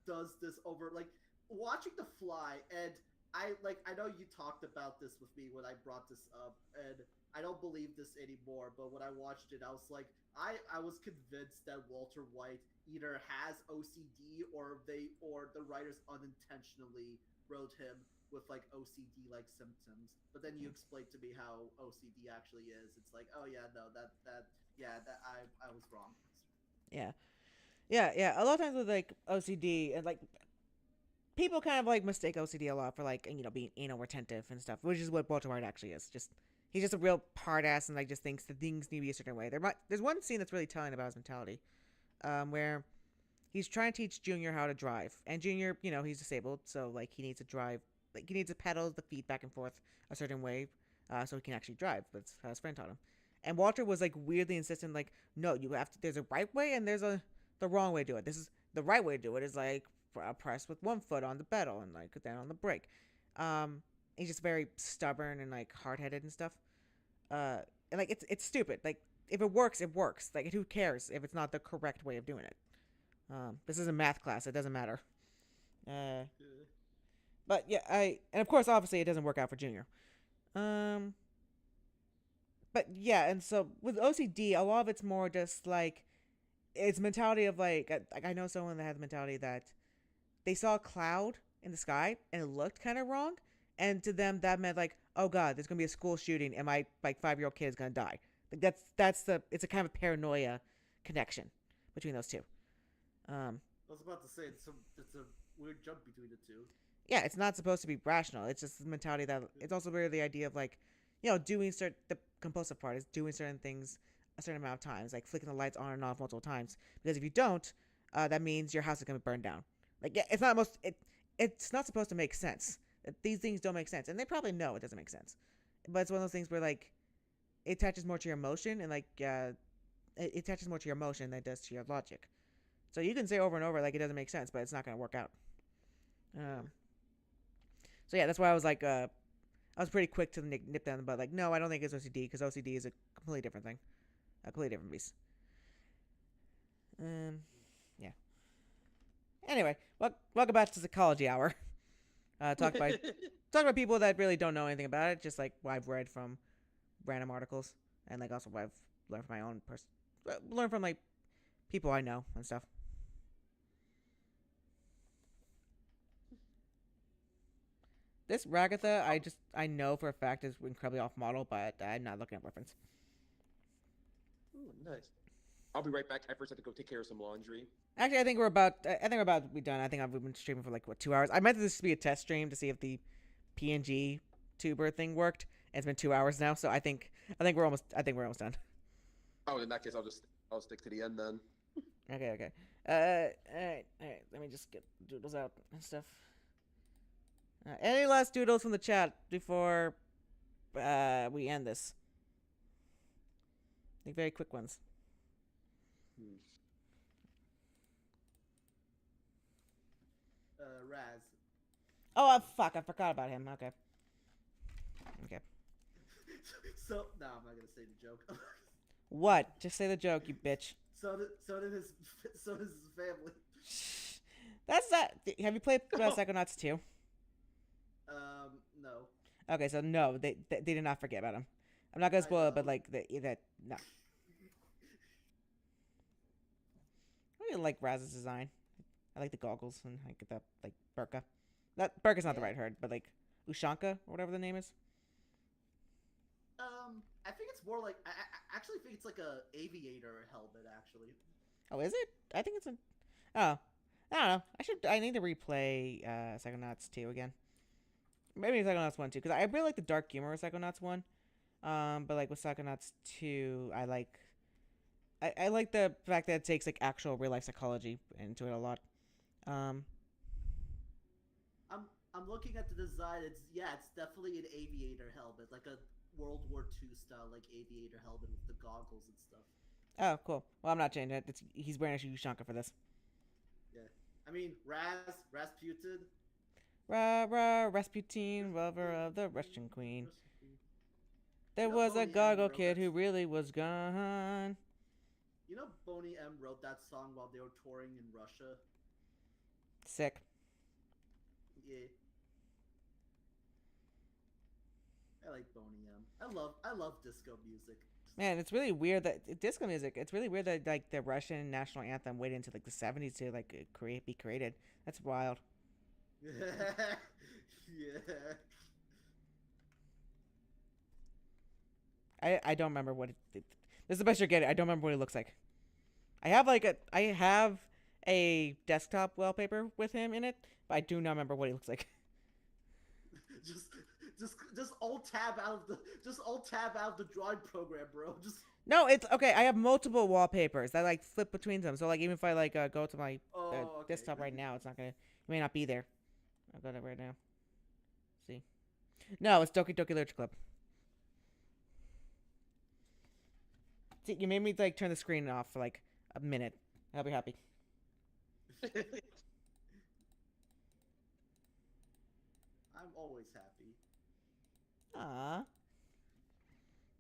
does this over like watching The Fly, and I know you talked about this with me when I brought this up, and I don't believe this anymore. But when I watched it, I was like, I was convinced that Walter White either has OCD or the writers unintentionally wrote him with like OCD like symptoms. But then you explained to me how OCD actually is. It's like, oh yeah, no, that I was wrong. Yeah, yeah. A lot of times with like OCD and like people kind of like mistake OCD a lot for like being anal retentive and stuff, which is what Walter White actually is. Just he's just a real hard ass and like just thinks that things need to be a certain way. There's one scene that's really telling about his mentality, where he's trying to teach Junior how to drive, and Junior, he's disabled, so like he needs to drive, like he needs to pedal the feet back and forth a certain way, so he can actually drive. That's how his friend taught him. And Walter was like weirdly insistent, like, no, you have to. There's a right way and there's the wrong way to do it. This is the right way to do it is like press with one foot on the pedal and like then on the brake. Um, he's just very stubborn and like hard headed and stuff. And like it's stupid. Like if it works, it works. Like who cares if it's not the correct way of doing it? This is a math class. It doesn't matter. Uh, Yeah. but yeah, and of course, obviously, it doesn't work out for Junior. Um, but yeah, and so with OCD, a lot of it's more just like it's mentality of like I know someone that has the mentality that they saw a cloud in the sky and it looked kind of wrong, and to them that meant like, oh god, there's gonna be a school shooting and my like 5-year-old kid is gonna die. Like that's the it's a kind of paranoia connection between those two. Um, I was about to say it's a weird jump between the two. yeah, it's not supposed to be rational. It's just the mentality that it's also weird the idea of like, doing certain the compulsive part is doing certain things a certain amount of times, like flicking the lights on and off multiple times. Because if you don't, that means your house is gonna burn down. Like yeah, it's not supposed to make sense. These things don't make sense, and they probably know it doesn't make sense. But it's one of those things where like it attaches more to your emotion, and like it attaches more to your emotion than it does to your logic. So you can say over and over like it doesn't make sense, but it's not gonna work out. Um, so yeah, that's why I was like, I was pretty quick to nip them, but like, no, I don't think it's OCD because OCD is a completely different thing, a completely different beast. Yeah. Anyway, welcome back to Psychology Hour. Talk about people that really don't know anything about it, just like what I've read from random articles, and like also what I've learned from my own learn from like people I know and stuff. This Ragatha, I know for a fact is incredibly off model, but I'm not looking at reference. Ooh, nice. I'll be right back. I first have to go take care of some laundry. Actually, I think we're about to be done. I think we've been streaming for like 2 hours. I meant this to be a test stream to see if the PNG tuber thing worked. And it's been 2 hours now, so I think we're almost done. Oh, in that case, I'll stick to the end then. Okay. All right. Let me just get doodles out and stuff. Any last doodles from the chat before we end this? Like very quick ones. Hmm. Raz. Oh, fuck! I forgot about him. Okay. So no, I'm not gonna say the joke. What? Just say the joke, you bitch. So did his family. That's that. Have you played Psychonauts 2? No. Okay, so no, they did not forget about him. I'm not gonna spoil it, but like that no. I really like Raz's design. I like the goggles and I get that like Burka. That Burka's not the right word, but like Ushanka or whatever the name is. I think it's more like I actually think it's like a aviator helmet. Actually. Oh, is it? I think it's a. Oh, I don't know. I need to replay Psychonauts 2 again. Maybe Psychonauts 1 too, because I really like the dark humor of Psychonauts 1. But like with Psychonauts 2, I like the fact that it takes like actual real life psychology into it a lot. Um, I'm looking at the design. It's definitely an aviator helmet, like a World War II style like aviator helmet with the goggles and stuff. oh, cool. Well, I'm not changing it. He's wearing a Ushanka for this. Yeah, I mean Rasputin. Rasputin, lover of the Russian queen. There was a goggle kid who really was gone. You know, Boney M wrote that song while they were touring in Russia. Sick. Yeah. I like Boney M. I love disco music. Man, it's really weird that disco music. It's really weird that like the Russian national anthem waited until like the 70s to like be created. That's wild. Yeah. I don't remember what this is the best you're getting. I don't remember what it looks like. I have a desktop wallpaper with him in it, but I do not remember what he looks like. Just alt tab out of the drawing program, bro. Just No, it's okay. I have multiple wallpapers that like flip between them. So like even if I like go to my okay. desktop right now, it's not gonna. It may not be there. I'll go to it right now. See. No, it's Doki Doki Literature Club. See, you made me like turn the screen off for like a minute. I'll be happy. I'm always happy. Ah.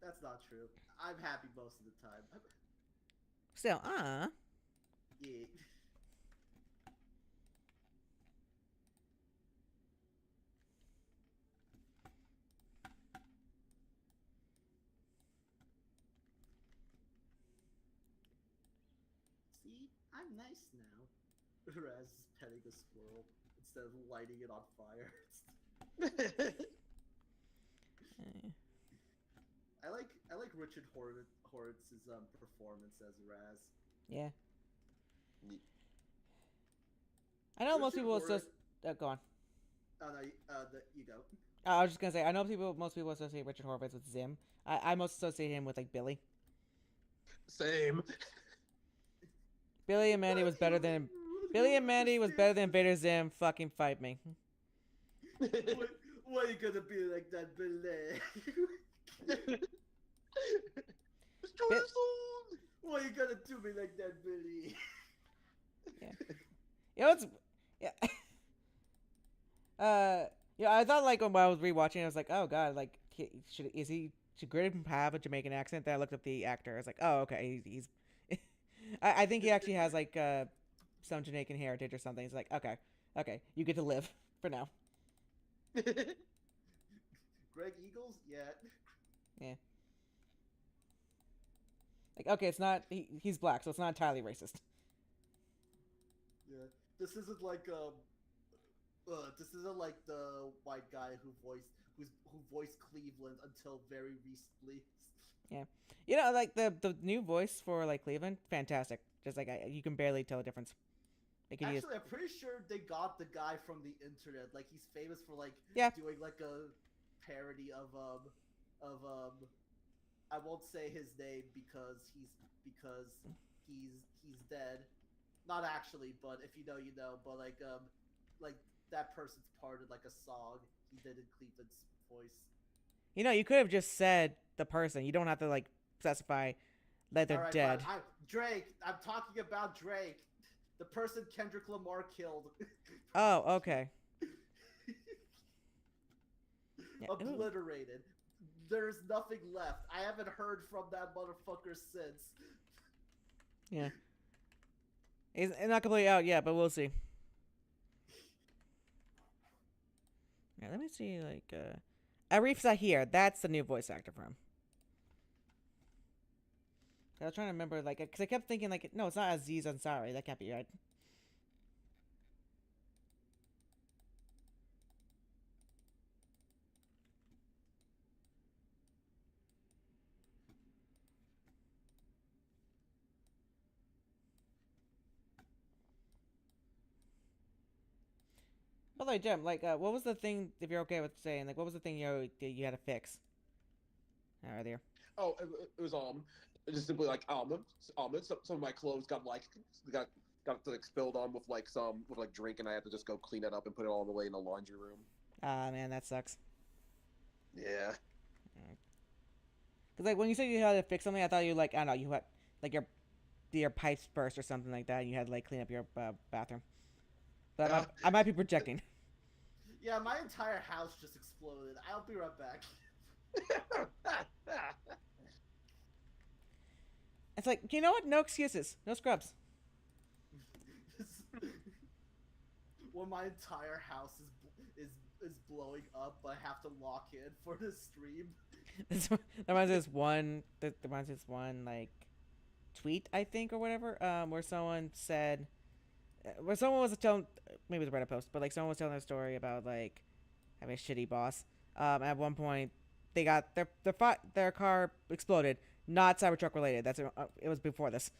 That's not true. I'm happy most of the time. Still, ah. Yeah. See, I'm nice now. Raz is petting a squirrel instead of lighting it on fire. Eh, I like Richard Horitz's performance as Raz. yeah. I know most Richard people Horvitz. go on. Oh no, you go. I was just gonna say I know most people associate Richard Horvitz with Zim. I most associate him with like Billy. Same. Billy and Mandy was better than Billy and Mandy was better than Vader Zim. Fucking fight me. Why are you gonna be like that, Billy? Why you gonna do me like that, Billy? Yeah. You know, it's yeah. Yeah. I thought like when I was rewatching, I was like, oh god, like should Grid have a Jamaican accent? Then I looked up the actor. I was like, oh okay, he's. I think he actually has like some Jamaican heritage or something. He's like, okay, you get to live for now. Greg Eagles? Yeah. Yeah. Like okay, it's not he's black, so it's not entirely racist. Yeah. This isn't like this isn't like the white guy who voiced Cleveland until very recently. Yeah, you know, like the new voice for like Cleveland, fantastic. Just like you can barely tell the difference. They could use Actually, I'm pretty sure they got the guy from the internet. Like he's famous for like Yeah. doing like a parody of I won't say his name because he's dead. Not actually, but if you know, you know. But like that person's part of like a song he did in Cleveland's voice. You know, you could have just said the person. You don't have to like specify that they're All right, dead. fine. Drake. I'm talking about Drake, the person Kendrick Lamar killed. Oh, okay. Yeah, ooh. Obliterated. There's nothing left. I haven't heard from that motherfucker since. Yeah. It's not completely out yet, but we'll see. Yeah, let me see, like, Arif Zahir, that's the new voice actor for him. I was trying to remember, like, because I kept thinking, like, no, it's not Aziz Ansari. That can't be right. By the way, Jem, like, what was the thing, if you're okay with saying, like, what was the thing you had to fix earlier? Oh, it was just simply like some of my clothes got like spilled on with like drink, and I had to just go clean it up and put it all the way in the laundry room. Ah, man, that sucks. Yeah. Because, like, when you said you had to fix something, I thought you, like, I don't know, you had, like, your pipes burst or something like that, and you had to, like, clean up your bathroom. But I might be projecting. Yeah, my entire house just exploded. I'll be right back. It's like, you know what? No excuses. No scrubs. When my entire house is blowing up, but I have to lock in for the stream. That reminds me of this one, like, tweet, I think, or whatever, where someone said, where someone was telling, maybe it was a Reddit post, but, like, someone was telling a story about, like, having a shitty boss. At one point, they got, their car exploded. Not Cybertruck related. It was before this.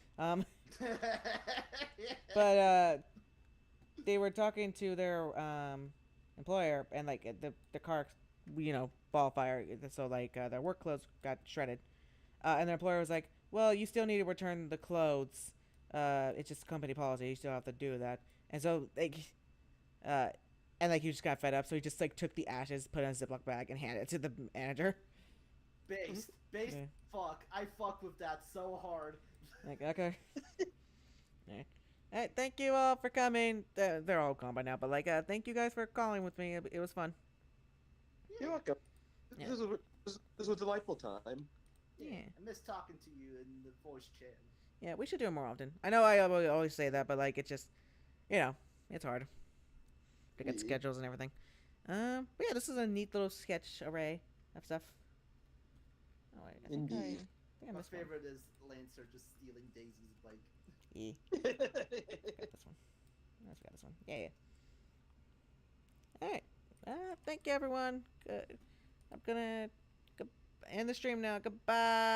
But they were talking to their employer, and like the car, ball fire. So like their work clothes got shredded, and their employer was like, "Well, you still need to return the clothes. It's just company policy. You still have to do that." And so like, and like he just got fed up, so he just like took the ashes, put it in a Ziploc bag, and handed it to the manager. Based, Yeah. fuck. I fuck with that so hard. Like, okay. Yeah. Hey, thank you all for coming. They're all gone by now, but like, thank you guys for calling with me. It was fun. You're welcome. Yeah. This was a delightful time. Yeah. I miss talking to you in the voice chat. Yeah, we should do it more often. I know I always say that, but like, it's just, it's hard to get schedules and everything. But yeah, this is a neat little sketch array of stuff. Oh, wait, I think Yeah, My this one. favorite is Lancer just stealing Daisy's bike. Yeah, got this one. I forgot this one. Yeah, yeah. All right. Thank you, everyone. I'm gonna end the stream now. Goodbye.